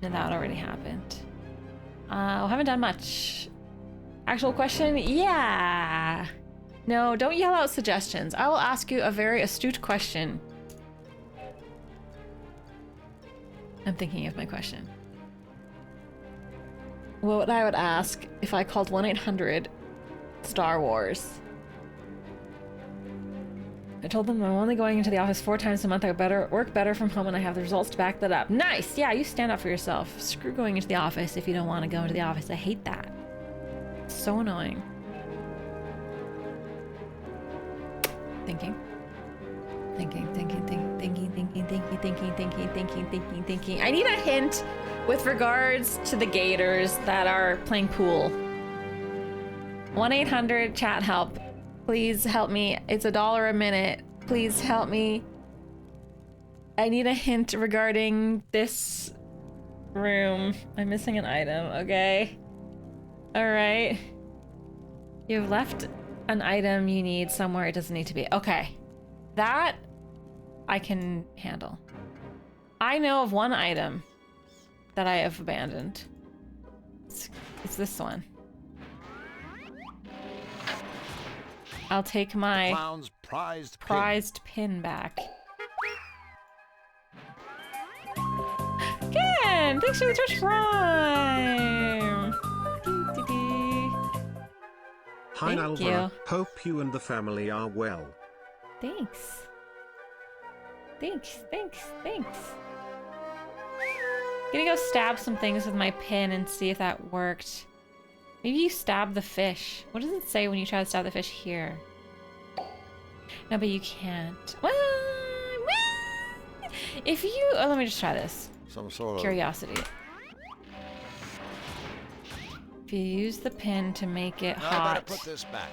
Speaker 1: And that already happened. Haven't done much. Actual question? Yeah. No, don't yell out suggestions. I will ask you a very astute question. I'm thinking of my question. What I would ask if I called 1-800 Star Wars. I told them I'm only going into the office 4 times a month. I better work better from home and I have the results to back that up. Nice! Yeah, you stand up for yourself. Screw going into the office if you don't want to go into the office. I hate that. It's so annoying. Thinking. Thinking. I need a hint with regards to the gators that are playing pool. 1-800 chat help. Please help me. It's $1 a minute. Please help me. I need a hint regarding this room. I'm missing an item, okay? Alright. You've left an item you need somewhere it doesn't need to be. Okay. That I can handle. I know of one item that I have abandoned. It's this one. I'll take my
Speaker 5: Clown's prized pin.
Speaker 1: prized pin back. Ken, thanks for the Twitch Prime.
Speaker 2: Hi,
Speaker 1: Thank
Speaker 2: Nalvara.
Speaker 1: you.
Speaker 2: Hope you and the family are well.
Speaker 1: Thanks. Thanks. Gonna go stab some things with my pin and see if that worked. Maybe you stab the fish. What does it say when you try to stab the fish here? No, but you can't. Well, if you... Oh, let me just try this.
Speaker 5: Some sort of...
Speaker 1: Curiosity. If you use the pin to make it
Speaker 5: I
Speaker 1: hot...
Speaker 5: better put this back.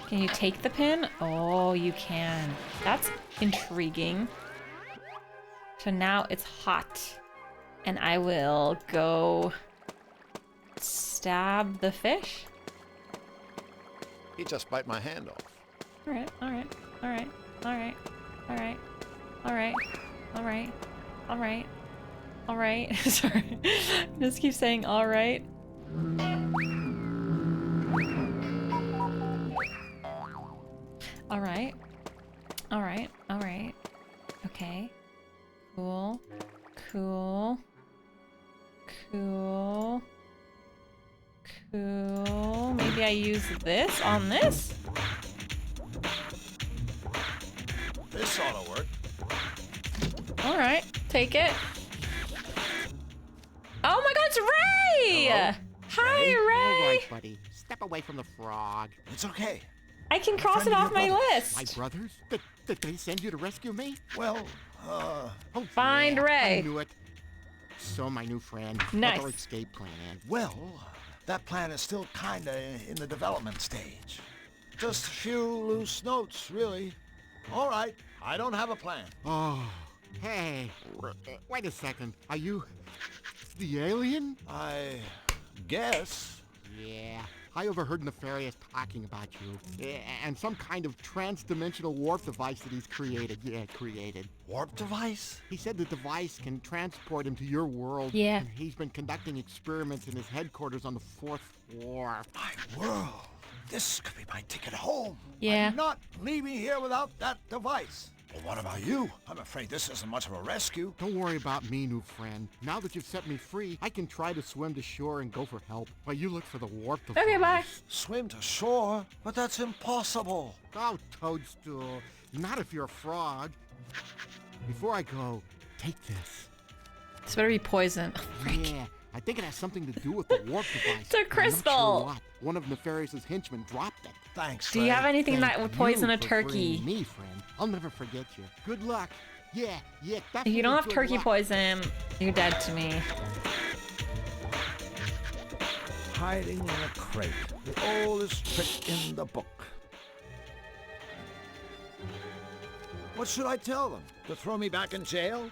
Speaker 1: Can you take the pin? Oh, you can. That's intriguing. So now it's hot. And I will go stab the fish.
Speaker 5: He just bite my hand off.
Speaker 1: Alright. Sorry. Just keep saying alright. Alright. Okay. Cool. Maybe I use this on this?
Speaker 5: This ought to work.
Speaker 1: Alright, take it. Oh my god, it's Ray!
Speaker 5: Hello?
Speaker 1: Hi,
Speaker 5: Ray?
Speaker 1: Ray!
Speaker 9: All right, buddy. Step away from the frog.
Speaker 5: It's okay.
Speaker 1: I can cross it
Speaker 5: Friend of
Speaker 1: off
Speaker 5: your
Speaker 1: my
Speaker 5: brother's.
Speaker 1: list.
Speaker 9: My brothers? Did they send you to rescue me?
Speaker 5: Well,
Speaker 9: Oh,
Speaker 1: Find
Speaker 9: yeah,
Speaker 1: Ray.
Speaker 9: I knew it. So, my new friend,
Speaker 1: Nice.
Speaker 9: other escape plan.
Speaker 5: well, that plan is still kinda in the development stage. Just a few loose notes, really. All right, I don't have a plan.
Speaker 9: Oh, hey. Wait a second. Are you the alien?
Speaker 5: I guess.
Speaker 9: Yeah. I overheard Nefarious talking about you. And some kind of trans-dimensional warp device that he's created. Yeah, created.
Speaker 5: Warp device?
Speaker 9: He said the device can transport him to your world.
Speaker 1: Yeah.
Speaker 9: And he's been conducting experiments in his headquarters on the 4th floor.
Speaker 5: My world. This could be my ticket home.
Speaker 1: Yeah.
Speaker 5: I'm not leaving here without that device. Well, what about you? I'm afraid this isn't much of a rescue.
Speaker 9: Don't worry about me, new friend. Now that you've set me free, I can try to swim to shore and go for help, while you look for the warp device.
Speaker 1: Okay, bye.
Speaker 5: Swim to shore? But that's impossible.
Speaker 9: Oh, Toadstool. Not if you're a frog. Before I go, take this.
Speaker 1: This better be poison.
Speaker 9: Yeah, I think it has something to do with the warp device.
Speaker 1: It's a
Speaker 9: I'm not
Speaker 1: crystal.
Speaker 9: sure what. One of Nefarious's henchmen dropped it.
Speaker 5: Thanks,
Speaker 1: Do you
Speaker 5: Ray.
Speaker 1: have anything that would
Speaker 9: Thank
Speaker 1: poison
Speaker 9: you
Speaker 1: a
Speaker 9: for
Speaker 1: turkey?
Speaker 9: freeing me, friend. I'll never forget you. Good luck. Yeah,
Speaker 1: If you don't have
Speaker 9: good
Speaker 1: turkey
Speaker 9: luck.
Speaker 1: poison, you're dead to me.
Speaker 5: Hiding in a crate. The oldest trick in the book. What should I tell them? To throw me back in jail?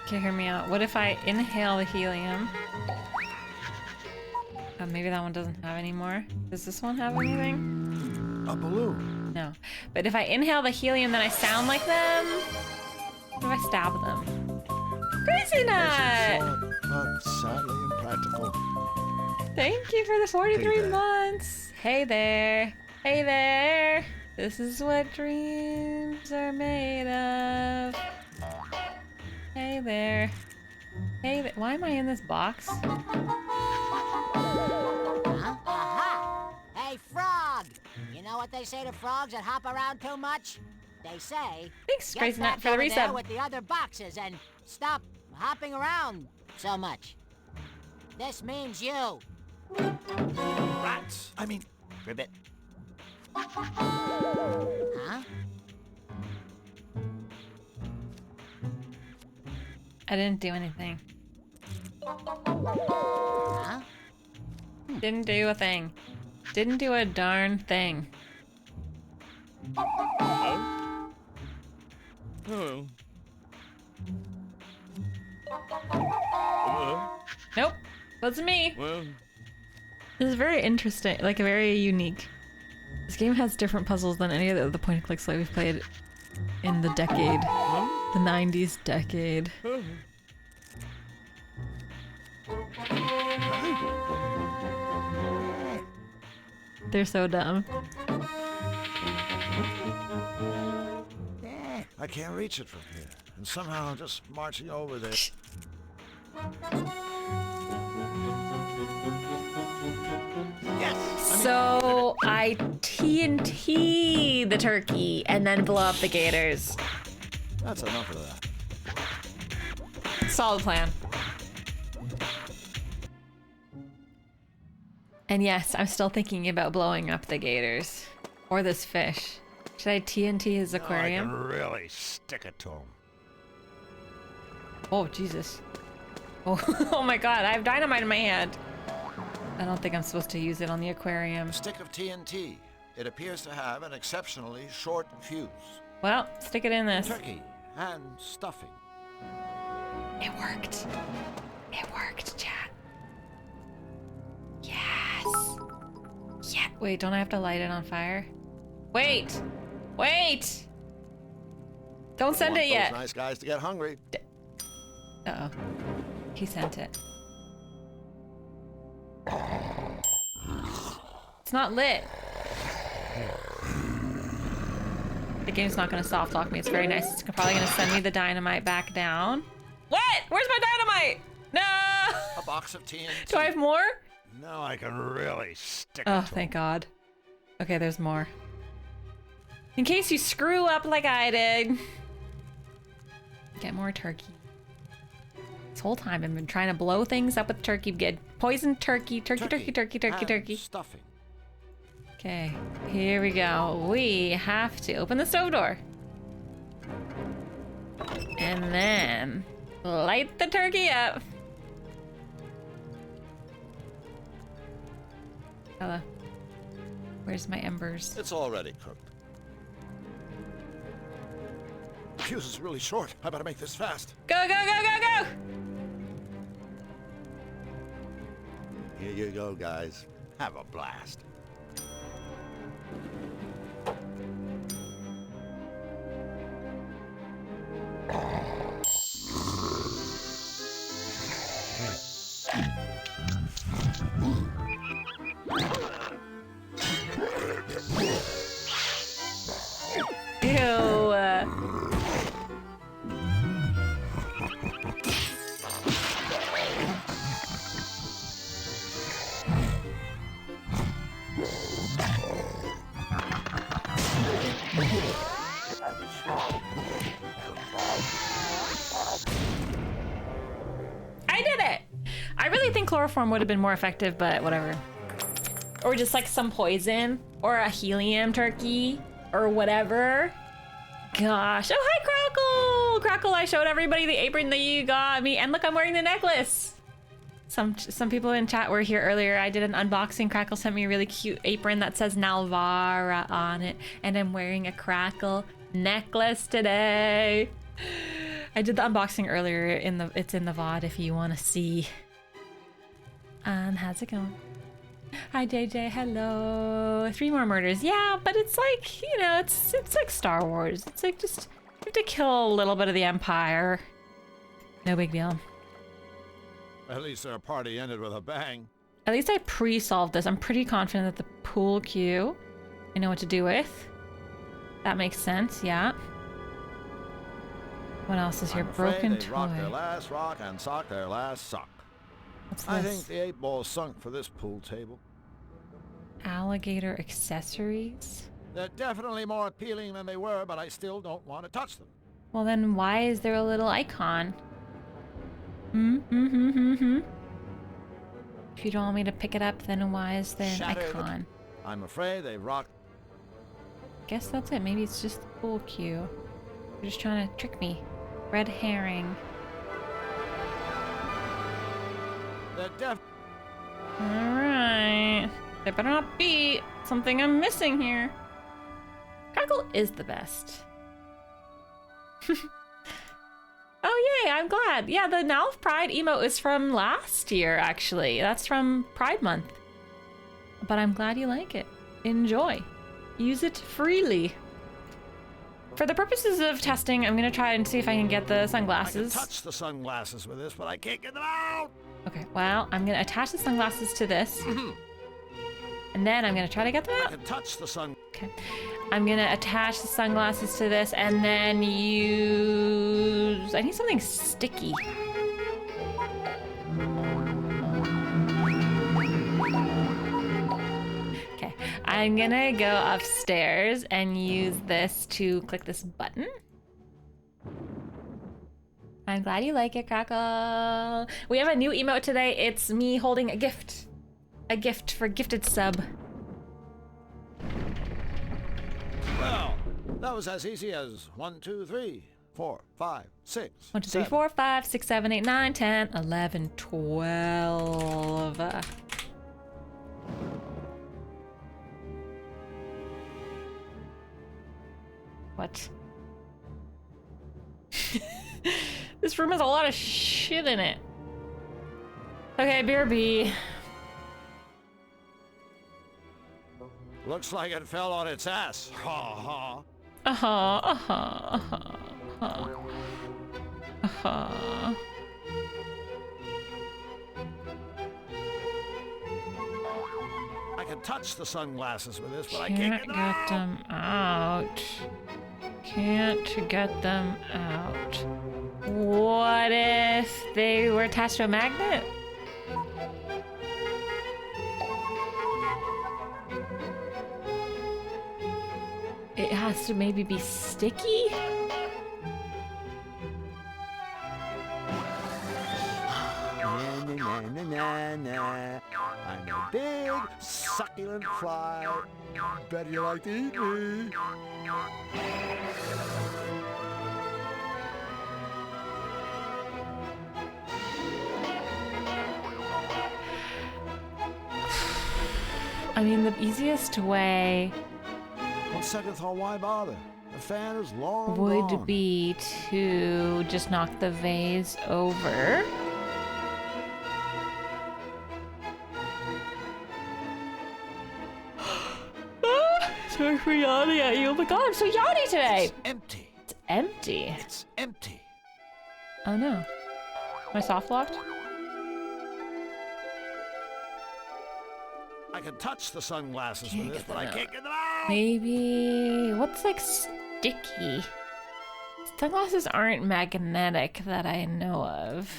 Speaker 1: Okay, hear me out. What if I inhale the helium? Maybe that one doesn't have any more. Does this one have anything?
Speaker 5: A balloon.
Speaker 1: No. But if I inhale the helium, then I sound like them? What if I stab them? Crazy Nut!
Speaker 5: But sadly impractical.
Speaker 1: Thank you for the 43
Speaker 5: Hey there.
Speaker 1: months. Hey there. Hey there. This is what dreams are made of. Hey there. Hey there. Why am I in this box?
Speaker 6: Huh? Aha! Hey, frog! You know what they say to frogs that hop around too much? They say,
Speaker 1: Thanks,
Speaker 6: get
Speaker 1: Crazy Nut,
Speaker 6: back
Speaker 1: for the
Speaker 6: over there
Speaker 1: resub.
Speaker 6: with the other boxes and stop hopping around so much. This means you.
Speaker 5: Rats. I mean, ribbit.
Speaker 6: Huh?
Speaker 1: I didn't do anything.
Speaker 6: Huh?
Speaker 1: Didn't do a thing. Didn't do a darn thing.
Speaker 8: Oh.
Speaker 1: Nope. Wasn't me.
Speaker 8: Well,
Speaker 1: This is very interesting, like very unique. This game has different puzzles than any of the point and clicks that we've played in the decade. The 90s decade. They're so dumb.
Speaker 5: I can't reach it from here. And somehow I'm just marching over there. Yes!
Speaker 1: So I TNT the turkey and then blow up the gators.
Speaker 5: That's enough of that.
Speaker 1: Solid plan. And yes, I'm still thinking about blowing up the gators. Or this fish. Should I TNT his aquarium?
Speaker 5: I can really stick it to him.
Speaker 1: Oh, Jesus. Oh, oh my god, I have dynamite in my hand. I don't think I'm supposed to use it on the aquarium.
Speaker 5: A stick of TNT. It appears to have an exceptionally short fuse.
Speaker 1: Well, stick it in this.
Speaker 5: Turkey and stuffing.
Speaker 1: It worked. It worked, chat. Yes. Yeah. Wait, don't I have to light it on fire? Wait. Wait. Don't send it yet.
Speaker 5: Those nice guys to get hungry.
Speaker 1: Uh-oh. He sent it. It's not lit. The game's not gonna soft lock me. It's very nice. It's probably gonna send me the dynamite back down. What? Where's my dynamite? No!
Speaker 5: A box of TNT.
Speaker 1: Do I have more?
Speaker 5: Now I can really stick
Speaker 1: Oh,
Speaker 5: it to
Speaker 1: thank God. Okay, there's more. In case you screw up like I did. Get more turkey. This whole time I've been trying to blow things up with turkey. Get poisoned turkey. Turkey.
Speaker 5: Stuffing.
Speaker 1: Okay, here we go. We have to open the stove door. And then light the turkey up. Hello. Where's my embers?
Speaker 5: It's already cooked. The fuse is really short. I better make this fast.
Speaker 1: Go, go, go, go, go!
Speaker 5: Here you go, guys. Have a blast.
Speaker 1: Ew. I did it! I really think chloroform would have been more effective, but whatever. Or just like some poison, or a helium turkey, or whatever. Gosh. Oh, hi, Crackle! Crackle, I showed everybody the apron that you got me, and look, I'm wearing the necklace. Some people in chat were here earlier. I did an unboxing. Crackle sent me a really cute apron that says Nalvara on it, and I'm wearing a Crackle necklace today. I did the unboxing earlier. It's in the VOD if you want to see. How's it going? Hi JJ, hello. 3 more murders. Yeah, but it's like, you know, it's like Star Wars. It's like just you have to kill a little bit of the Empire. No big deal.
Speaker 5: At least our party ended with a bang.
Speaker 1: At least I pre-solved this. I'm pretty confident that the pool cue I know what to do with. That makes sense, yeah. What else is here? Broken
Speaker 5: they
Speaker 1: toy.
Speaker 5: rocked their last rock and socked their last sock.
Speaker 1: What's
Speaker 5: I
Speaker 1: this?
Speaker 5: think the 8 ball sunk for this pool table.
Speaker 1: Alligator accessories?
Speaker 5: They're definitely more appealing than they were, but I still don't want to touch them.
Speaker 1: Well then why is there a little icon? If you don't want me to pick it up, then why is there an
Speaker 5: Shattered.
Speaker 1: icon?
Speaker 5: I'm afraid they rocked.
Speaker 1: Guess that's it. Maybe it's just the pool cue. You're just trying to trick me. Red herring.
Speaker 5: They're def.
Speaker 1: Alright. There better not be something I'm missing here. Crackle is the best. Oh yay, I'm glad. Yeah, the Nalv Pride emote is from last year, actually. That's from Pride Month. But I'm glad you like it. Enjoy. Use it freely. for the purposes of testing, I'm gonna try and see if I can get the
Speaker 5: I can
Speaker 1: sunglasses.
Speaker 5: touch the sunglasses with this, but I can't get them out.
Speaker 1: Okay, well, I'm gonna attach the sunglasses to this. And then I'm gonna try to get them
Speaker 5: I
Speaker 1: out.
Speaker 5: can touch the sun.
Speaker 1: Okay. I'm gonna attach the sunglasses to this and then use... I need something sticky. Okay, I'm gonna go upstairs and use this to click this button. I'm glad you like it, Crackle. We have a new emote today. It's me holding a gift. A gift for gifted sub.
Speaker 5: Well, that was as easy as 1, 2, 3, 4, 5, 6.
Speaker 1: 1, 2, 3, 4, 5, 6, 7, 8, 9, 10, 11, 12. What? This room has a lot of shit in it. Okay, BRB.
Speaker 5: Looks like it fell on its ass. Ha ha. I can touch the sunglasses with this, but I can't get them out.
Speaker 1: Can't get them out. What if they were attached to a magnet? It has to maybe be sticky?
Speaker 5: Na, na, na, na. I'm a big, succulent fly. Bet you like to eat me.
Speaker 1: I mean, the easiest way
Speaker 5: On second thought, why bother? The fan is long
Speaker 1: would
Speaker 5: gone.
Speaker 1: be to just knock the vase over. Sorry for yawning at you. Oh my god, I'm so yawny today.
Speaker 5: It's empty.
Speaker 1: It's empty.
Speaker 5: It's empty.
Speaker 1: Oh no. Am I soft locked?
Speaker 5: I can touch the sunglasses with this, but I can't get them out.
Speaker 1: Maybe what's like sticky? Sunglasses aren't magnetic that I know of.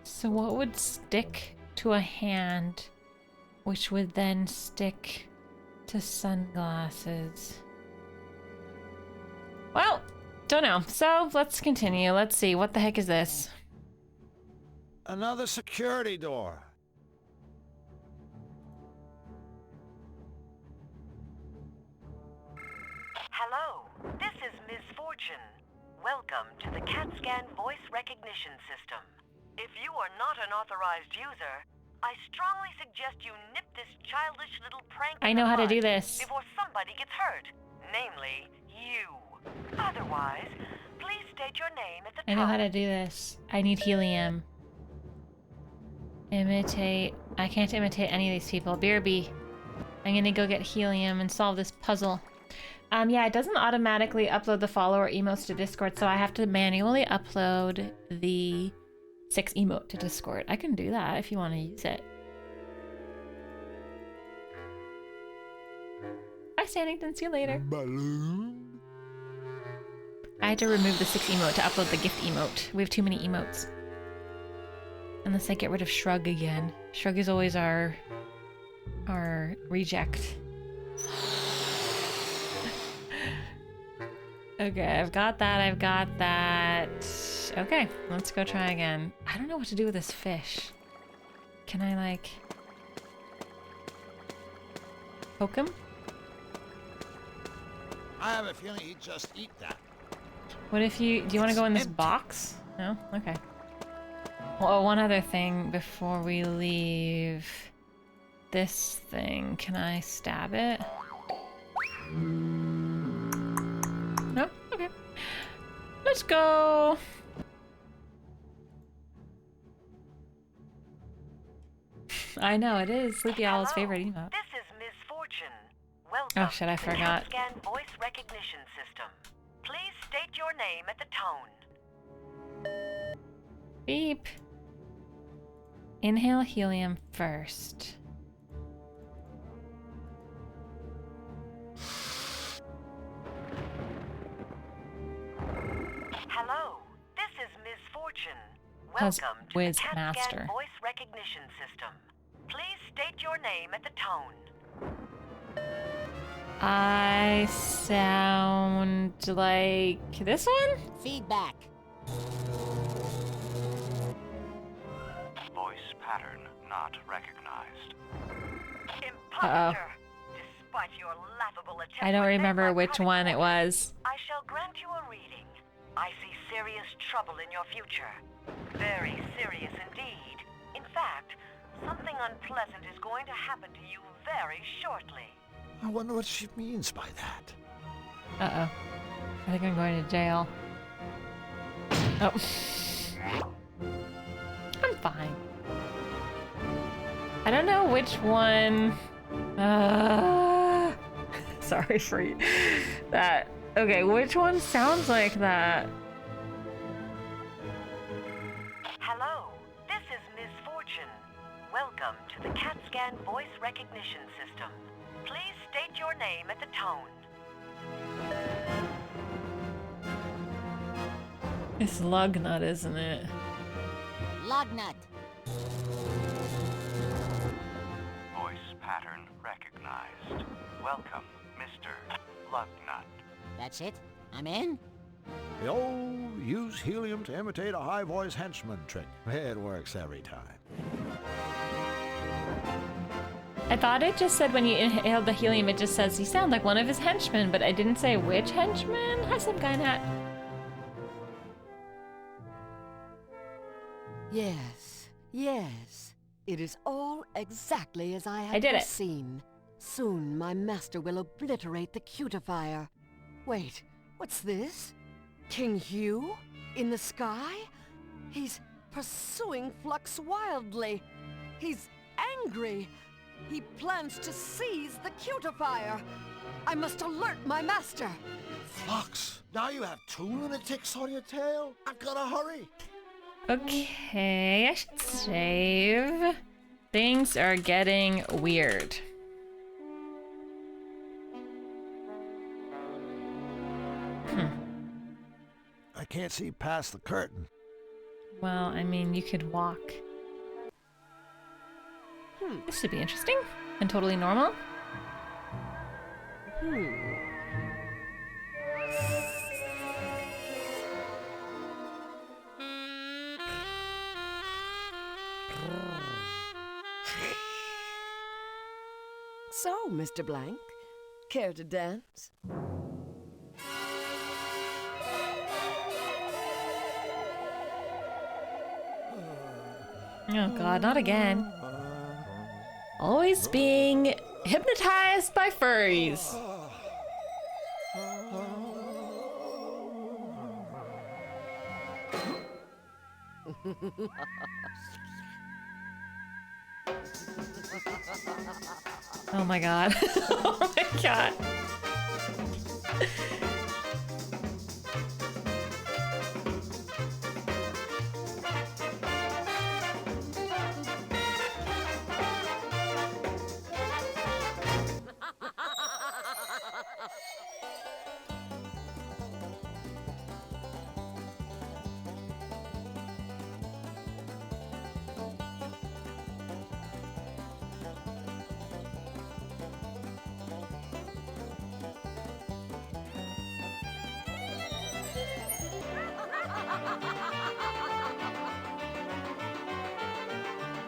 Speaker 1: So what would stick to a hand, which would then stick to sunglasses? Well, don't know. So let's continue. Let's see. What the heck is this?
Speaker 5: Another security door.
Speaker 10: Hello, this is Ms. Fortune. Welcome to the CAT scan voice recognition system. If you are not an authorized user, I strongly suggest you nip this childish little prank
Speaker 1: I
Speaker 10: in
Speaker 1: know
Speaker 10: the
Speaker 1: how to
Speaker 10: bud
Speaker 1: do this.
Speaker 10: before somebody gets hurt, namely you. Otherwise, please state your name at the top.
Speaker 1: I know how to do this. I need helium. Imitate. I can't imitate any of these people. BRB. I'm gonna go get helium and solve this puzzle. Yeah, it doesn't automatically upload the follower emotes to Discord, so I have to manually upload the 6 emote to Discord. I can do that if you want to use it. Bye, Sannington. See you later.
Speaker 5: Balloon.
Speaker 1: I had to remove the 6 emote to upload the gift emote. We have too many emotes. Unless I get rid of Shrug again. Shrug is always our reject. Okay, I've got that. Okay, let's go try again. I don't know what to do with this fish. Can I, like, poke him?
Speaker 5: I have a feeling he'd just eat that.
Speaker 1: What if do you want to go in this box? No? Okay. Well, one other thing before we leave. This thing, can I stab it? No? Okay. Let's go! I know, it is Sleepy Owl's favorite emote.
Speaker 10: This is Ms. Fortune. Welcome
Speaker 1: Oh shit, I
Speaker 10: to the
Speaker 1: forgot.
Speaker 10: CatScan voice recognition system. Please state your name at the tone.
Speaker 1: Beep. Inhale helium first.
Speaker 10: Hello, this is Ms. Fortune.
Speaker 1: How's
Speaker 10: Welcome to
Speaker 1: Wiz
Speaker 10: the CatScan
Speaker 1: Master?
Speaker 10: voice recognition system. Please state your name at the tone.
Speaker 1: I sound like this one?
Speaker 6: Feedback.
Speaker 3: Voice pattern not recognized.
Speaker 10: Imposter! Despite your laughable attempt
Speaker 1: I don't
Speaker 10: to invade
Speaker 1: remember
Speaker 10: my
Speaker 1: which
Speaker 10: private
Speaker 1: one it
Speaker 10: quarters,
Speaker 1: was.
Speaker 10: I shall grant you a reading. I see serious trouble in your future. Very serious indeed. In fact, something unpleasant is going to happen to you very shortly.
Speaker 5: I wonder what she means by that.
Speaker 1: Uh-oh. I think I'm going to jail. Oh. I'm fine. I don't know which one. Sorry for that. Okay, which one sounds like that?
Speaker 10: Hello, this is Ms. Fortune. Welcome to the CatScan voice recognition system. Please state your name at the tone.
Speaker 1: It's Lugnut, isn't it?
Speaker 6: Lugnut.
Speaker 3: Voice pattern recognized. Welcome, Mr. Lugnut.
Speaker 6: That's it? I'm in?
Speaker 5: The old use helium to imitate a high voice henchman trick. It works every time.
Speaker 1: I thought it just said when you inhale the helium, it just says you sound like one of his henchmen, but I didn't say which henchman. Hi, some guy in hat.
Speaker 11: Yes, yes. It is all exactly as I had
Speaker 1: did it.
Speaker 11: foreseen. Soon my master will obliterate the cutifier. Wait, what's this? King Hugh? In the sky? He's pursuing Flux wildly. He's angry. He plans to seize the cutifier. I must alert my master.
Speaker 5: Flux, now you have 2 lunatics on your tail? I've gotta hurry.
Speaker 1: Okay, I should save. Things are getting weird.
Speaker 5: I can't see past the curtain.
Speaker 1: Well, I mean, you could walk. This should be interesting and totally normal.
Speaker 11: So, Mr. Blank, care to dance?
Speaker 1: Oh god, not again. Always being hypnotized by furries. Oh my god. Oh my god.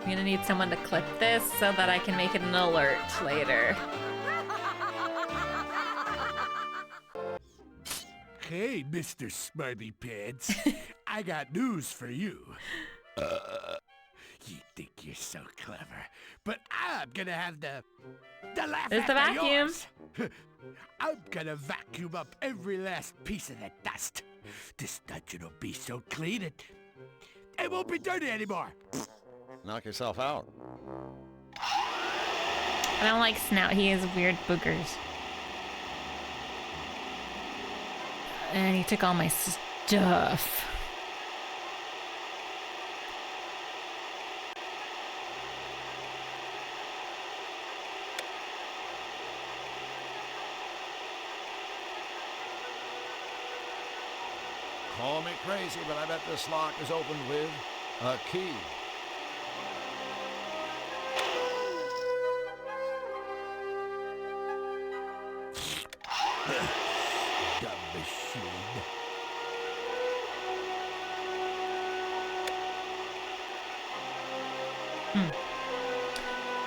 Speaker 1: I'm gonna need someone to clip this so that I can make it an alert later.
Speaker 4: Hey, Mr. Smarty Pants. I got news for you. You think you're so clever, but I'm gonna have the laugh
Speaker 1: There's the
Speaker 4: after
Speaker 1: vacuum.
Speaker 4: yours. I'm gonna vacuum up every last piece of that dust. This dungeon will be so clean it won't be dirty anymore.
Speaker 8: Knock yourself out.
Speaker 1: I don't like Snout. He has weird boogers. And he took all my stuff.
Speaker 5: Call me crazy, but I bet this lock is opened with a key. Dumb machine.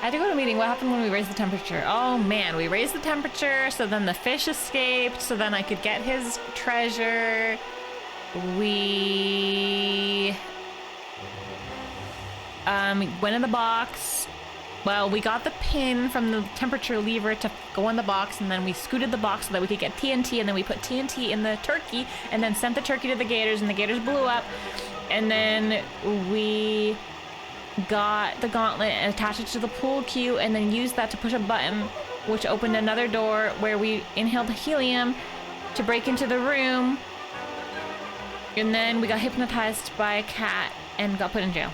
Speaker 1: I had to go to a meeting. What happened when we raised the temperature? Oh man, we raised the temperature, so then the fish escaped, so then I could get his treasure. We went in the box. Well, we got the pin from the temperature lever to go in the box, and then we scooted the box so that we could get TNT, and then we put TNT in the turkey, and then sent the turkey to the gators, and the gators blew up. And then we got the gauntlet and attached it to the pool cue, and then used that to push a button, which opened another door where we inhaled helium to break into the room. And then we got hypnotized by a cat and got put in jail.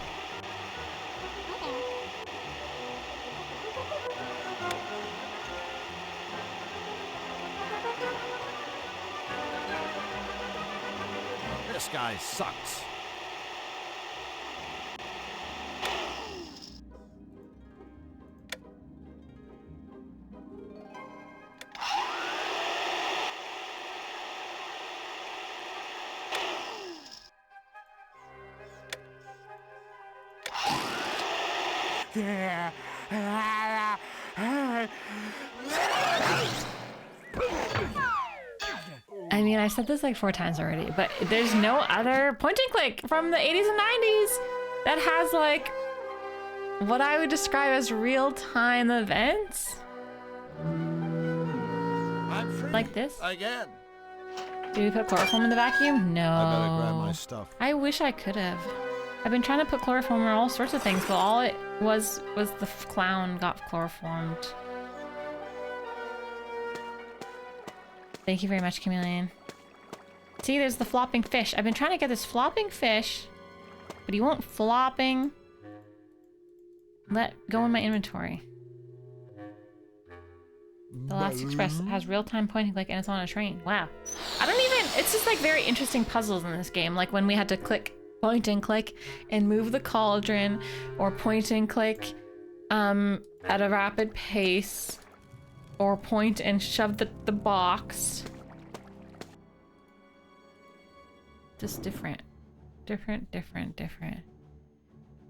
Speaker 5: This guy sucks.
Speaker 1: I mean, I've said this like 4 times already, but there's no other point and click from the 80s and 90s that has like what I would describe as real-time events.
Speaker 5: I'm free.
Speaker 1: Like this?
Speaker 5: Again.
Speaker 1: Did we put chloroform in the vacuum? No.
Speaker 5: I better grab my stuff.
Speaker 1: I wish I could have. I've been trying to put chloroform in all sorts of things, but all it was the clown got chloroformed. Thank you very much, Chameleon. See, there's the flopping fish. I've been trying to get this flopping fish, but he won't flopping. Let go in my inventory. The Last Express has real-time pointing click and it's on a train. Wow. I don't even... It's just like very interesting puzzles in this game. Like when we had to point and click and move the cauldron, or point and click at a rapid pace, or point and shove the box. Just different. Different.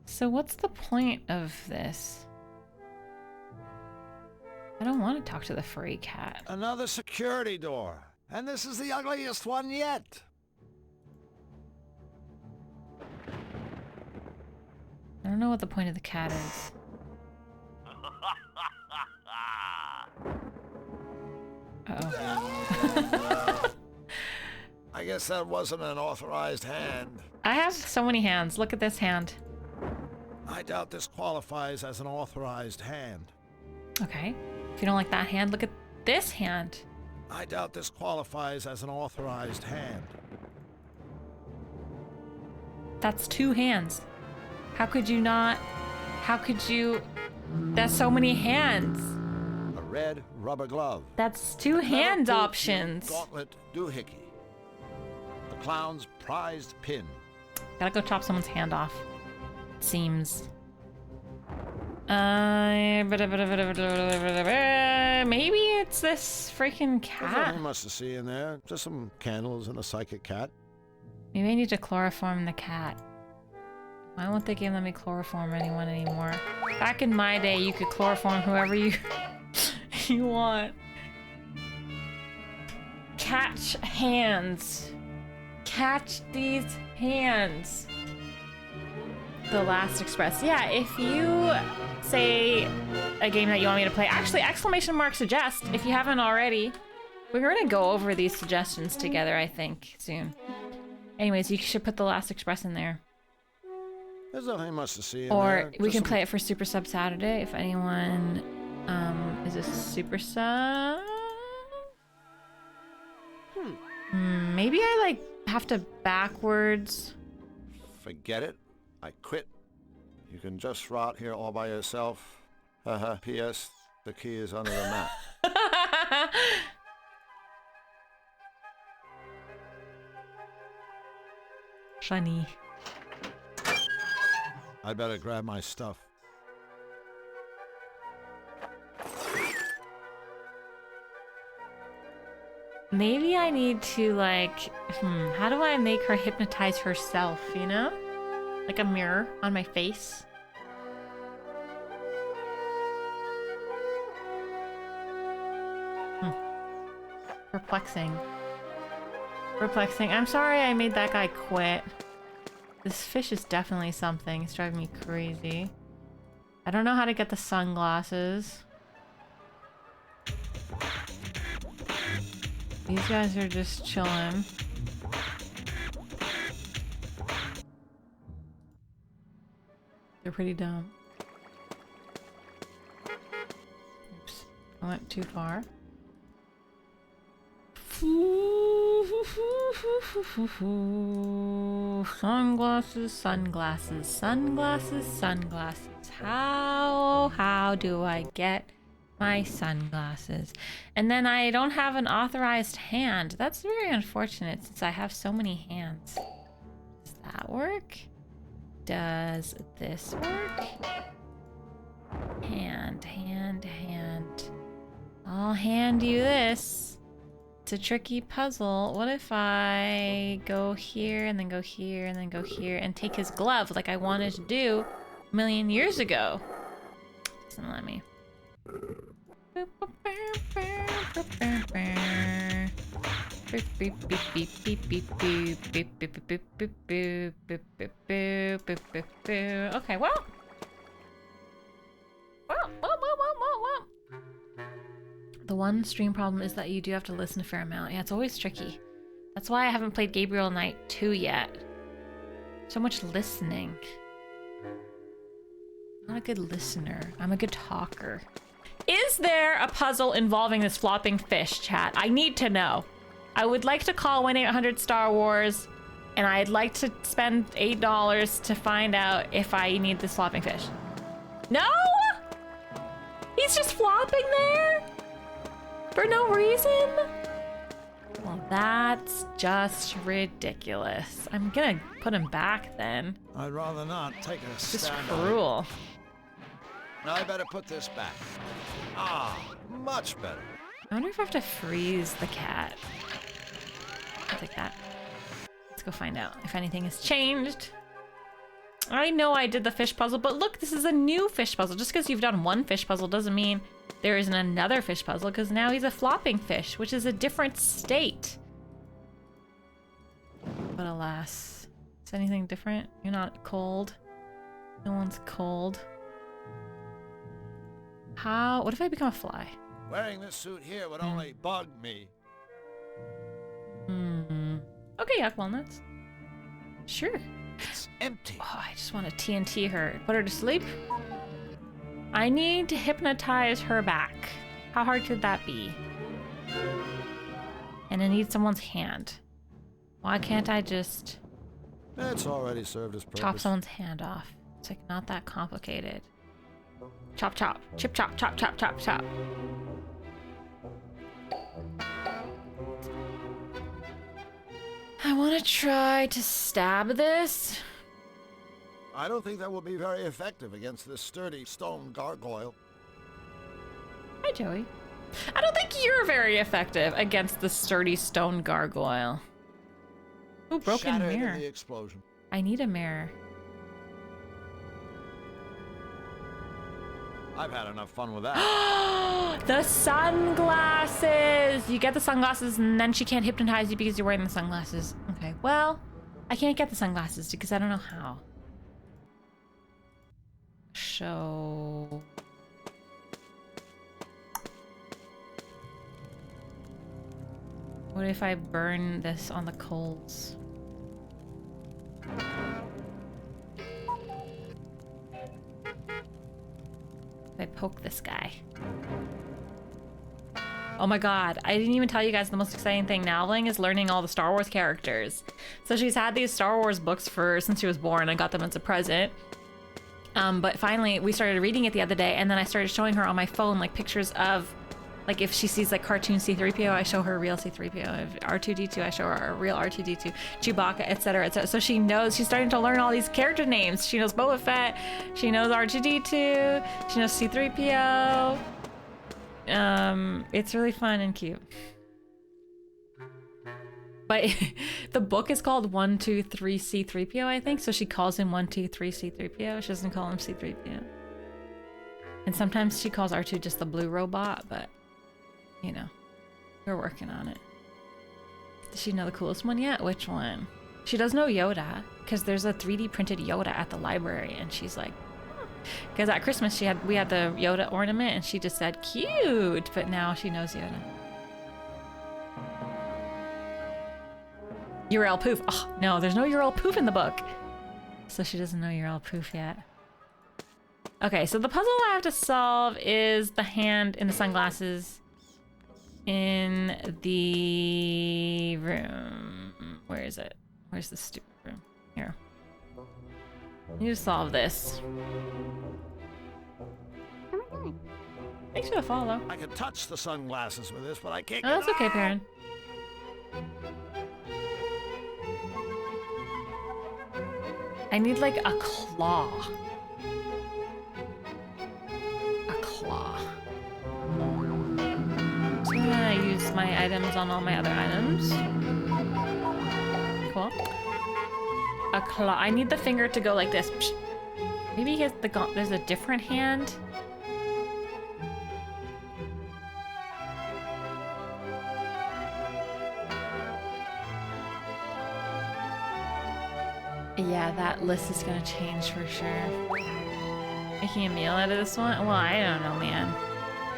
Speaker 1: So what's the point of this? I don't want to talk to the furry cat.
Speaker 5: Another security door. And this is the ugliest one yet.
Speaker 1: I don't know what the point of the cat is. Uh-oh.
Speaker 5: I guess that wasn't an authorized hand.
Speaker 1: I have so many hands. Look at this hand.
Speaker 5: I doubt this qualifies as an authorized hand.
Speaker 1: Okay. If you don't like that hand, look at this hand.
Speaker 5: I doubt this qualifies as an authorized hand.
Speaker 1: That's 2 hands. How could you not? How could you? That's so many hands.
Speaker 5: A red rubber glove.
Speaker 1: That's 2 hand options.
Speaker 5: Gauntlet doohickey. The clown's prized pin.
Speaker 1: Gotta go chop someone's hand off. Seems. Maybe it's this freaking
Speaker 5: There's
Speaker 1: cat.
Speaker 5: nothing much to see in there. Just some candles and a psychic cat.
Speaker 1: Maybe I need to chloroform the cat. Why won't they give me chloroform anyone anymore? Back in my day, you could chloroform whoever you you want. Catch hands. Catch these hands. The Last Express. Yeah, if you say a game that you want me to play, actually, ! Suggest, if you haven't already. We're gonna go over these suggestions together, I think, soon. Anyways, you should put The Last Express in there.
Speaker 5: There's nothing much to see in
Speaker 1: or
Speaker 5: there.
Speaker 1: we can play it for Super Sub Saturday if anyone is a Super Sub. Maybe I like have to backwards.
Speaker 5: Forget it. I quit. You can just rot here all by yourself. Haha. P.S. The key is under the mat.
Speaker 1: Funny.
Speaker 5: I'd better grab my stuff.
Speaker 1: Maybe I need to like, how do I make her hypnotize herself, you know? Like a mirror on my face. Perplexing. Perplexing. I'm sorry I made that guy quit. This fish is definitely something. It's driving me crazy. I don't know how to get the sunglasses. These guys are just chilling. They're pretty dumb. Oops. I went too far. Sunglasses, sunglasses, sunglasses, sunglasses. How do I get my sunglasses? And then I don't have an authorized hand. That's very unfortunate since I have so many hands. Does that work? Does this work? Hand. I'll hand you this. It's a tricky puzzle. What if I go here and then go here and then go here and take his glove like I wanted to do a million years ago? Doesn't let me. Okay, well. The one stream problem is that you do have to listen a fair amount. Yeah, it's always tricky. That's why I haven't played Gabriel Knight 2 yet. So much listening. I'm not a good listener. I'm a good talker. Is there a puzzle involving this flopping fish, chat? I need to know. I would like to call 1-800-STAR Wars, and I'd like to spend $8 to find out if I need this flopping fish. No? He's just flopping there? For no reason? Well, that's just ridiculous. I'm gonna put him back then.
Speaker 5: I'd rather not take a
Speaker 1: Just
Speaker 5: stand on it.
Speaker 1: cruel.
Speaker 5: Now I better put this back. Ah, much better.
Speaker 1: I wonder if I have to freeze the cat. I'll take that. Let's go find out if anything has changed. I know I did the fish puzzle, but look, this is a new fish puzzle. Just because you've done one fish puzzle doesn't mean there isn't another fish puzzle, because now he's a flopping fish, which is a different state. But alas. Is anything different? You're not cold. No one's cold. How? What if I become a fly?
Speaker 5: Wearing this suit here would only bug me.
Speaker 1: Okay, yuck walnuts. Sure.
Speaker 5: It's empty.
Speaker 1: Oh, I just want to TNT her. Put her to sleep. I need to hypnotize her back. How hard could that be? And I need someone's hand. Why can't I just
Speaker 5: It's already served its purpose.
Speaker 1: chop someone's hand off? It's like not that complicated. Chop, chop. Chip, chop, chop, chop, chop, chop. I want to try to stab this.
Speaker 5: I don't think that will be very effective against this sturdy stone gargoyle.
Speaker 1: Hi, Joey. I don't think you're very effective against the sturdy stone gargoyle. Ooh, broken
Speaker 5: Shattered
Speaker 1: mirror.
Speaker 5: in the explosion.
Speaker 1: I need a mirror.
Speaker 5: I've had enough fun with that.
Speaker 1: The sunglasses! You get the sunglasses and then she can't hypnotize you because you're wearing the sunglasses. Okay, well, I can't get the sunglasses because I don't know how. So... what if I burn this on the coals? If I poke this guy. Oh my god, I didn't even tell you guys the most exciting thing. Nalving is learning all the Star Wars characters. So she's had these Star Wars books since she was born. I got them as a present. But finally, we started reading it the other day, and then I started showing her on my phone like pictures of, like if she sees like cartoon C-3PO, I show her real C-3PO. If R2-D2, I show her a real R2-D2, Chewbacca, etc., etc. So she knows, she's starting to learn all these character names. She knows Boba Fett, she knows R2-D2, she knows C-3PO. It's really fun and cute. But the book is called 123 C-3PO, I think. So she calls him 123 C-3PO. She doesn't call him C-3PO. And sometimes she calls R2 just the blue robot, but you know, we're working on it. Does she know the coolest one yet? Which one? She does know Yoda, because there's a 3D printed Yoda at the library, and she's like, because at Christmas we had the Yoda ornament, and she just said cute, but now she knows Yoda. URL poof. Oh no, there's no URL poof in the book, so she doesn't know URL poof yet. Okay, so the puzzle I have to solve is the hand in the sunglasses in the room. Where is it? Where's the stupid room? Here. I need to solve this. Thanks for the follow.
Speaker 5: I can touch the sunglasses with this, but I can't.
Speaker 1: Oh, that's okay, Perrin. I need like a claw. A claw. So I'm gonna use my items on all my other items. Cool. A claw. I need the finger to go like this. Maybe he has there's a different hand. Yeah, that list is gonna change for sure. Making a meal out of this one? Well, I don't know, man.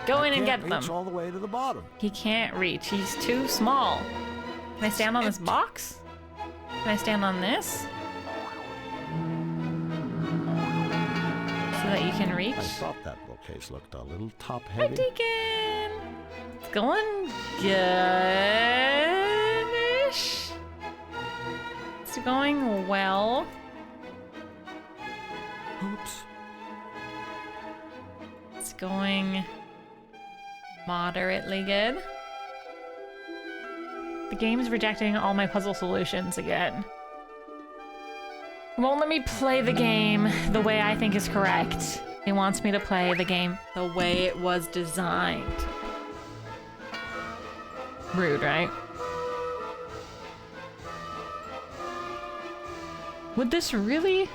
Speaker 1: Go in and get them.
Speaker 5: All the way to the bottom.
Speaker 1: He can't reach. He's too small. Can I stand on this box? Can I stand on this? So that you can reach?
Speaker 5: I thought that bookcase looked a little top
Speaker 1: Hi,
Speaker 5: heavy.
Speaker 1: Deacon! It's going good-ish. It's going well.
Speaker 5: Oops.
Speaker 1: It's going moderately good. The game's rejecting all my puzzle solutions again. It won't let me play the game the way I think is correct. It wants me to play the game the way it was designed. Rude, right? Would this really?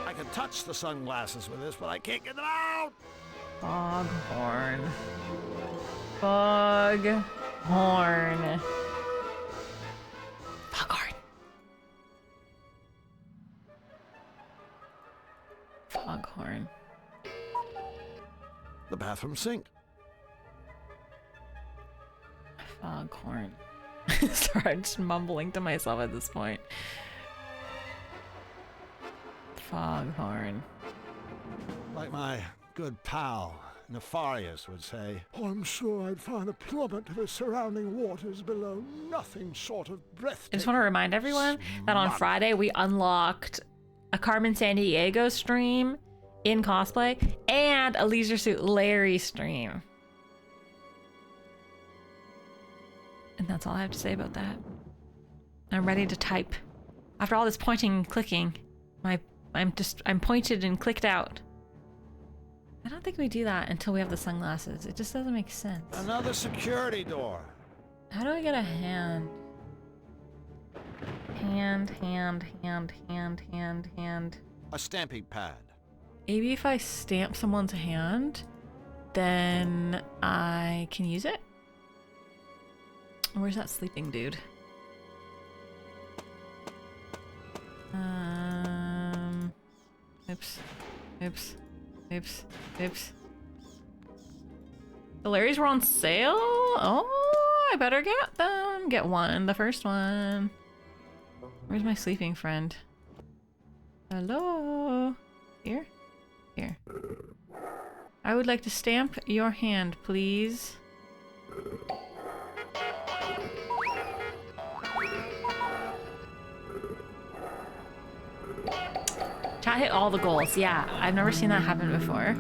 Speaker 5: I can touch the sunglasses with this, but I can't get them out.
Speaker 1: Foghorn. Foghorn. Foghorn. Foghorn.
Speaker 5: The bathroom sink.
Speaker 1: Foghorn. Sorry, I'm just mumbling to myself at this point. Foghorn.
Speaker 5: Like my good pal, Nefarious, would say.
Speaker 9: I'm sure I'd find a plummet to the surrounding waters below. Nothing short of breathtaking.
Speaker 1: I just want to remind everyone that on Friday we unlocked a Carmen Sandiego stream in cosplay and a Leisure Suit Larry stream. And that's all I have to say about that. I'm ready to type. After all this pointing and clicking, I'm pointed and clicked out. I don't think we do that until we have the sunglasses. It just doesn't make sense.
Speaker 5: Another security door.
Speaker 1: How do I get a hand? Hand.
Speaker 5: A stamping pad.
Speaker 1: Maybe if I stamp someone's hand, then I can use it? Where's that sleeping dude? Oops. The Larrys were on sale? Oh, I better get them. Get one, the first one. Where's my sleeping friend? Hello? Here? Here. I would like to stamp your hand, please. Chat hit all the goals. Yeah, I've never seen that happen before.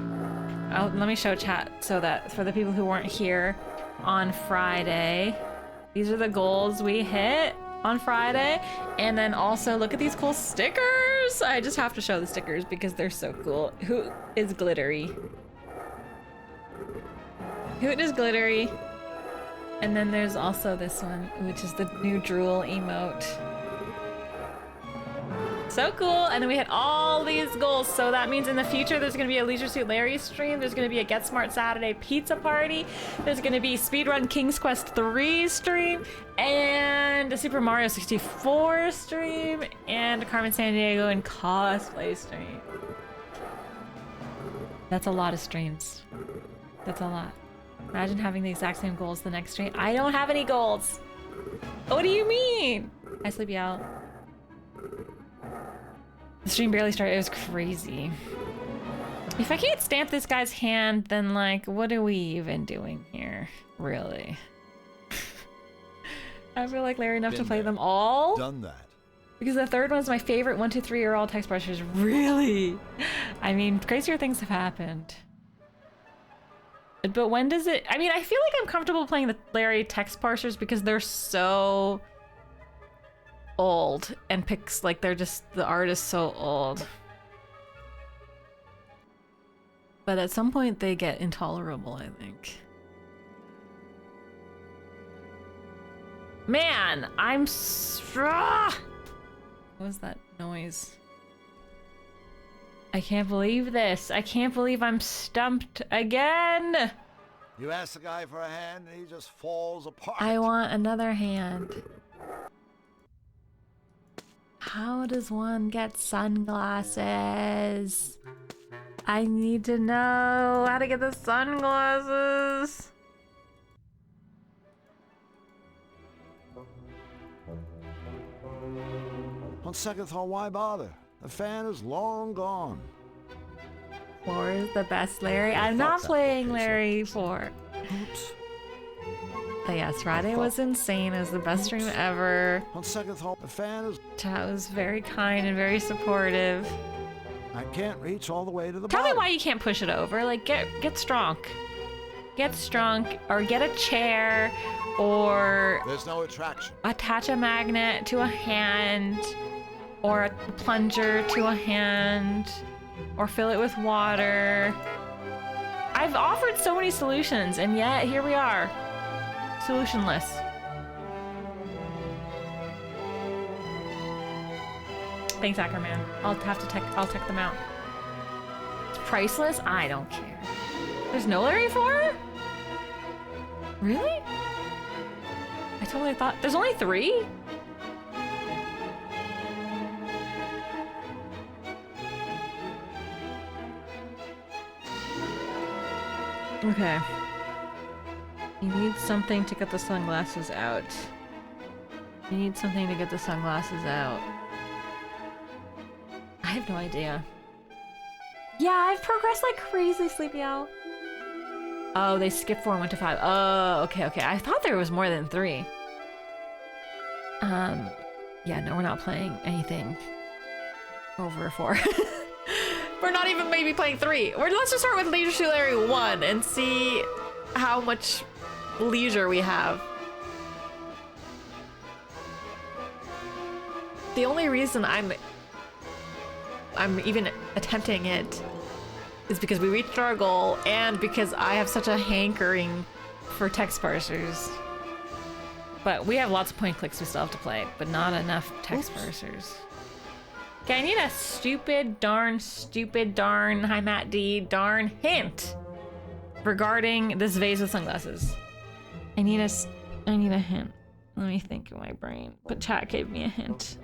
Speaker 1: Oh, let me show chat so that for the people who weren't here on Friday, these are the goals we hit on Friday. And then also look at these cool stickers. I just have to show the stickers because they're so cool. Hoot is glittery. Hoot is glittery. And then there's also this one, which is the new drool emote. So cool. And then we hit all these goals. So that means in the future, there's going to be a Leisure Suit Larry stream. There's going to be a Get Smart Saturday pizza party. There's going to be Speedrun King's Quest 3 stream and a Super Mario 64 stream and a Carmen Sandiego and cosplay stream. That's a lot of streams. That's a lot. Imagine having the exact same goals the next stream. I don't have any goals. What do you mean? Hi, Sleepy Out. The stream barely started. It was crazy. If I can't stamp this guy's hand, then like, what are we even doing here? Really? I feel like Larry enough to play them all.
Speaker 5: Done that.
Speaker 1: Because the third one's my favorite. 1, 2, 3 are all text brushers. Really? I mean, crazier things have happened. But when does it... I mean, I feel like I'm comfortable playing the Larry text parsers because they're so old and picks like they're just... The art is so old. But at some point they get intolerable, I think. Man, I'm... What was that noise? I can't believe this. I can't believe I'm stumped again.
Speaker 5: You ask the guy for a hand and he just falls apart.
Speaker 1: I want another hand. How does one get sunglasses? I need to know how to get the sunglasses.
Speaker 5: On second thought, why bother? The fan is long gone.
Speaker 1: 4 is the best Larry. I'm not playing Larry 4.
Speaker 5: Oops.
Speaker 1: But yes, Friday was insane. It was the best stream ever.
Speaker 5: On second thought, the fan is...
Speaker 1: Chat was very kind and very supportive.
Speaker 5: I can't reach all the way to the
Speaker 1: Tell
Speaker 5: bottom.
Speaker 1: me why you can't push it over. Like, get strong. Get strong, or get a chair, or...
Speaker 5: There's no attraction.
Speaker 1: Attach a magnet to a hand, or a plunger to a hand, or fill it with water. I've offered so many solutions, and yet here we are. Solutionless. Thanks, Ackerman. I'll check them out. It's priceless? I don't care. There's no Larry 4? Really? I totally thought there's only 3? Okay. You need something to get the sunglasses out. You need something to get the sunglasses out. I have no idea. Yeah, I've progressed like crazy, Sleepy Owl. Oh, they skipped 4 and went to 5. Oh, okay. I thought there was more than 3. Yeah, no, we're not playing anything over 4. We're not even maybe playing 3. Let's just start with Leisure Suit Larry 1 and see how much leisure we have. The only reason I'm even attempting it is because we reached our goal and because I have such a hankering for text parsers. But we have lots of point clicks we still have to play, but not enough text parsers. Okay, I need a stupid darn, hi Matt D, darn hint regarding this vase with sunglasses. I need a hint. Let me think in my brain. But chat gave me a hint.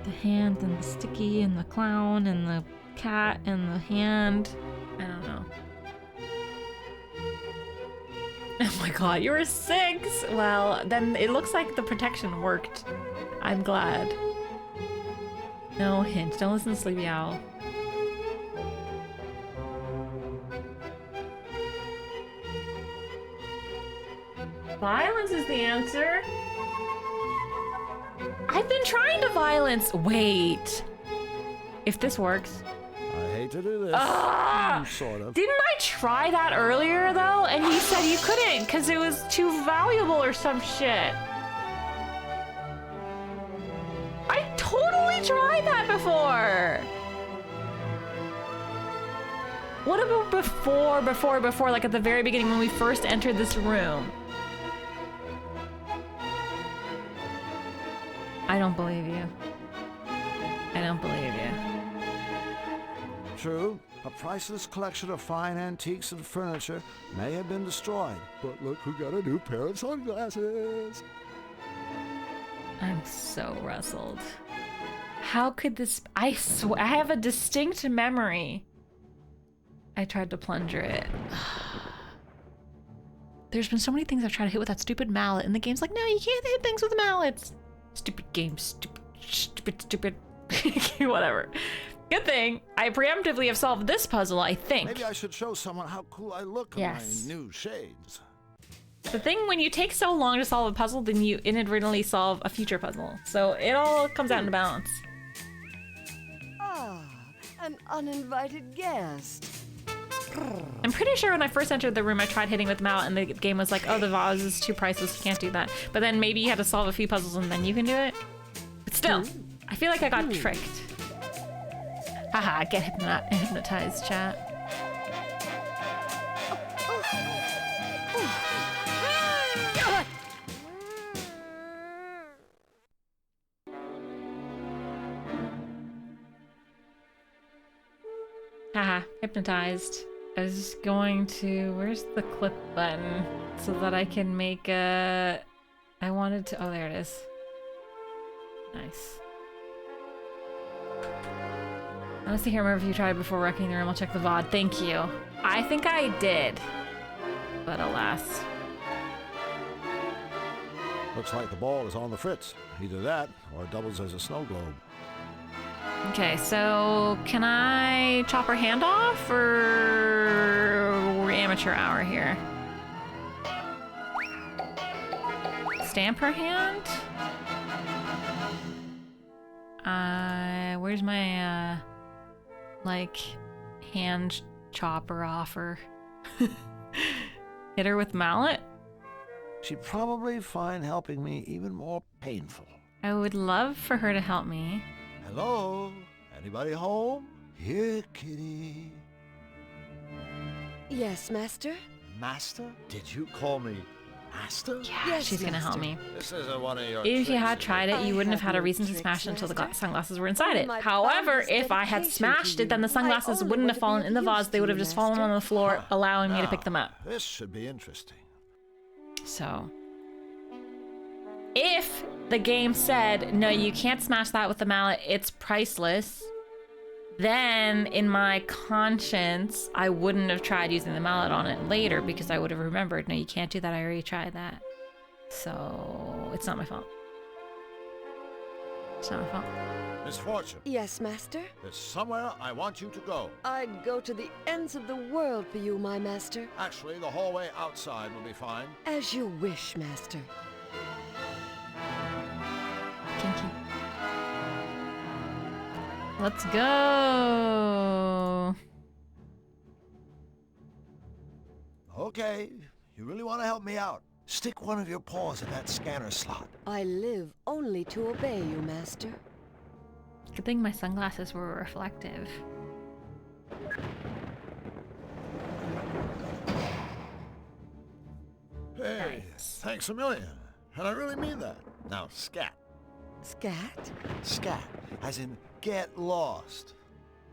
Speaker 1: The hand and the sticky and the clown and the cat and the hand. I don't know. Oh my god, you were 6! Well, then it looks like the protection worked. I'm glad. No hint. Don't listen to Sleepy Owl. Violence is the answer. I've been trying to violence. Wait. If this works.
Speaker 5: I hate to do this. Sort of.
Speaker 1: Didn't I try that earlier though? And he said you couldn't because it was too valuable or some shit. I totally tried that before. What about before, like at the very beginning when we first entered this room? I don't believe you. I don't believe you.
Speaker 5: True, a priceless collection of fine antiques and furniture may have been destroyed. But look who got a new pair of sunglasses.
Speaker 1: I'm so rustled. How could this... I have a distinct memory. I tried to plunger it. There's been so many things I've tried to hit with that stupid mallet, and the game's like, no, you can't hit things with mallets. Stupid game, stupid. Whatever. Good thing I preemptively have solved this puzzle, I think.
Speaker 5: Maybe I should show someone how cool I look in my new shades.
Speaker 1: The thing when you take so long to solve a puzzle, then you inadvertently solve a future puzzle. So it all comes out into balance.
Speaker 11: Ah, an uninvited guest.
Speaker 1: I'm pretty sure when I first entered the room, I tried hitting with the mallet, and the game was like, oh, the vase is too priceless, you can't do that. But then maybe you had to solve a few puzzles and then you can do it. But still, I feel like I got tricked. Haha, get hypnotized, chat. Haha, hypnotized. I was going to... Where's the clip button? So that I can make a... I wanted to... Oh, there it is. Nice. Honestly, can't remember if you tried before wrecking the room. I'll check the VOD. Thank you. I think I did. But alas.
Speaker 5: Looks like the ball is on the fritz. Either that, or it doubles as a snow globe.
Speaker 1: Okay, so can I chop her hand off, or we're amateur hour here? Stamp her hand? Where's my, like, hand chopper offer? Hit her with mallet?
Speaker 5: She'd probably find helping me even more painful.
Speaker 1: I would love for her to help me.
Speaker 5: Hello? Anybody home? Here, kitty.
Speaker 11: Yes, Master?
Speaker 5: Master? Did you call me Master?
Speaker 1: Yeah,
Speaker 11: Yes,
Speaker 1: she's gonna help me.
Speaker 5: This isn't one of your
Speaker 1: If you had
Speaker 5: tricks,
Speaker 1: tried it, you wouldn't have
Speaker 11: I
Speaker 1: had a
Speaker 11: have
Speaker 1: reason
Speaker 11: no
Speaker 1: to smash it
Speaker 11: tricks,
Speaker 1: until the
Speaker 11: Master.
Speaker 1: sunglasses were inside it.
Speaker 11: My
Speaker 1: However,
Speaker 11: fondest
Speaker 1: if I had
Speaker 11: dedication
Speaker 1: smashed
Speaker 11: to
Speaker 1: it, then the
Speaker 11: you.
Speaker 1: sunglasses
Speaker 11: I only
Speaker 1: wouldn't have
Speaker 11: want to
Speaker 1: fallen
Speaker 11: be
Speaker 1: in the
Speaker 11: of
Speaker 1: vase.
Speaker 11: use
Speaker 1: They
Speaker 11: to
Speaker 1: would
Speaker 11: you,
Speaker 1: have just fallen
Speaker 11: Master.
Speaker 1: on the floor, allowing me to pick them up.
Speaker 5: This should be interesting.
Speaker 1: So, if the game said, no, you can't smash that with the mallet, it's priceless, then in my conscience, I wouldn't have tried using the mallet on it later because I would have remembered, no, you can't do that. I already tried that. So, it's not my fault. It's not my fault.
Speaker 5: Misfortune,
Speaker 11: Yes, Master?
Speaker 5: there's somewhere I want you to go.
Speaker 11: I'd go to the ends of the world for you, my Master.
Speaker 5: Actually, the hallway outside will be fine.
Speaker 11: As you wish, Master.
Speaker 1: Kinky. Let's go.
Speaker 5: Okay, you really want to help me out? Stick one of your paws in that scanner slot.
Speaker 11: I live only to obey you, Master.
Speaker 1: Good thing my sunglasses were reflective.
Speaker 5: Hey, thanks a million. And I really mean that. Now, scat.
Speaker 11: Scat?
Speaker 5: Scat, as in get lost.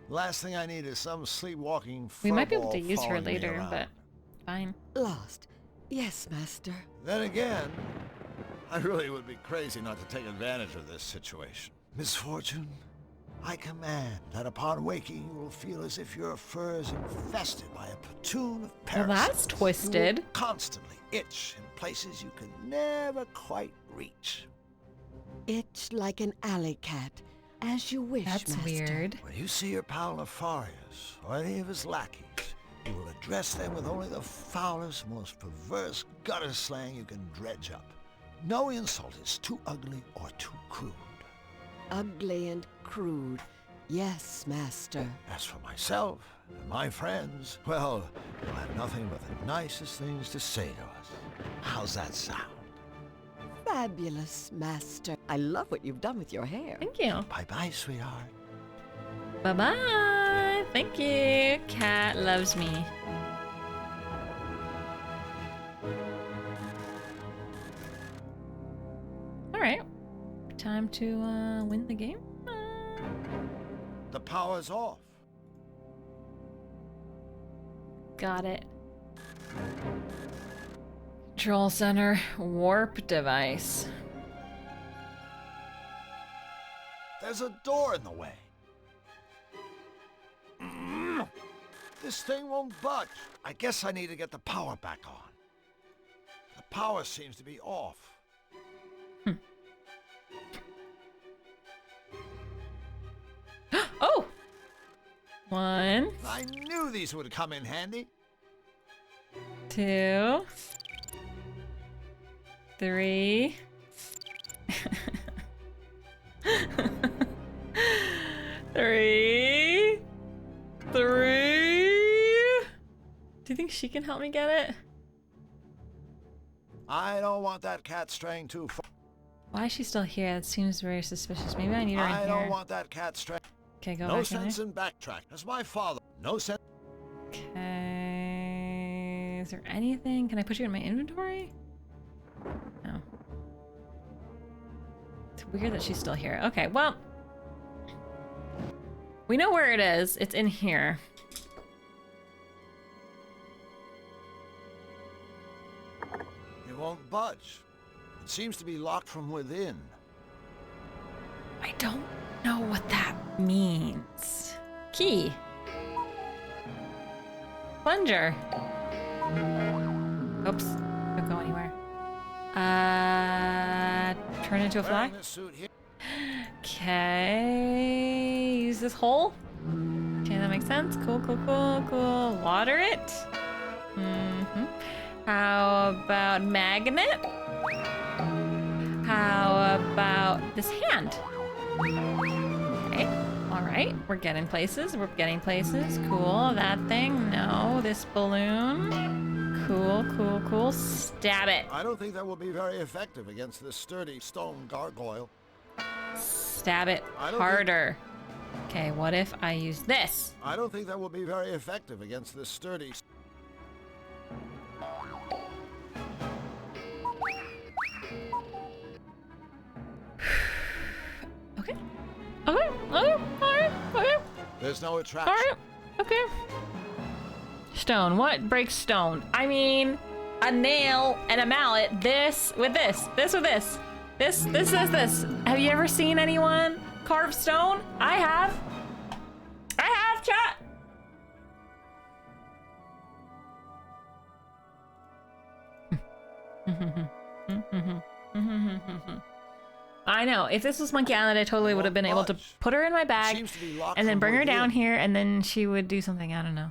Speaker 5: Last thing I need is some sleepwalking
Speaker 1: We might be able to
Speaker 5: furball
Speaker 1: use her
Speaker 5: following me
Speaker 1: later,
Speaker 5: around.
Speaker 1: but fine.
Speaker 11: Lost. Yes, Master.
Speaker 5: Then again, I really would be crazy not to take advantage of this situation. Misfortune, I command that upon waking you will feel as if your fur is infested by a platoon of
Speaker 1: Well,
Speaker 5: parasites.
Speaker 1: that's twisted.
Speaker 5: You will constantly itch in places you can never quite reach.
Speaker 11: Itch like an alley cat. As you wish,
Speaker 1: That's
Speaker 11: Master.
Speaker 1: weird.
Speaker 5: When you see your pal Nefarious or any of his lackeys, You will address them with only the foulest, most perverse gutter slang you can dredge up. No insult is too ugly or too crude.
Speaker 11: Ugly and crude. Yes, Master.
Speaker 5: As for myself and my friends, well, you'll have nothing but the nicest things to say to us. How's that sound?
Speaker 11: Fabulous, Master. I love what you've done with your hair.
Speaker 1: Thank you.
Speaker 5: Bye-bye, sweetheart.
Speaker 1: Bye-bye. Thank you. Cat loves me. All right. Time to win the game.
Speaker 5: The power's off.
Speaker 1: Got it. Control center, warp device.
Speaker 5: There's a door in the way. This thing won't budge. I guess I need to get the power back on. The power seems to be off.
Speaker 1: Oh! 1.
Speaker 5: I knew these would come in handy.
Speaker 1: 2. 3. 3. 3. Do you think she can help me get it?
Speaker 5: I don't want that cat straying too far.
Speaker 1: Why is she still here? That seems very suspicious. Maybe I need her in
Speaker 5: I
Speaker 1: here.
Speaker 5: don't want that cat straying.
Speaker 1: Okay, go
Speaker 5: No
Speaker 1: back in
Speaker 5: sense
Speaker 1: there.
Speaker 5: in backtrack. That's my father. No sense.
Speaker 1: Okay. Is there anything? Can I put you in my inventory? No. It's weird that she's still here. Okay, well. We know where it is. It's in here.
Speaker 5: It won't budge. It seems to be locked from within.
Speaker 1: I don't know what that means. Key. Plunger. Oops. Don't go anywhere. Turn into a fly?
Speaker 5: Wearing this suit here.
Speaker 1: Okay. Use this hole. Okay, that makes sense. Cool, cool, cool, cool. Water it. How about magnet? How about this hand? Okay. All right. We're getting places. We're getting places. Cool. That thing. No. This balloon. Cool, cool, cool. Stab it.
Speaker 5: I don't think that will be very effective against this sturdy stone gargoyle.
Speaker 1: Stab it
Speaker 5: I don't
Speaker 1: harder. Okay, what if I use this?
Speaker 5: I don't think that will be very effective against this sturdy.
Speaker 1: Okay. Okay. Okay. Alright. Okay.
Speaker 5: There's no attraction.
Speaker 1: Alright. Okay. Stone. What breaks stone? I mean, a nail and a mallet. This with this. This with this. This. Have you ever seen anyone carve stone? I have. I have, chat. I know. If this was Monkey Island, I totally would have been able to put her in my bag
Speaker 5: Seems to be locked
Speaker 1: and then
Speaker 5: from
Speaker 1: bring her
Speaker 5: within.
Speaker 1: down here, and then she would do something. I don't know.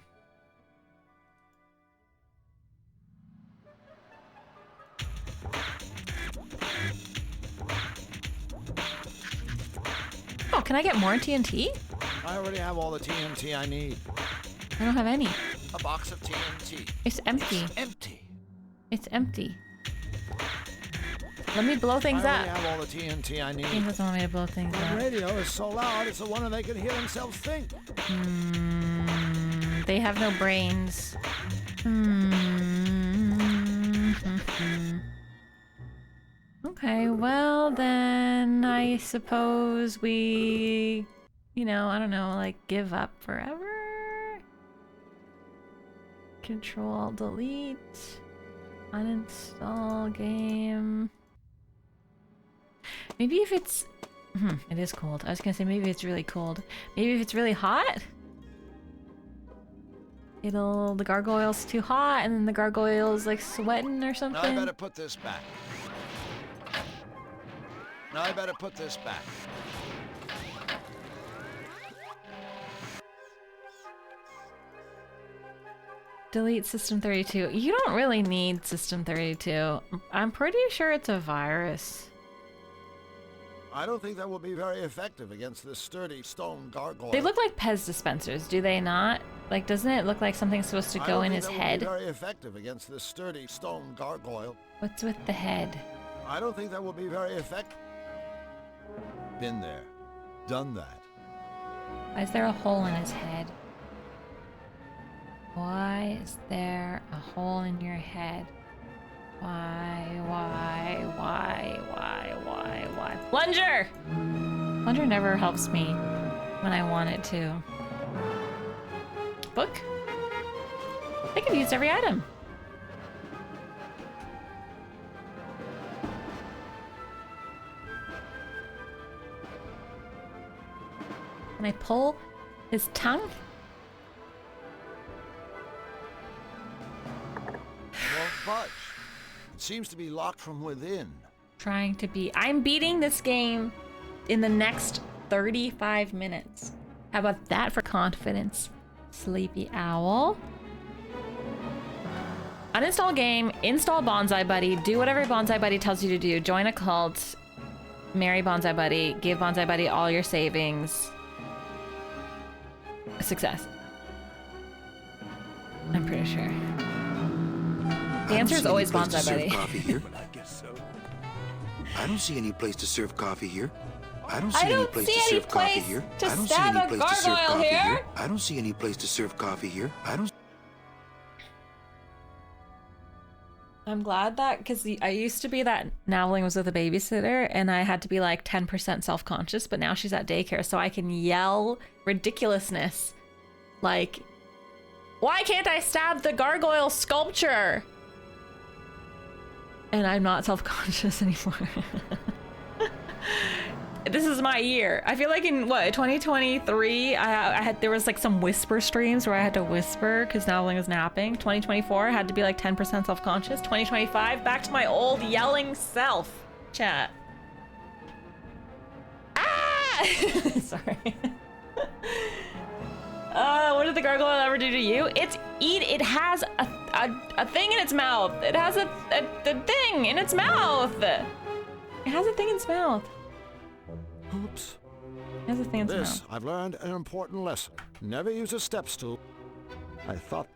Speaker 1: Oh, can I get more TNT?
Speaker 5: I already have all the TNT I need.
Speaker 1: I don't have any.
Speaker 5: A box of TNT.
Speaker 1: It's empty.
Speaker 5: It's empty.
Speaker 1: It's empty. Let me blow things
Speaker 5: I already
Speaker 1: up.
Speaker 5: have all the TNT I
Speaker 1: He
Speaker 5: need.
Speaker 1: doesn't want me to blow things
Speaker 5: The
Speaker 1: up.
Speaker 5: radio is so loud, it's the one they can hear themselves think.
Speaker 1: They have no brains. Okay, well then I suppose we, I don't know, like give up forever? Control, delete, uninstall game. Maybe if it's, it is cold. I was gonna say maybe it's really cold. Maybe if it's really hot? The gargoyle's too hot and then the gargoyle's like sweating or
Speaker 5: Now
Speaker 1: something.
Speaker 5: I better put this back. Now I better put this back.
Speaker 1: Delete System 32. You don't really need System 32. I'm pretty sure it's a virus.
Speaker 5: I don't think that will be very effective against this sturdy stone gargoyle.
Speaker 1: They look like Pez dispensers, do they not? Like, doesn't it look like something's supposed to go in his head?
Speaker 5: Will be very effective against this sturdy stone gargoyle.
Speaker 1: What's with the head?
Speaker 5: I don't think that will be very effective. Been there. Done that.
Speaker 1: Why is there a hole in his head? Why is there a hole in your head? Why? Plunger! Plunger never helps me when I want it to. Book? I could use every item. Can I pull his tongue?
Speaker 5: Won't budge. It seems to be locked from within.
Speaker 1: Trying to be. I'm beating this game in the next 35 minutes. How about that for confidence? Sleepy owl. Uninstall game, install Bonsai Buddy, do whatever Bonsai Buddy tells you to do. Join a cult, marry Bonsai Buddy, give Bonsai Buddy all your savings. Success. I'm pretty sure. The answer is always Bonsai Buddy.
Speaker 12: Coffee here. I guess so. I don't see any place to serve coffee here. I don't see any place to serve coffee here. I don't see any place to serve coffee here. I don't see any place to serve coffee here. I don't.
Speaker 1: I'm glad that, because I used to be that Navling was with a babysitter and I had to be like 10% self-conscious, but now she's at daycare, so I can yell ridiculousness like, why can't I stab the gargoyle sculpture? And I'm not self-conscious anymore. This is my year. I feel like in what, 2023, there was like some whisper streams where I had to whisper because Navling was napping. 2024, I had to be like 10% self-conscious. 2025, back to my old yelling self. Chat. Ah! Sorry. What did the gargoyle ever do to you? It has a thing in its mouth. It has a thing in its mouth. It has a thing in its mouth.
Speaker 5: Oops.
Speaker 1: It has a thing in its
Speaker 5: This,
Speaker 1: mouth.
Speaker 5: I've learned an important lesson. Never use a step stool. I thought...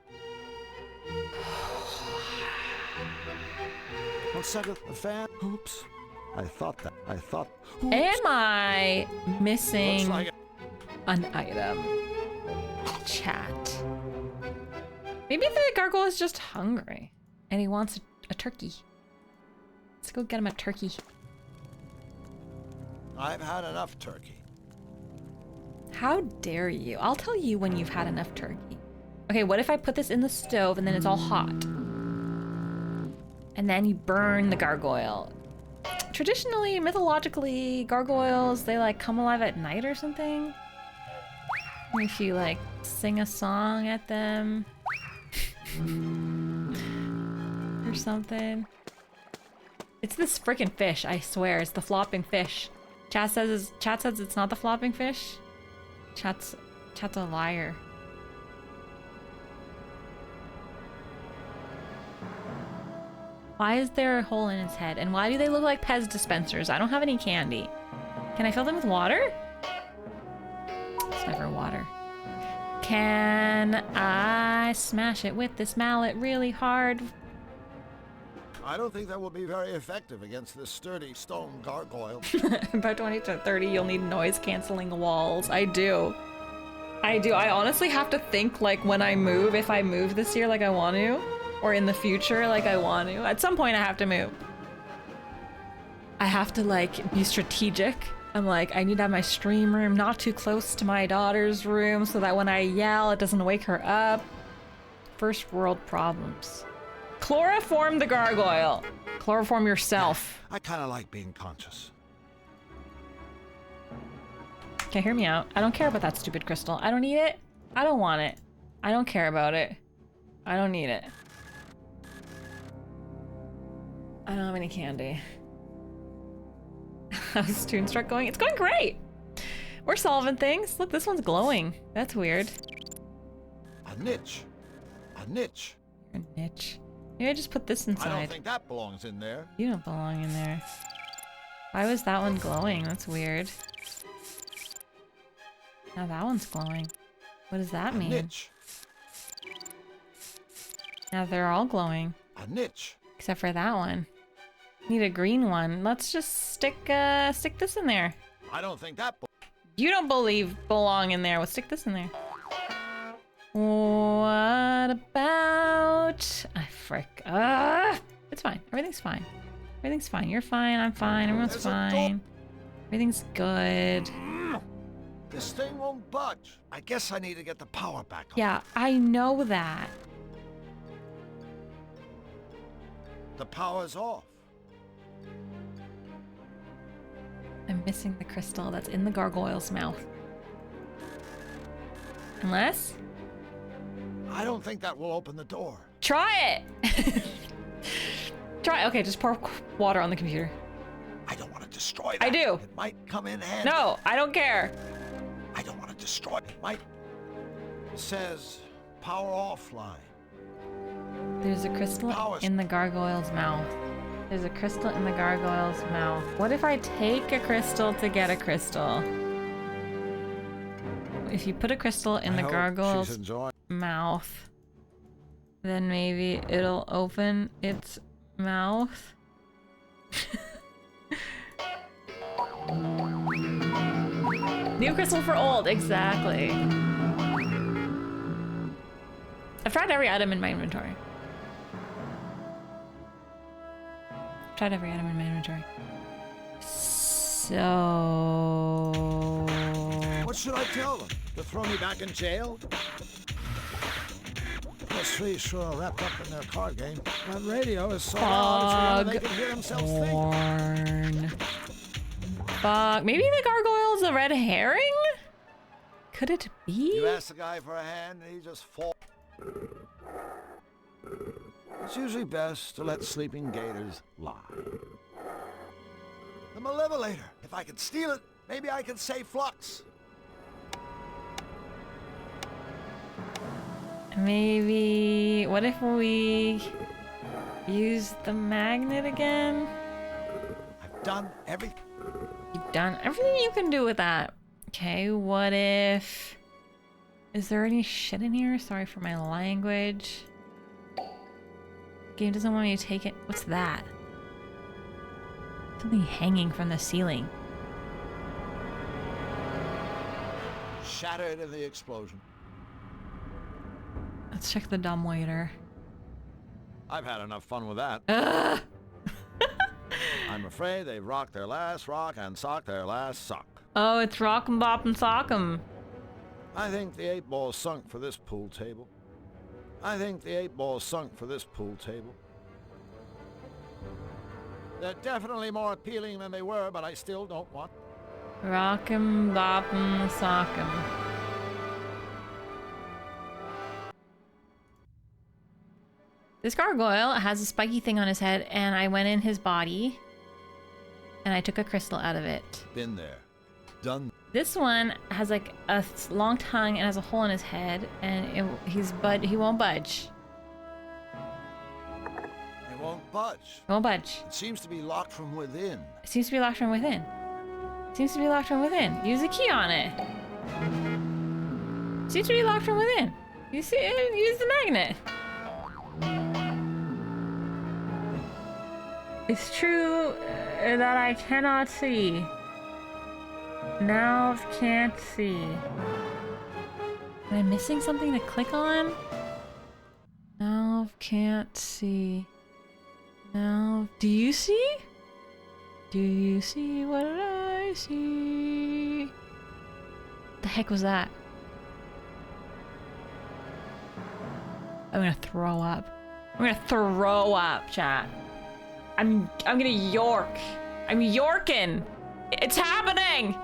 Speaker 5: 1 second, the fan. Oops. I thought... Oops.
Speaker 1: Am I missing
Speaker 5: Looks like it.
Speaker 1: an item? Chat. Maybe the gargoyle is just hungry and he wants a turkey. Let's go get him a turkey.
Speaker 5: I've had enough turkey.
Speaker 1: How dare you? I'll tell you when you've had enough turkey. Okay, what if I put this in the stove and then it's all hot? And then you burn the gargoyle. Traditionally, mythologically, gargoyles, they like come alive at night or something. If you like sing a song at them or something. It's this freaking fish, I swear. It's the flopping fish. Chat says it's not the flopping fish. Chat's a liar. Why is there a hole in his head? And why do they look like Pez dispensers? I don't have any candy. Can I fill them with water? It's never water. Can I smash it with this mallet really hard?
Speaker 5: I don't think that will be very effective against this sturdy stone gargoyle.
Speaker 1: By 20 to 30, you'll need noise-canceling walls. I do. I honestly have to think, like, when I move, if I move this year like I want to, or in the future like I want to. At some point, I have to move. I have to, like, be strategic. I'm like, I need to have my stream room not too close to my daughter's room so that when I yell, it doesn't wake her up. First world problems. Chloroform the gargoyle. Chloroform yourself.
Speaker 5: I kind of like being conscious.
Speaker 1: Okay, hear me out. I don't care about that stupid crystal. I don't need it. I don't want it. I don't care about it. I don't need it. I don't have any candy. How's Toonstruck going? It's going great. We're solving things. Look, this one's glowing. That's weird.
Speaker 5: A niche. A A niche.
Speaker 1: A niche. Maybe I just put this inside.
Speaker 5: I don't think that belongs in there.
Speaker 1: You don't belong in there. Why was that one glowing? That's weird. Now that one's glowing. What does that mean?
Speaker 5: A niche.
Speaker 1: Now they're all glowing.
Speaker 5: A niche.
Speaker 1: Except for that one. Need a green one. Let's just stick this in there.
Speaker 5: I don't think that.
Speaker 1: You don't belong in there. We'll stick this in there. What about? It's fine. Everything's fine. Everything's fine. You're fine. I'm fine. Everyone's fine. Everything's good.
Speaker 5: This thing won't budge. I guess I need to get the power back on.
Speaker 1: Yeah, I know that.
Speaker 5: The power's off.
Speaker 1: I'm missing the crystal that's in the gargoyle's mouth. Unless?
Speaker 5: I don't think that will open the door.
Speaker 1: Try it! Try it. Okay, just pour water on the computer.
Speaker 5: I don't want to destroy that.
Speaker 1: I do.
Speaker 5: It might come in handy.
Speaker 1: No, I don't care.
Speaker 5: I don't want to destroy it. It might. It says power offline.
Speaker 1: There's a crystal in the gargoyle's mouth. There's a crystal in the gargoyle's mouth. What if I take a crystal to get a crystal? If you put a crystal in the gargoyle's mouth, then maybe it'll open its mouth. New crystal for old, exactly. I've tried every item in my inventory. Tried every item in my inventory. So...
Speaker 5: What should I tell them? To throw me back in jail? Those three sure wrapped up in their card game. That radio is so loud they can hear themselves think.
Speaker 1: Fuck. Maybe the gargoyle's a red herring? Could it be?
Speaker 5: You ask the guy for a hand and he just falls. It's usually best to let sleeping gators lie. The Malevolator. If I could steal it, maybe I could save Flux.
Speaker 1: Maybe... What if we use the magnet again?
Speaker 5: I've done everything.
Speaker 1: You've done everything you can do with that. Okay, what if... Is there any shit in here? Sorry for my language. Game doesn't want me to take it. What's that? Something hanging from the ceiling.
Speaker 5: Shattered in the explosion.
Speaker 1: Let's check the dumbwaiter.
Speaker 5: I've had enough fun with that. I'm afraid they've rocked their last rock and socked their last sock.
Speaker 1: Oh, it's rock 'em, bop 'em, sock 'em.
Speaker 5: I think the 8-ball sunk for this pool table. I think the 8-ball sunk for this pool table. They're definitely more appealing than they were, but I still don't want.
Speaker 1: Rock 'em, bop 'em, sock 'em. This gargoyle has a spiky thing on his head, and I went in his body, and I took a crystal out of it.
Speaker 5: Been there. Done.
Speaker 1: This one has like a long tongue and has a hole in his head, and he won't budge.
Speaker 5: It won't budge.
Speaker 1: It won't budge.
Speaker 5: It seems to be locked from within.
Speaker 1: It seems to be locked from within. It seems to be locked from within. Use a key on it. It seems to be locked from within. You see, use the magnet. It's true that I cannot see. Now can't see. Am I missing something to click on? Now can't see. Now, do you see? Do you see what I see? The heck was that? I'm gonna throw up. I'm gonna throw up, chat. I'm gonna york. I'm yorking. It's happening.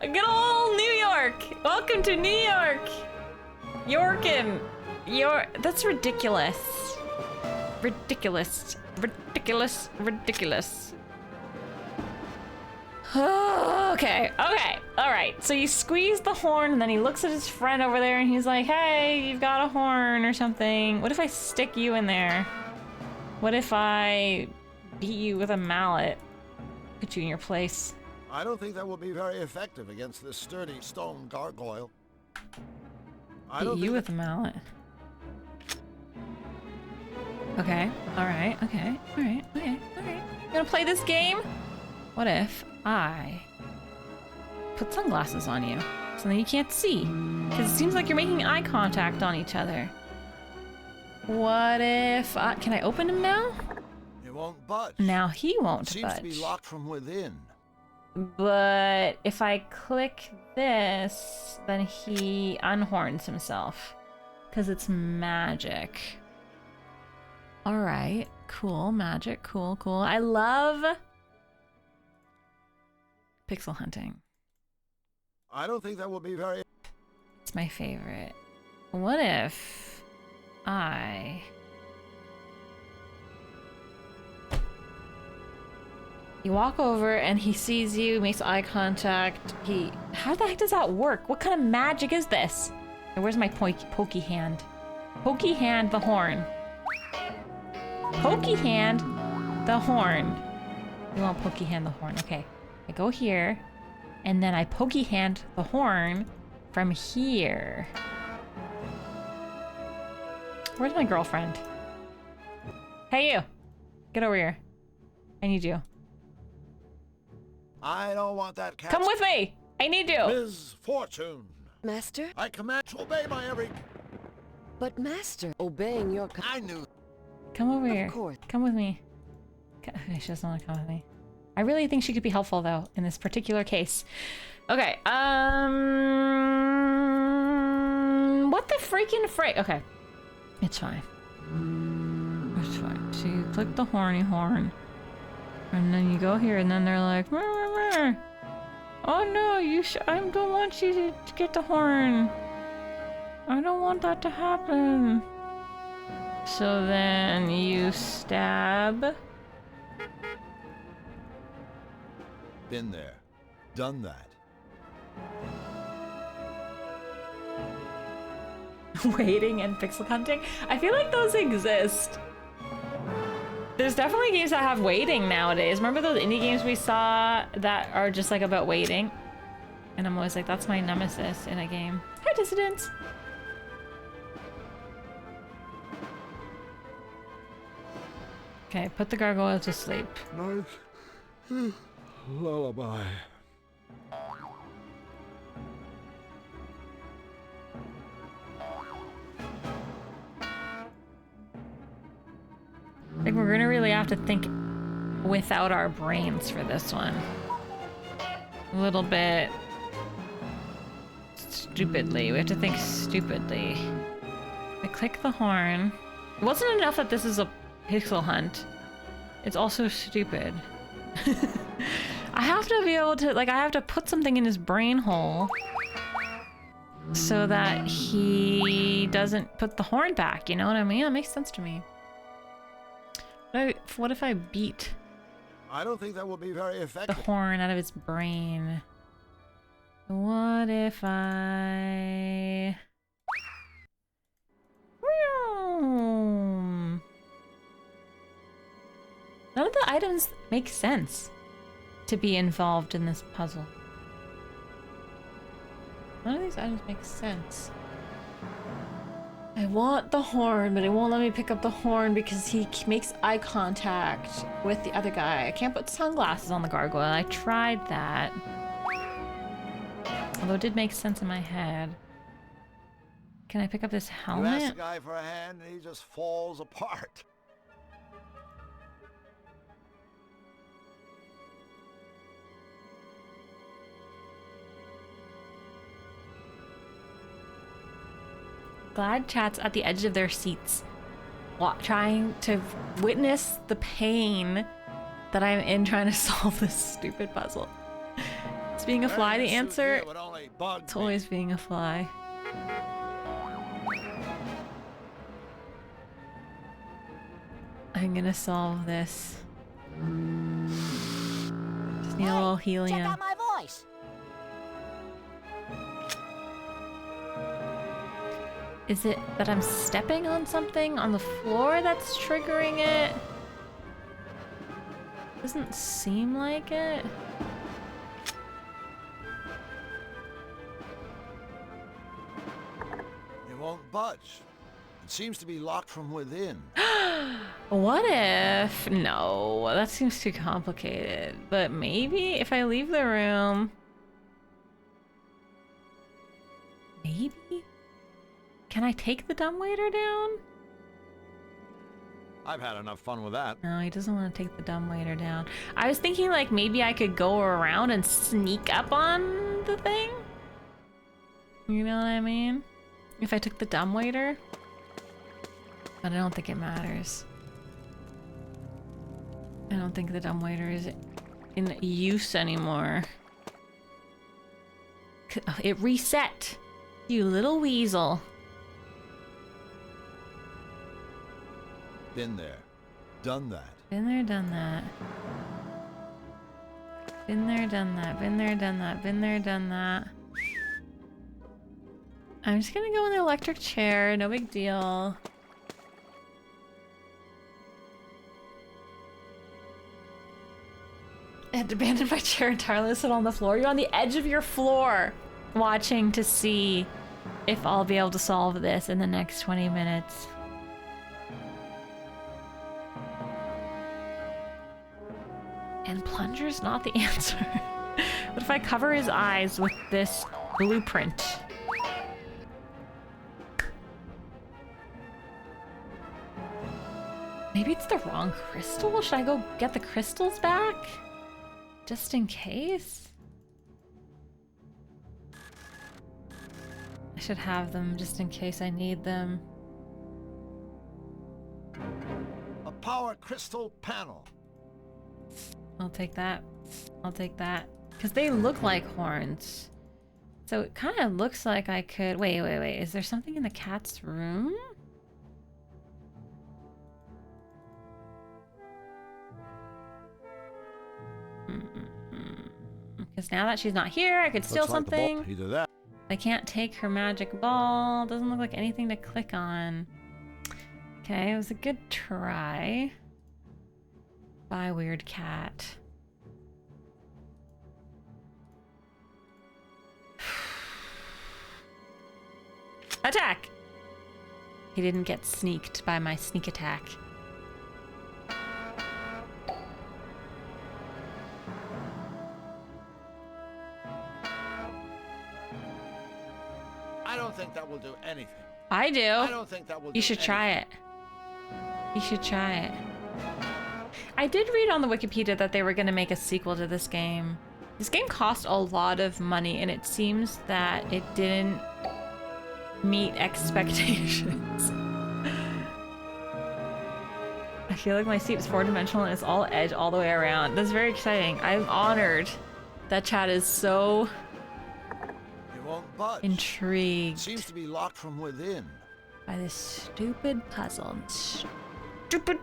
Speaker 1: Good old New York. Welcome to New York. Yorkin. That's ridiculous. Ridiculous. Ridiculous. Ridiculous. Okay, okay, alright. So you squeeze the horn and then he looks at his friend over there and he's like, hey, you've got a horn or something. What if I stick you in there? What if I beat you with a mallet? Put you in your place.
Speaker 5: I don't think that will be very effective against this sturdy stone gargoyle.
Speaker 1: Beat you with a mallet. Okay, alright, okay, alright, okay, okay. You wanna play this game? What if I put sunglasses on you so that you can't see? Because it seems like you're making eye contact on each other. What if can I open him now?
Speaker 5: It won't budge.
Speaker 1: Now he won't
Speaker 5: It seems
Speaker 1: budge.
Speaker 5: to be locked from within.
Speaker 1: But if I click this, then he unhorns himself. Because it's magic. Alright, cool, magic, cool, cool. I love pixel hunting.
Speaker 5: I don't think that will be very...
Speaker 1: It's my favorite. What if I... You walk over and he sees you, makes eye contact. How the heck does that work? What kind of magic is this? And where's my pokey hand? Pokey hand the horn. Pokey hand the horn. You want pokey hand the horn, okay. I go here, and then I pokey hand the horn from here. Where's my girlfriend? Hey you! Get over here. I need you.
Speaker 5: I don't want that cat.
Speaker 1: Come with me! I need you!
Speaker 5: Ms. Fortune.
Speaker 11: Master?
Speaker 5: I command to obey my every...
Speaker 11: But Master, obeying your...
Speaker 5: I knew...
Speaker 1: Come over here.
Speaker 11: Of course.
Speaker 1: Come with me. Okay, she doesn't want to come with me. I really think she could be helpful though in this particular case. Okay, what the freaking frick? Okay, it's fine. It's fine. So you click the horny horn, and then you go here, and then they're like, "Meh, meh, meh. Oh no, I don't want you to get the horn. I don't want that to happen." So then you stab.
Speaker 5: Been there. Done that.
Speaker 1: Waiting and pixel hunting? I feel like those exist. There's definitely games that have waiting nowadays. Remember those indie games we saw that are just like about waiting? And I'm always like, that's my nemesis in a game. Hi, dissidents! Okay, put the gargoyle to sleep.
Speaker 5: Nice. Lullaby.
Speaker 1: I think we're gonna really have to think without our brains for this one. A little bit stupidly. We have to think stupidly. I click the horn. It wasn't enough that this is a pixel hunt. It's also stupid. I have to be able to, like, I have to put something in his brain hole so that he doesn't put the horn back, you know what I mean? That makes sense to me. What if I beat
Speaker 5: I don't think that will be very effective.
Speaker 1: the horn out of his brain? What if I... None of the items make sense to be involved in this puzzle. None of these items make sense. I want the horn, but it won't let me pick up the horn because he makes eye contact with the other guy. I can't put sunglasses on the gargoyle. I tried that. Although it did make sense in my head. Can I pick up this
Speaker 5: You ask
Speaker 1: helmet?
Speaker 5: the guy for a hand and he just falls apart.
Speaker 1: Glad chat's at the edge of their seats, trying to witness the pain that I'm in trying to solve this stupid puzzle. Is being a fly the answer? It's always being a fly. I'm gonna solve this. Just need a little helium.
Speaker 6: Check out my voice.
Speaker 1: Is it that I'm stepping on something on the floor that's triggering it? Doesn't seem like it.
Speaker 5: It won't budge. It seems to be locked from within.
Speaker 1: What if? No, that seems too complicated. But maybe if I leave the room. Maybe? Can I take the dumbwaiter down?
Speaker 5: I've had enough fun with that.
Speaker 1: No, he doesn't want to take the dumbwaiter down. I was thinking like maybe I could go around and sneak up on the thing. You know what I mean? If I took the dumbwaiter. But I don't think it matters. I don't think the dumbwaiter is in use anymore. It reset. You little weasel.
Speaker 5: Been there. Done that.
Speaker 1: Been there, done that. Been there, done that. Been there, done that. Been there, done that. I'm just gonna go in the electric chair. No big deal. I had to abandon my chair entirely, sit on the floor. You're on the edge of your floor, watching to see if I'll be able to solve this in the next 20 minutes. And plunger's not the answer. What if I cover his eyes with this blueprint? Maybe it's the wrong crystal? Should I go get the crystals back? Just in case? I should have them just in case I need them.
Speaker 5: A power crystal panel.
Speaker 1: I'll take that. I'll take that. Because they look like horns. So it kind of looks like I could... Wait. Is there something in the cat's room? Because now that she's not here, I could steal something.
Speaker 5: Either that.
Speaker 1: I can't take her magic ball. Doesn't look like anything to click on. Okay, it was a good try. Bye, weird cat. Attack! He didn't get sneaked by my sneak attack.
Speaker 5: I don't think that will do anything.
Speaker 1: I do.
Speaker 5: I don't think that will do
Speaker 1: You should try it. You should try it. I did read on the Wikipedia that they were going to make a sequel to this game. This game cost a lot of money, and it seems that it didn't meet expectations. I feel like my seat is four-dimensional and it's all edge all the way around. That's very exciting. I'm honored that chat is so intrigued.
Speaker 5: It seems to be locked from within.
Speaker 1: By this stupid puzzle. Stupid.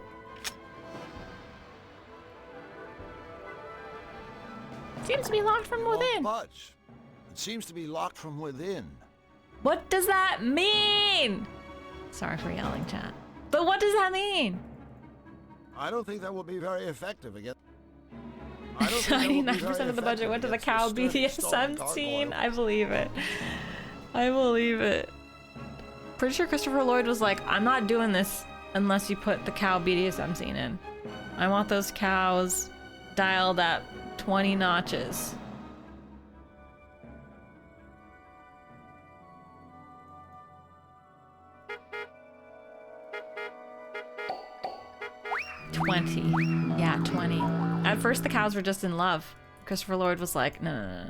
Speaker 1: Seems to be locked from within.
Speaker 5: Budge. It seems to be locked from within.
Speaker 1: What does that mean? Sorry for yelling, chat. But what does that mean?
Speaker 5: I don't think that will be very effective against.
Speaker 1: 99% of the budget went to the cow BDSM scene. I believe it. I believe it. Pretty sure Christopher Lloyd was like, I'm not doing this unless you put the cow BDSM scene in. I want those cows dialed at 20 notches. Yeah, 20. At first the cows were just in love. Christopher Lloyd was like, no.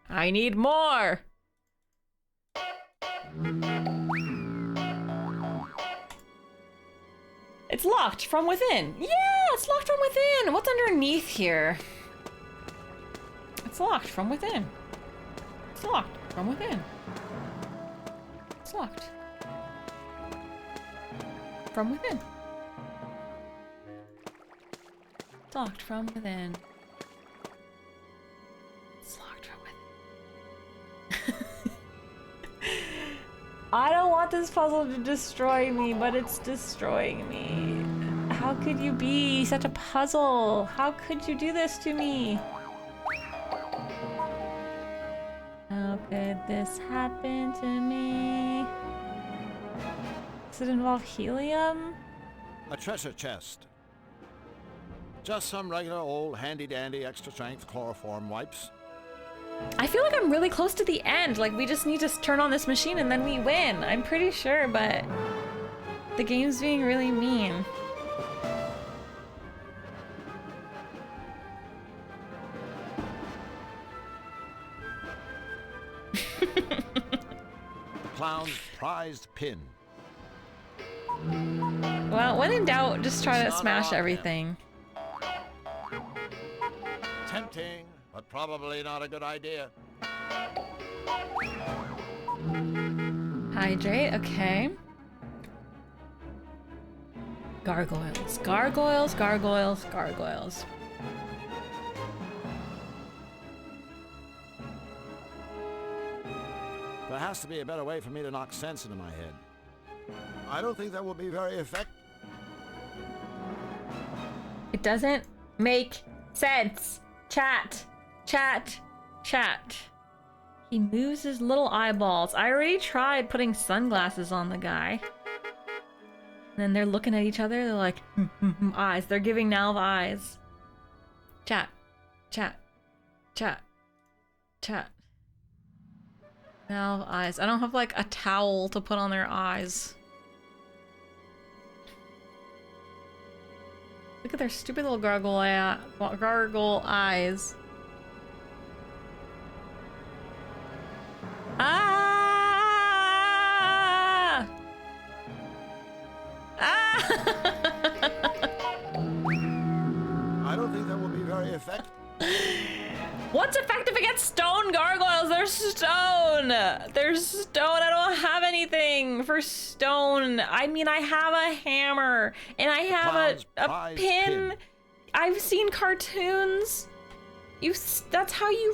Speaker 1: I need more! It's locked from within. Yeah, it's locked from within. What's underneath here? It's locked from within. It's locked from within. It's locked. from within. It's locked from within. It's locked from within. I don't want this puzzle to destroy me, but it's destroying me. How could you be such a puzzle? How could you do this to me? How could this happen to me? Does it involve helium?
Speaker 5: A treasure chest. Just some regular old handy-dandy extra-strength chloroform wipes.
Speaker 1: I feel like I'm really close to the end. Like, we just need to turn on this machine and then we win. I'm pretty sure, but the game's being really mean.
Speaker 5: The clown's prized pin.
Speaker 1: Well, when in doubt, just try to smash everything.
Speaker 5: Tempting, but probably not a good idea.
Speaker 1: Hydrate, okay. Gargoyles, gargoyles, gargoyles, gargoyles.
Speaker 5: There has to be a better way for me to knock sense into my head. I don't think that will be very effective.
Speaker 1: It doesn't make sense. Chat, chat, chat. He moves his little eyeballs. I already tried putting sunglasses on the guy. And then they're looking at each other. They're like, eyes. They're giving Nalv eyes. Chat, chat, chat, chat. Nalv eyes. I don't have like a towel to put on their eyes. Look at their stupid little gargoyle eyes. Ah! Ah!
Speaker 5: I don't think that will be very effective.
Speaker 1: What's effective against stone gargoyles? They're stone! They're stone. I don't have anything for stone. I mean, I have a hammer and I have a pin. I've seen cartoons. That's how you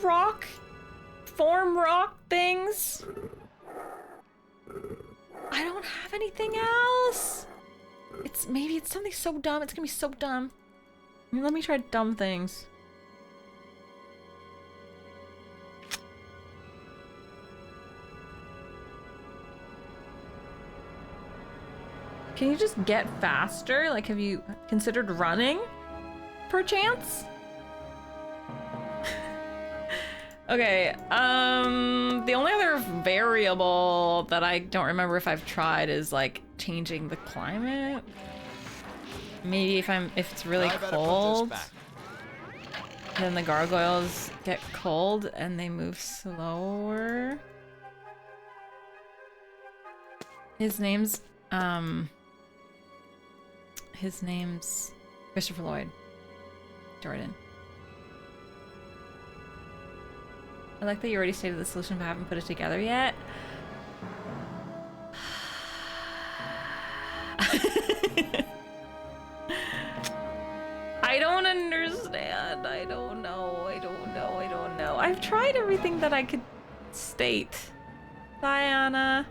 Speaker 1: form rock things. I don't have anything else. Maybe it's something so dumb. It's gonna be so dumb. Let me try dumb things. Can you just get faster? Like, have you considered running? Perchance? Okay, the only other variable that I don't remember if I've tried is like changing the climate. Maybe if it's really cold, then the gargoyles get cold and they move slower. His name's Christopher Lloyd Jordan. I like that you already stated the solution but haven't put it together yet. I don't understand. I don't know. I've tried everything that I could state. Diana.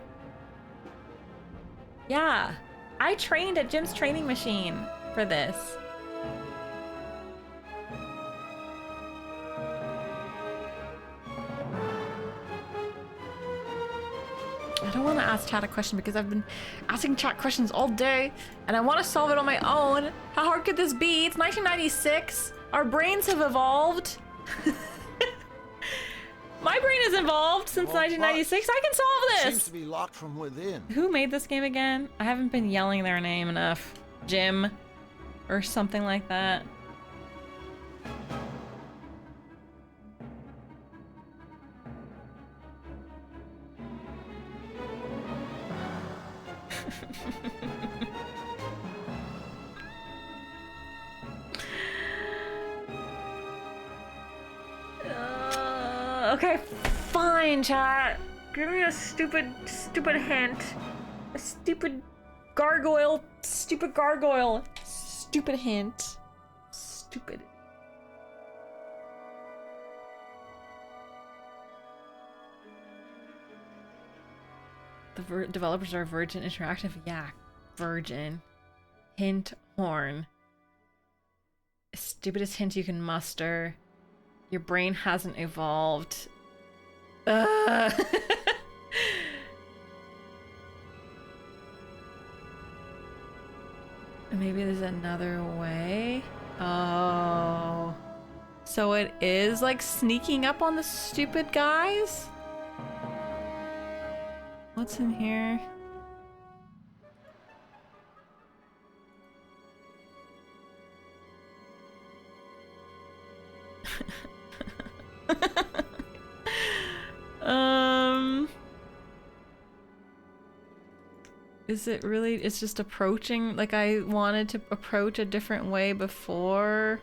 Speaker 1: Yeah. I trained at Jim's training machine for this. I don't want to ask chat a question because I've been asking chat questions all day and I want to solve it on my own. How hard could this be? It's 1996. Our brains have evolved. My brain is evolved since 1996. I can solve this.
Speaker 5: Seems to be locked from within.
Speaker 1: Who made this game again? I haven't been yelling their name enough. Jim or something like that. Okay, fine, chat. Give me a stupid hint. A stupid gargoyle. Stupid gargoyle. Stupid hint. Stupid. The developers are Virgin Interactive. Yeah, Virgin. Hint horn. Stupidest hint you can muster. Your brain hasn't evolved. Maybe there's another way. Oh. So it is like sneaking up on the stupid guys? What's in here? Is it really, it's just approaching, like I wanted to approach a different way before.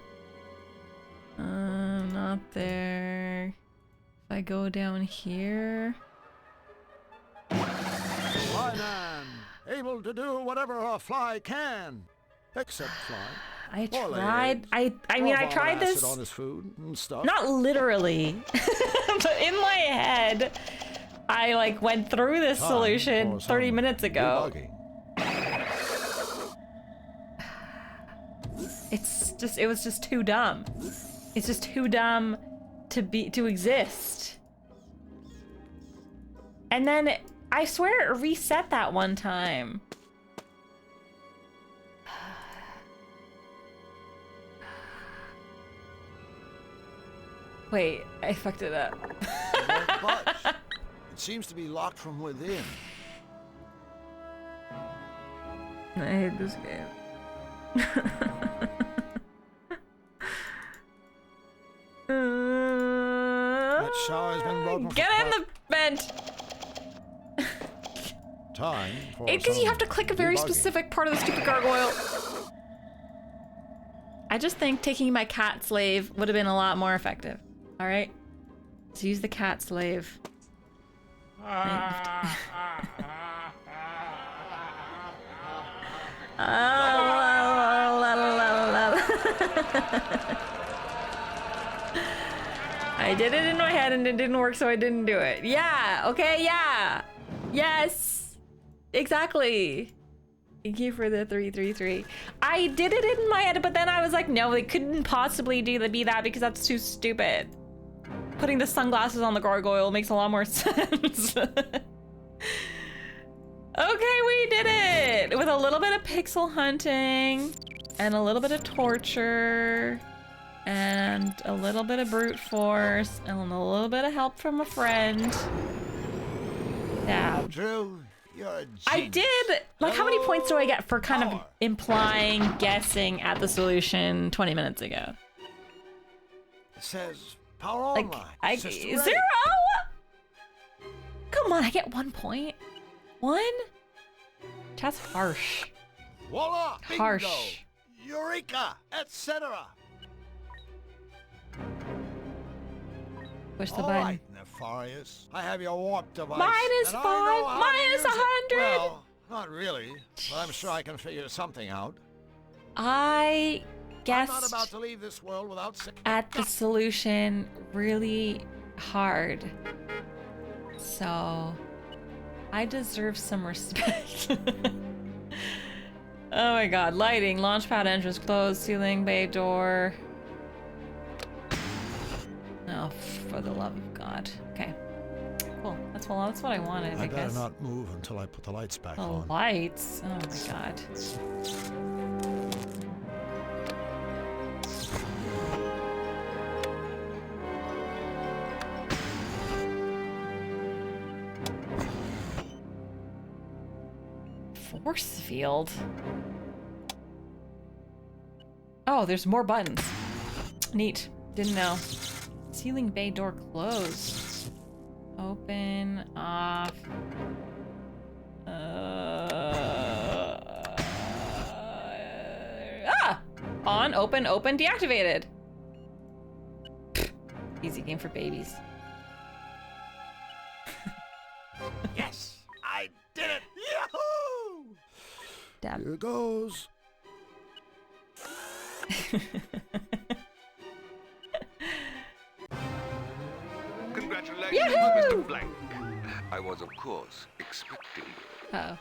Speaker 1: Not there. If I go down here.
Speaker 5: Fly man, able to do whatever a fly can, except fly.
Speaker 1: I tried. I mean, I tried this.
Speaker 5: On his food and stuff.
Speaker 1: Not literally, but in my head, I like went through this solution 30 minutes ago. It was just too dumb. It's just too dumb to exist. And then I swear it reset that one time. Wait, I fucked it up.
Speaker 5: It seems to be locked from within.
Speaker 1: I hate this game.
Speaker 5: That shower's been broken.
Speaker 1: Get in the vent.
Speaker 5: Time for
Speaker 1: Because you have to click a very specific part of the stupid gargoyle. I just think taking my cat slave would have been a lot more effective. All right, let's use the cat slave. I did it in my head and it didn't work, so I didn't do it. Yeah, okay, yeah. Yes, exactly. Thank you for the 333. I did it in my head, but then I was like, no, it couldn't possibly be that because that's too stupid. Putting the sunglasses on the gargoyle makes a lot more sense. Okay, we did it! With a little bit of pixel hunting, and a little bit of torture, and a little bit of brute force, and a little bit of help from a friend. Now,
Speaker 5: Drew, you're a genius.
Speaker 1: I did, like, how many points do I get for kind of implying, guessing at the solution 20 minutes ago?
Speaker 5: It says power
Speaker 1: Like,
Speaker 5: online.
Speaker 1: zero? Come on, I get 1 point. 1? That's harsh.
Speaker 5: Voila!
Speaker 1: Harsh.
Speaker 5: Bingo, Eureka! Etc.
Speaker 1: Push the
Speaker 5: All
Speaker 1: button.
Speaker 5: right, Nefarious. I have your warp device.
Speaker 1: -5,
Speaker 5: and I know how to use it.
Speaker 1: -100.
Speaker 5: Well, not really, but I'm sure I can figure something out.
Speaker 1: I
Speaker 5: I'm
Speaker 1: guessed
Speaker 5: not about to leave this world without
Speaker 1: at the solution really hard. So I deserve some respect. Oh my god. Lighting, launchpad entrance closed, ceiling, bay door. Oh, for the love of God. Okay. Cool. That's what I wanted, I
Speaker 5: better
Speaker 1: guess.
Speaker 5: not move until I put the lights back
Speaker 1: The
Speaker 5: on.
Speaker 1: lights? Oh my god. Force field? Oh, there's more buttons. Neat. Didn't know. Ceiling bay door closed. Open, off. On, open, open, deactivated. Easy game for babies.
Speaker 5: Yes, I did it! Yahoo!
Speaker 1: Dab.
Speaker 5: Here goes.
Speaker 7: Congratulations,
Speaker 1: Yahoo!
Speaker 7: Mr. Blank. I was, of course, expecting you.
Speaker 1: Uh-oh.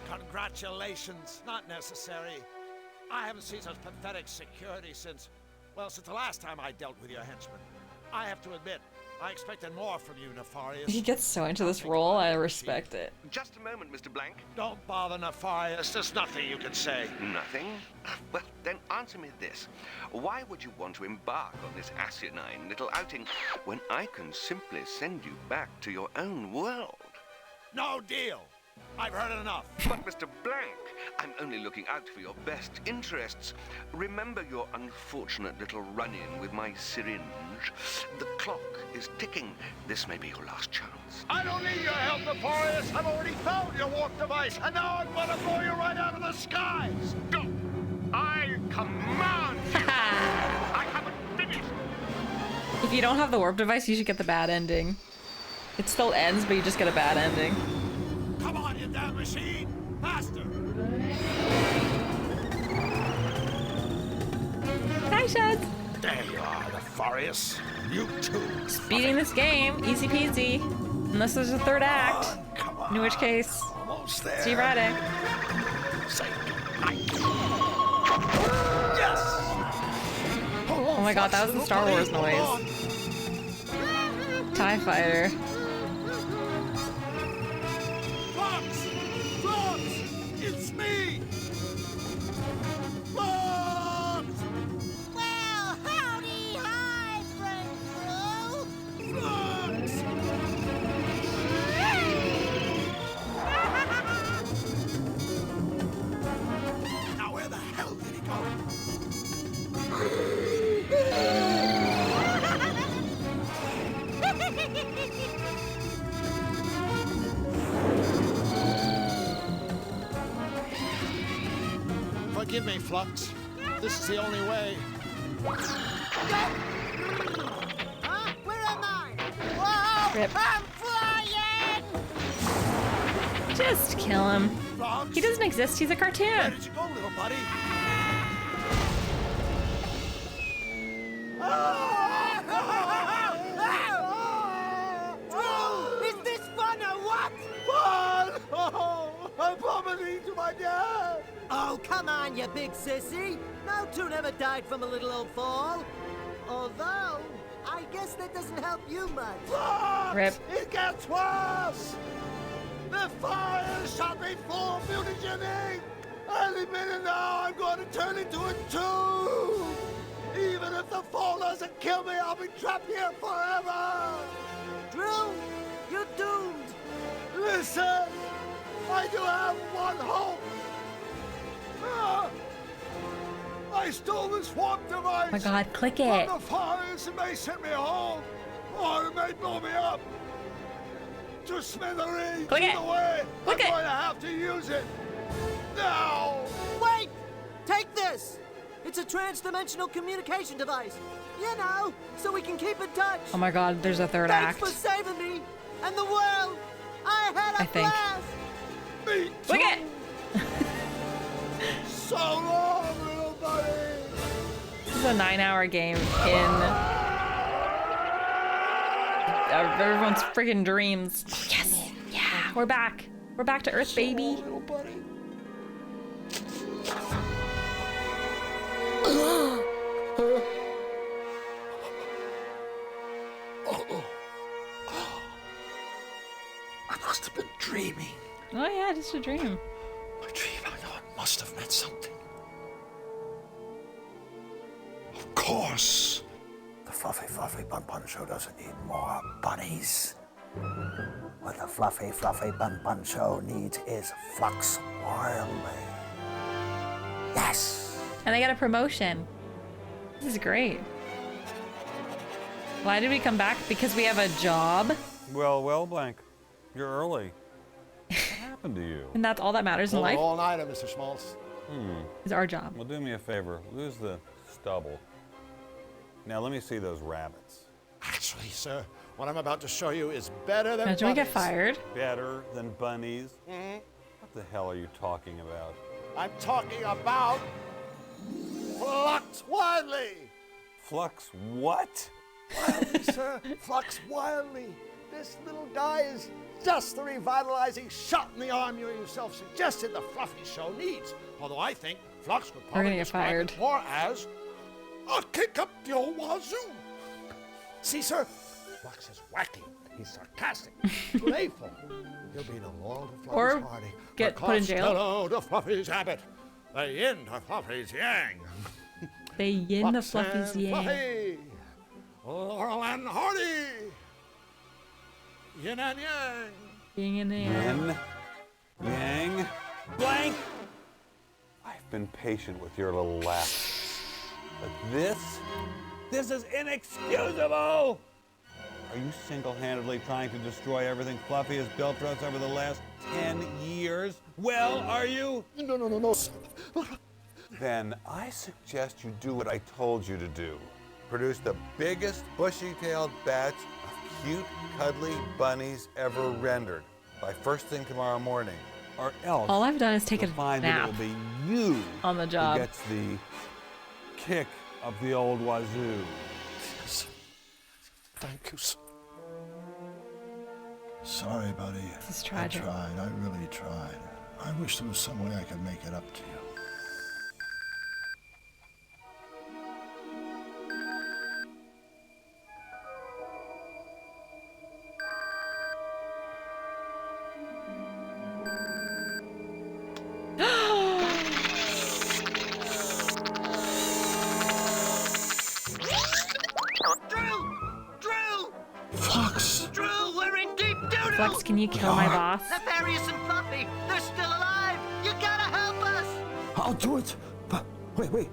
Speaker 5: Congratulations. Not necessary. I haven't seen such pathetic security since the last time I dealt with your henchman. I have to admit, I expected more from you, Nefarious.
Speaker 1: He gets so into this role, I respect it.
Speaker 7: Just a moment, Mr. Blank.
Speaker 5: Don't bother, Nefarious. There's nothing you can say.
Speaker 7: Nothing? Well, then answer me this. Why would you want to embark on this asinine little outing when I can simply send you back to your own world?
Speaker 5: No deal. I've heard enough.
Speaker 7: But, Mr. Blank, I'm only looking out for your best interests. Remember your unfortunate little run-in with my syringe? The clock is ticking. This may be your last chance.
Speaker 5: I don't need your help, Nefarious. I've already found your warp device, and now I'm gonna blow you right out of the skies.
Speaker 3: Go! I command you! I haven't finished!
Speaker 1: If you don't have the warp device, you should get the bad ending. It still ends, but you just get a bad ending.
Speaker 5: Come on, you damn machine! Faster!
Speaker 1: Hi, Shuds!
Speaker 5: There you are, Nefarious. You too.
Speaker 1: Speeding this game, easy peasy. Unless there's a third act. In which case,
Speaker 5: Almost there.
Speaker 1: see you Friday.
Speaker 5: Say goodnight. Yes!
Speaker 1: Oh my god, that was the Star Wars noise. TIE Fighter.
Speaker 5: Fox! Fox! It's me! Fox!
Speaker 6: Well, howdy, hi, friend crew.
Speaker 5: Fox! Now where the hell did he go? Forgive me, Flux. This is the only way.
Speaker 6: Huh? Where am I? Whoa!
Speaker 1: Rip.
Speaker 6: I'm flying!
Speaker 1: Just kill him.
Speaker 5: Flux?
Speaker 1: He doesn't exist, he's a
Speaker 5: Where
Speaker 1: cartoon.
Speaker 5: did you go, little buddy?
Speaker 6: Drew, is this fun or what?
Speaker 5: Fun! Oh, I'm plummeting to my death!
Speaker 6: Oh, come on, you big sissy. No Toon ever died from a little old fall. Although, I guess that doesn't help you much.
Speaker 5: Flux!
Speaker 1: Rip.
Speaker 5: It gets worse! The fire shot me full of mutagenic! Any minute now, I'm going to turn into a tube! Even if the fall doesn't kill me, I'll be trapped here forever!
Speaker 6: Drew, you're doomed.
Speaker 5: Listen! I do have one hope! Ah! I stole this warp device!
Speaker 1: Oh my god, click
Speaker 5: From
Speaker 1: it.
Speaker 5: the fires, it may send me home, or it may blow me up. To smithereens.
Speaker 1: Click it.
Speaker 5: Either way,
Speaker 1: Click
Speaker 5: I'm
Speaker 1: it.
Speaker 5: going to have to use it. Now!
Speaker 6: Wait! Take this! It's a trans-dimensional communication device. You know, so we can keep in touch.
Speaker 1: Oh my god, there's a third
Speaker 6: Thanks
Speaker 1: act.
Speaker 6: for saving me and the world. I had a
Speaker 1: I think.
Speaker 6: blast.
Speaker 5: Me
Speaker 1: Click it!
Speaker 5: so long, little buddy!
Speaker 1: This is a 9-hour game in everyone's freaking dreams. Yes! Yeah, we're back. We're back to Earth, baby.
Speaker 5: Little buddy. I must have been dreaming.
Speaker 1: Oh yeah, just a dream.
Speaker 5: A dream, I know it must have meant something. Of course. The Fluffy Bun Bun Show doesn't need more bunnies. What the Fluffy Bun Bun Show needs is Flux Wildly. Yes!
Speaker 1: And they got a promotion. This is great. Why did we come back? Because we have a job?
Speaker 13: Well, Blank. You're early. What happened to you?
Speaker 1: And that's all that matters in life?
Speaker 5: All-nighter, Mr. Schmaltz.
Speaker 1: Is our job.
Speaker 13: Well, do me a favor. Lose the stubble. Now, let me see those rabbits.
Speaker 5: Actually, sir, what I'm about to show you is better than
Speaker 1: Imagine we get
Speaker 5: bunnies.
Speaker 1: fired.
Speaker 13: Better than bunnies? What the hell are you talking about?
Speaker 5: I'm talking about Flux Wildly.
Speaker 13: Flux what?
Speaker 5: Wildly, sir. Flux Wildly. This little guy is just the revitalizing shot in the arm you yourself suggested the Fluffy show needs. Although I think Flux would probably describe it more as a kick up the old wazoo. See, sir, Flux is wacky. He's sarcastic, playful. He'll be no longer Fluffy's party.
Speaker 1: Get put in jail.
Speaker 5: Hello to Fluffy's habit. The yin to Fluffy's yang.
Speaker 1: The yin to Fluffy's yang.
Speaker 5: Fluffy. Laurel and Hardy. Yin and yang.
Speaker 1: Yin and yang.
Speaker 13: Yin, yang, blank. I've been patient with your little laugh. But this is inexcusable! Are you single-handedly trying to destroy everything Fluffy has built for us over the last 10 years? Well, are you?
Speaker 5: No.
Speaker 13: Then I suggest you do what I told you to do. Produce the biggest bushy-tailed batch of cute, cuddly bunnies ever rendered by first thing tomorrow morning. Or else
Speaker 1: all I've done is take a
Speaker 13: find
Speaker 1: nap.
Speaker 13: It will be you
Speaker 1: on the job
Speaker 13: who gets the kick of the old wazoo.
Speaker 5: Yes. Thank you, sir. Sorry, buddy.
Speaker 1: This is tragic.
Speaker 5: I tried. I really tried. I wish there was some way I could make it up to you.
Speaker 1: Flux, can you kill my boss?
Speaker 6: Nefarious and Fluffy, they're still alive! You gotta help us!
Speaker 5: I'll do it! But wait.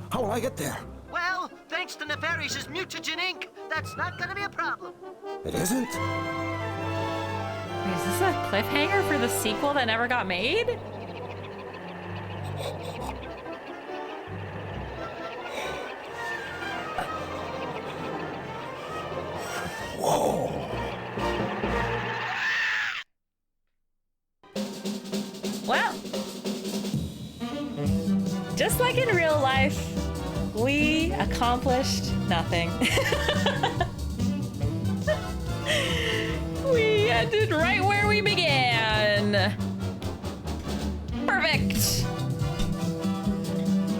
Speaker 5: How will I get there?
Speaker 6: Well, thanks to Nefarious's mutagen ink, that's not gonna be a problem.
Speaker 5: It isn't?
Speaker 1: Wait, is this a cliffhanger for the sequel that never got made?
Speaker 5: Whoa!
Speaker 1: Well, just like in real life, we accomplished nothing. We ended right where we began. Perfect.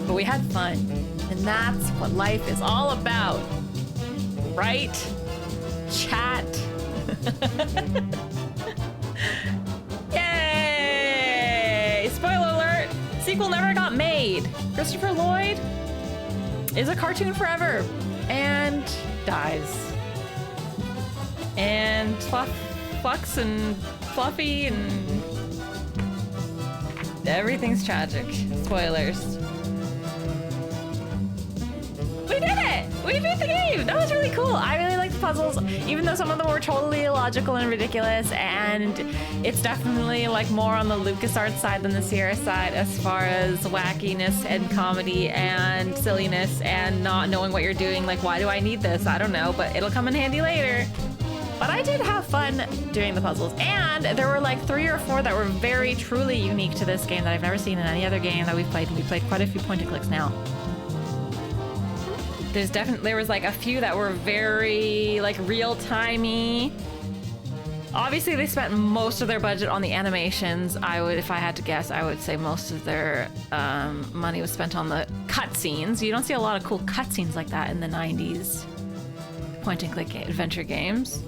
Speaker 1: But we had fun, and that's what life is all about, right? Chat. Yay! Spoiler alert, sequel never got made. Christopher Lloyd is a cartoon forever and dies. And Flux and Fluffy and everything's tragic. Spoilers. We did it! We beat the game! That was really cool. I really liked the puzzles, even though some of them were totally illogical and ridiculous, and it's definitely like more on the LucasArts side than the Sierra side as far as wackiness and comedy and silliness and not knowing what you're doing. Like, why do I need this? I don't know, but it'll come in handy later. But I did have fun doing the puzzles, and there were like 3 or 4 that were very truly unique to this game that I've never seen in any other game that we've played, and we played quite a few point and clicks now. There was like a few that were very like real-timey. Obviously they spent most of their budget on the animations. If I had to guess, I would say most of their money was spent on the cutscenes. You don't see a lot of cool cutscenes like that in the 90s point and click adventure games.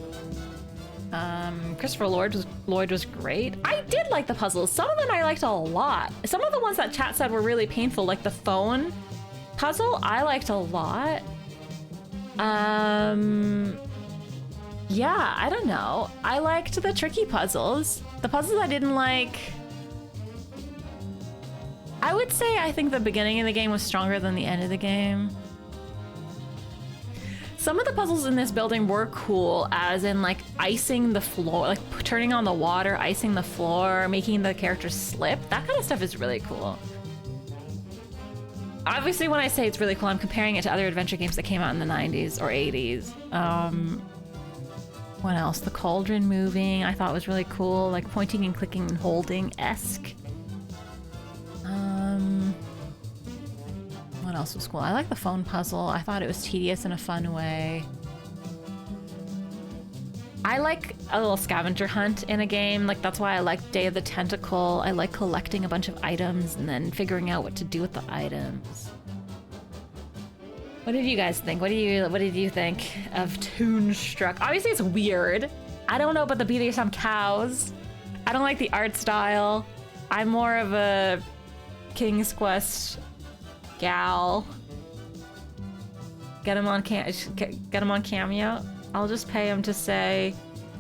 Speaker 1: Christopher Lloyd was great. I did like the puzzles. Some of them I liked a lot. Some of the ones that chat said were really painful, like the phone puzzle, I liked a lot. Yeah, I don't know. I liked the tricky puzzles. The puzzles I didn't like, I would say I think the beginning of the game was stronger than the end of the game. Some of the puzzles in this building were cool, as in like icing the floor, like turning on the water, icing the floor, making the characters slip. That kind of stuff is really cool. Obviously, when I say it's really cool, I'm comparing it to other adventure games that came out in the 90s or 80s. What else? The cauldron moving, I thought was really cool, like pointing and clicking and holding-esque. What else was cool? I like the phone puzzle. I thought it was tedious in a fun way. I like a little scavenger hunt in a game. Like, that's why I like Day of the Tentacle. I like collecting a bunch of items and then figuring out what to do with the items. What did you guys think? What did you think of Toonstruck? Obviously it's weird. I don't know about the BDSM cows. I don't like the art style. I'm more of a King's Quest gal. Get him on Cameo. I'll just pay him to say,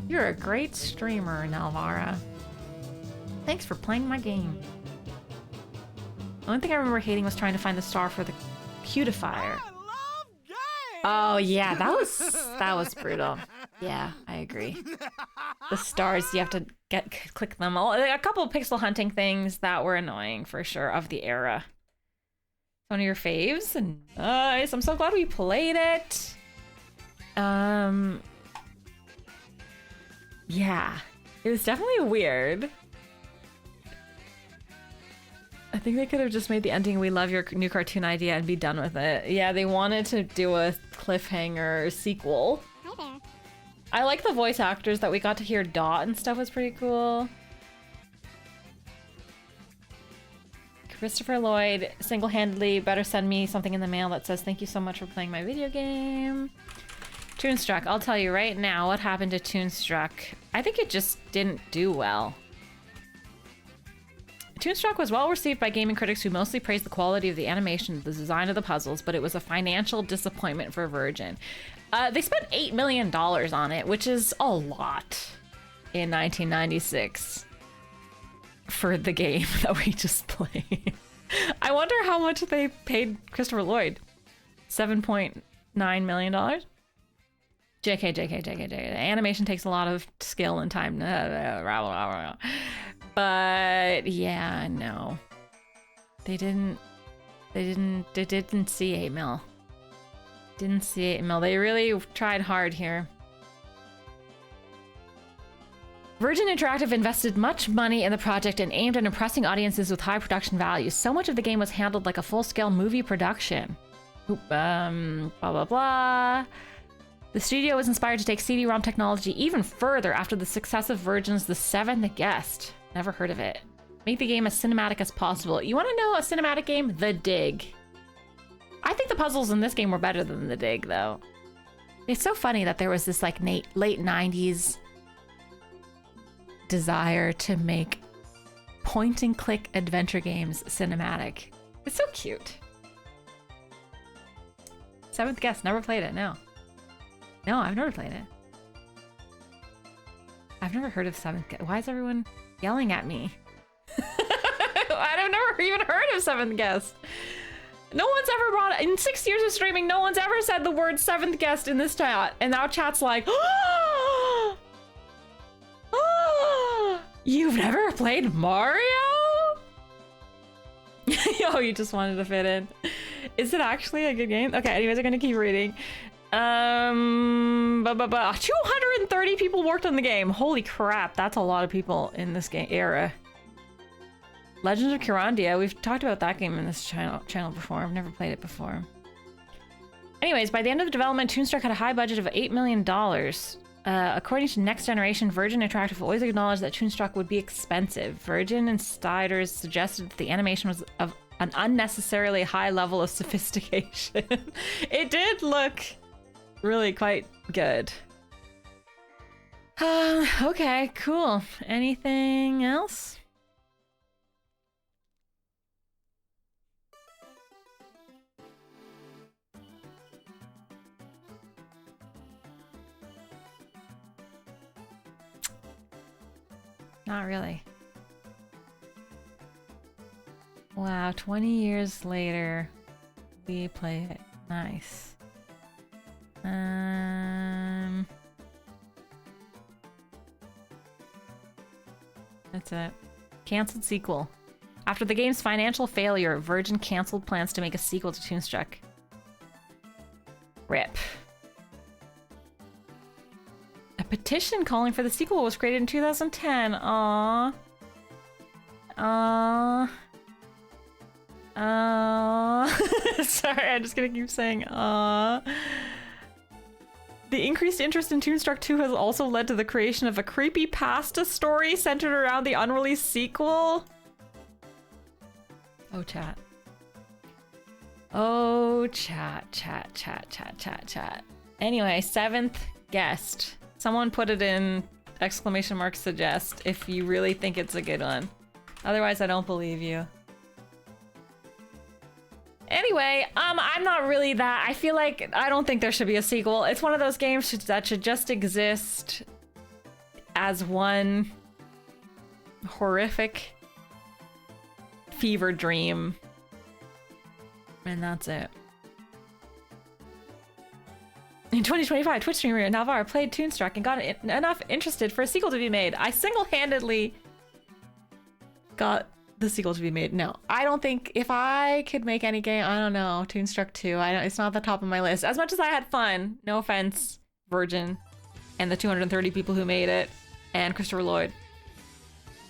Speaker 1: "You're a great streamer, Nalvara. Thanks for playing my game." The only thing I remember hating was trying to find the star for the cutifier. Oh yeah, that was brutal. Yeah, I agree. The stars, you have to click them. A couple of pixel hunting things that were annoying for sure of the era. One of your faves? Nice. I'm so glad we played it. Yeah, it was definitely weird. I think they could have just made the ending, "We love your new cartoon idea," and be done with it. Yeah, they wanted to do a cliffhanger sequel. Hi there. I like the voice actors that we got to hear. Dot and stuff was pretty cool. Christopher Lloyd, single-handedly better send me something in the mail that says, "Thank you so much for playing my video game." Toonstruck, I'll tell you right now what happened to Toonstruck. I think it just didn't do well. Toonstruck was well received by gaming critics who mostly praised the quality of the animation, the design of the puzzles, but it was a financial disappointment for Virgin. They spent $8 million on it, which is a lot in 1996 for the game that we just played. I wonder how much they paid Christopher Lloyd. $7.9 million? JK. Animation takes a lot of skill and time. But yeah, no. They didn't see 8 mil. Didn't see 8 mil. They really tried hard here. Virgin Interactive invested much money in the project and aimed at impressing audiences with high production values. So much of the game was handled like a full-scale movie production. Blah, blah, blah. The studio was inspired to take CD-ROM technology even further after the success of Virgin's The Seventh Guest. Never heard of it. Make the game as cinematic as possible. You want to know a cinematic game? The Dig. I think the puzzles in this game were better than The Dig, though. It's so funny that there was this like late 90s desire to make point-and-click adventure games cinematic. It's so cute. Seventh Guest, never played it, no. No, I've never played it. I've never heard of Seventh Guest. Why is everyone yelling at me? I've never even heard of Seventh Guest. No one's ever brought, in 6 years of streaming, no one's ever said the word Seventh Guest in this chat. And now chat's like, oh, you've never played Mario? Yo, you just wanted to fit in. Is it actually a good game? Okay, anyways, I'm gonna keep reading. 230 people worked on the game. Holy crap, that's a lot of people in this game era. Legends of Kyrandia, we've talked about that game in this channel before. I've never played it before. Anyways, by the end of the development, Toonstruck had a high budget of $8 million. According to Next Generation, Virgin Interactive always acknowledged that Toonstruck would be expensive. Virgin insiders suggested that the animation was of an unnecessarily high level of sophistication. It did look really quite good. Okay, cool. Anything else? Not really. Wow, 20 years later, we play it. Nice. That's it. Cancelled sequel. After the game's financial failure, Virgin canceled plans to make a sequel to Toonstruck. RIP. petition calling for the sequel was created in 2010. Aww. Aww. Sorry, I'm just gonna keep saying aww. The increased interest in Toonstruck 2 has also led to the creation of a creepypasta story centered around the unreleased sequel. Oh, chat. Oh, chat. Anyway, 7th guest. Someone put it in exclamation mark suggest if you really think it's a good one. Otherwise, I don't believe you. Anyway, I'm not really that. I feel like I don't think there should be a sequel. It's one of those games that should just exist as one horrific fever dream. And that's it. In 2025, Twitch streamer nalvara played Toonstruck and got enough interested for a sequel to be made. I single-handedly got the sequel to be made. No, I don't think if I could make any game, I don't know, Toonstruck 2, it's not the top of my list. As much as I had fun, no offense, Virgin, and the 230 people who made it, and Christopher Lloyd.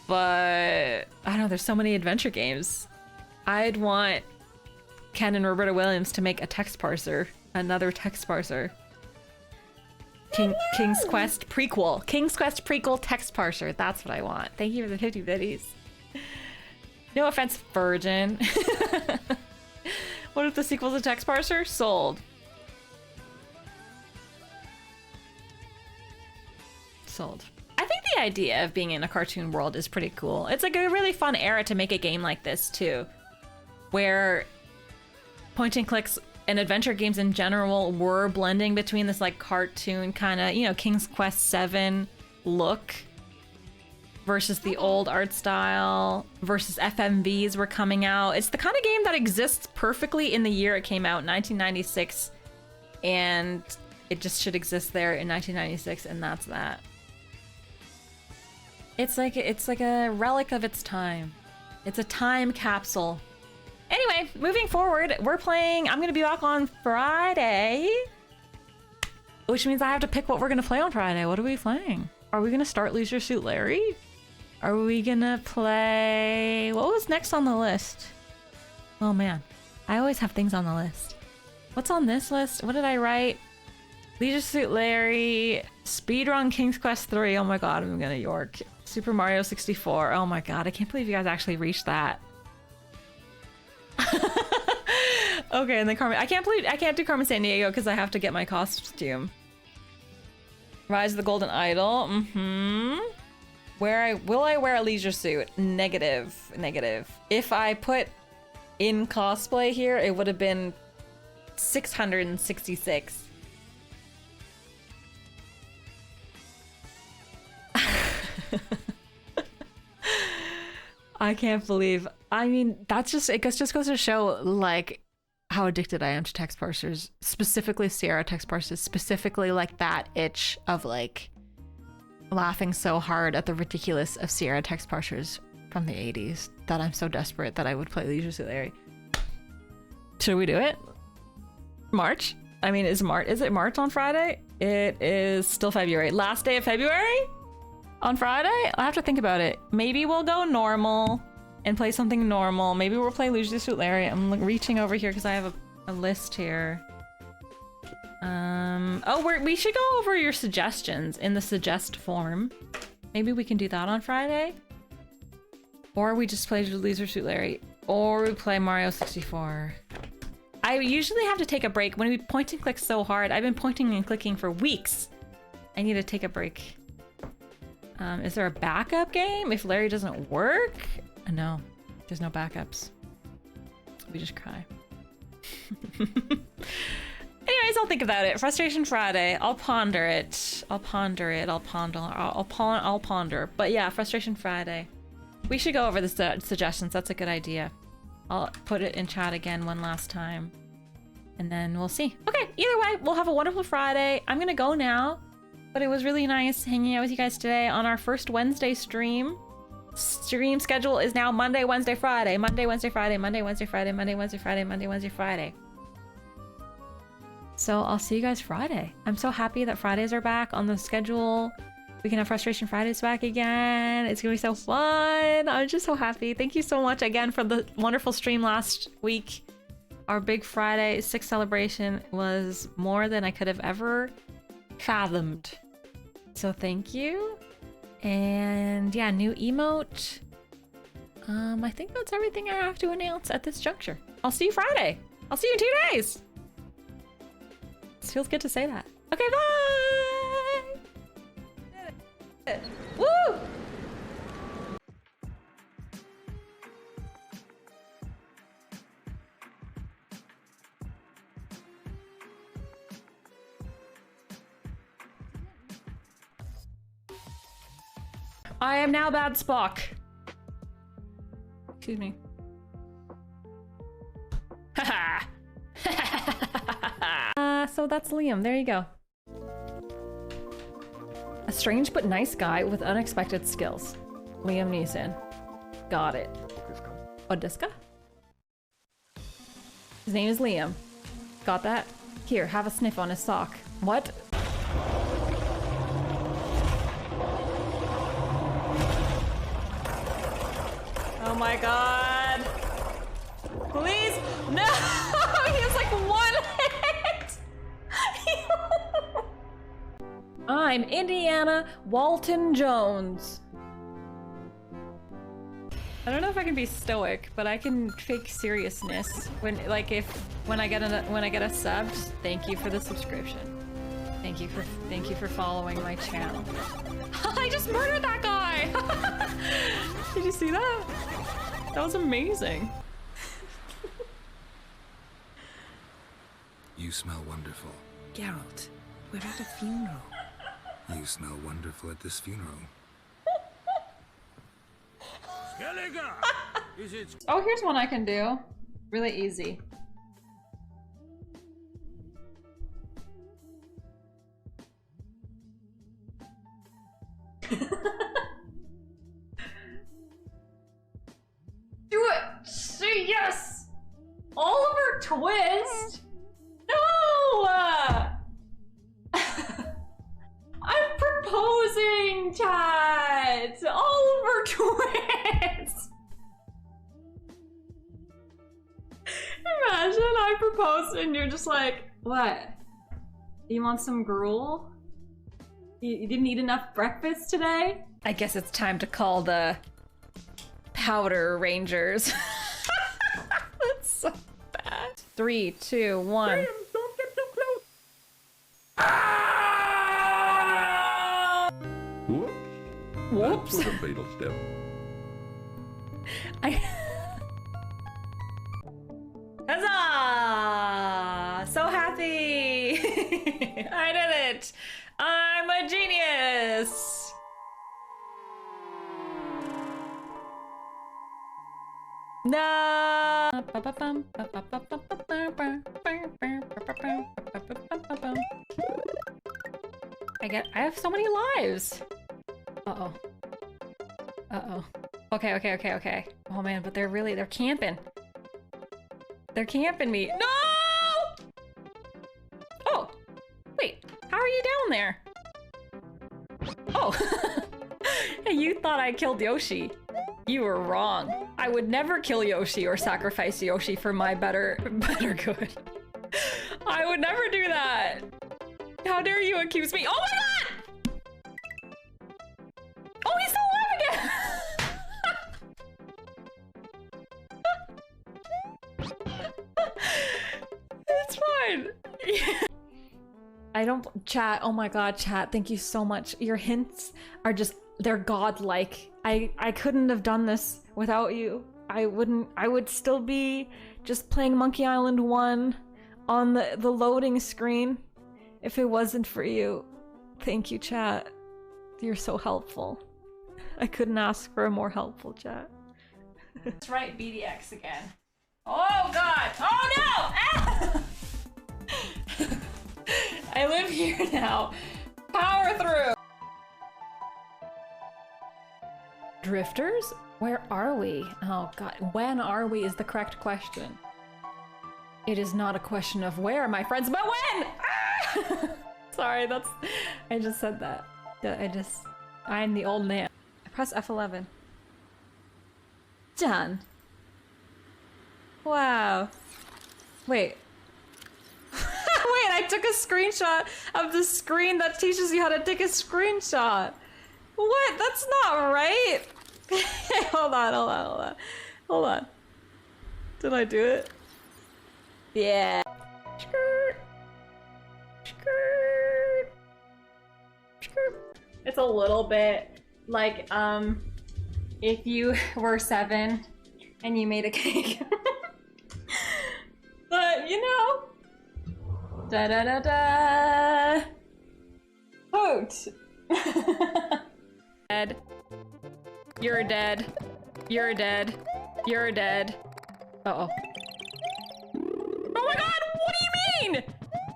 Speaker 1: But, I don't know, there's so many adventure games. I'd want Ken and Roberta Williams to make a text parser, another text parser. King's Quest prequel. King's Quest prequel text parser. That's what I want. Thank you for the 50 biddies. No offense, Virgin. What if the sequel's a text parser? Sold. Sold. I think the idea of being in a cartoon world is pretty cool. It's like a really fun era to make a game like this too, where point and clicks and adventure games in general were blending between this like cartoon kind of, you know, King's Quest 7 look versus the old art style, versus FMVs were coming out. It's the kind of game that exists perfectly in the year it came out, 1996, and it just should exist there in 1996, and that's that. It's like a relic of its time. It's a time capsule. Anyway, moving forward, we're playing. I'm gonna be back on Friday, which means I have to pick what we're gonna play on Friday. What are we playing? Are we gonna start Leisure Suit Larry? Are we gonna play... What was next on the list? Oh man, I always have things on the list. What's on this list? What did I write? Leisure Suit Larry, Speedrun King's Quest 3. Oh my god, I'm gonna York. Super Mario 64. Oh my god, I can't believe you guys actually reached that. Okay, and then Carmen. I can't do Carmen Sandiego because I have to get my costume. Rise of the Golden Idol. Will I wear a leisure suit? Negative. If I put in cosplay here, it would have been 666. I can't believe. I mean, it just goes to show like how addicted I am to text parsers, specifically Sierra text parsers, specifically like that itch of like laughing so hard at the ridiculous of Sierra text parsers from the 80s that I'm so desperate that I would play Leisure Suit Larry. Should we do it? March? I mean, is it March on Friday? It is still February. Last day of February? On Friday? I'll have to think about it. Maybe we'll go normal and play something normal. Maybe we'll play Leisure Suit Larry. I'm reaching over here because I have a list here. We should go over your suggestions in the suggest form. Maybe we can do that on Friday. Or we just play Leisure Suit Larry. Or we play Mario 64. I usually have to take a break. When we point and click so hard, I've been pointing and clicking for weeks. I need to take a break. Is there a backup game if Larry doesn't work? No, there's no backups. We just cry. Anyways, I'll think about it. Frustration Friday. I'll ponder it. I'll ponder. But yeah, Frustration Friday. We should go over the suggestions. That's a good idea. I'll put it in chat again one last time. And then we'll see. Okay, either way, we'll have a wonderful Friday. I'm gonna go now. But it was really nice hanging out with you guys today on our first Wednesday stream. Stream schedule is now Monday, Wednesday, Friday. Monday, Wednesday, Friday. Monday, Wednesday, Friday. Monday, Wednesday, Friday. Monday, Wednesday, Friday. So I'll see you guys Friday. I'm so happy that Fridays are back on the schedule. We can have Frustration Fridays back again. It's gonna be so fun. I'm just so happy. Thank you so much again for the wonderful stream last week. Our big Friday 6th celebration was more than I could have ever fathomed. So thank you. And yeah, new emote. I think that's everything I have to announce at this juncture. I'll see you Friday. I'll see you in 2 days. It feels good to say that. Okay, bye! Woo! I am now Bad Spock. Excuse me. Haha. So that's Liam. There you go. A strange but nice guy with unexpected skills. Liam Neeson. Got it. Odiska? His name is Liam. Got that? Here, have a sniff on his sock. What? Oh my god. Please, no! He has like 1 hit! I'm Indiana Walton Jones. I don't know if I can be stoic, but I can fake seriousness when I get a sub. Thank you for the subscription. Thank you for following my channel. I just murdered that guy! Did you see that? That was amazing.
Speaker 12: You smell wonderful.
Speaker 14: Geralt, we're at a funeral.
Speaker 12: You smell wonderful at this funeral.
Speaker 1: Oh, here's one I can do. Really easy. Do it! Say yes! Oliver Twist? No! I'm proposing, chat! Oliver Twist! Imagine I proposed and you're just like, what? You want some gruel? You didn't eat enough breakfast today? I guess it's time to call the Powder Rangers. That's so bad. 3, 2, 1.
Speaker 8: Graham, don't get too close.
Speaker 1: Whoops.
Speaker 8: That was a fatal step.
Speaker 1: Huzzah! So happy! I did it! I'm a genius! No! I have so many lives! Uh-oh. Uh-oh. Okay. Oh man, but they're camping. They're camping me. No! Oh! Wait, how are you down there? Oh! Hey, you thought I killed Yoshi. You were wrong. I would never kill Yoshi or sacrifice Yoshi for my better good. I would never do that. How dare you accuse me? Oh my god! Oh, he's still alive again! It's fine. I don't chat. Oh my god, chat. Thank you so much. Your hints are just, they're godlike. I couldn't have done this without you. I would still be just playing Monkey Island 1 on the loading screen if it wasn't for you. Thank you, chat. You're so helpful. I couldn't ask for a more helpful chat. That's right, BDX again. Oh god! Oh no! Ah! I live here now. Power through! Drifters? Where are we? Oh god, when are we is the correct question. It is not a question of where, my friends, but when! Ah! Sorry, I just said that. I'm the old man. I press F11. Done. Wow. Wait. Wait, I took a screenshot of the screen that teaches you how to take a screenshot. What? That's not right. Hold on. Did I do it? Yeah. Skirt. Skirt. Skirt. It's a little bit like, if you were 7 and you made a cake. But, you know. Da-da-da-da. Quote. Dead. You're dead. You're dead. You're dead. Uh-oh. Oh my god, what do you mean?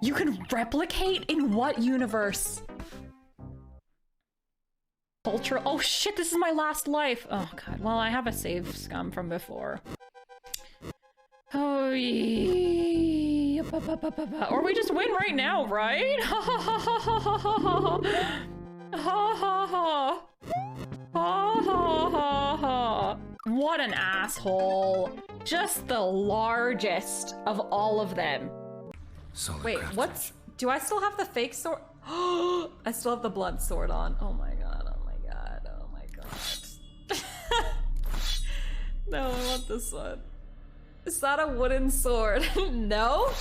Speaker 1: You can replicate in what universe? Cultural. Oh shit, this is my last life. Oh god, well I have a save scum from before. Oh yeah. Or we just win right now, right? Ha ha ha ha ha ha ha ha ha ha. Ha ha ha ha. What an asshole. Just the largest of all of them. Wait, what's... Do I still have the fake sword? I still have the blood sword on. Oh my god, oh my god, oh my god. No, I want this one. Is that a wooden sword? No?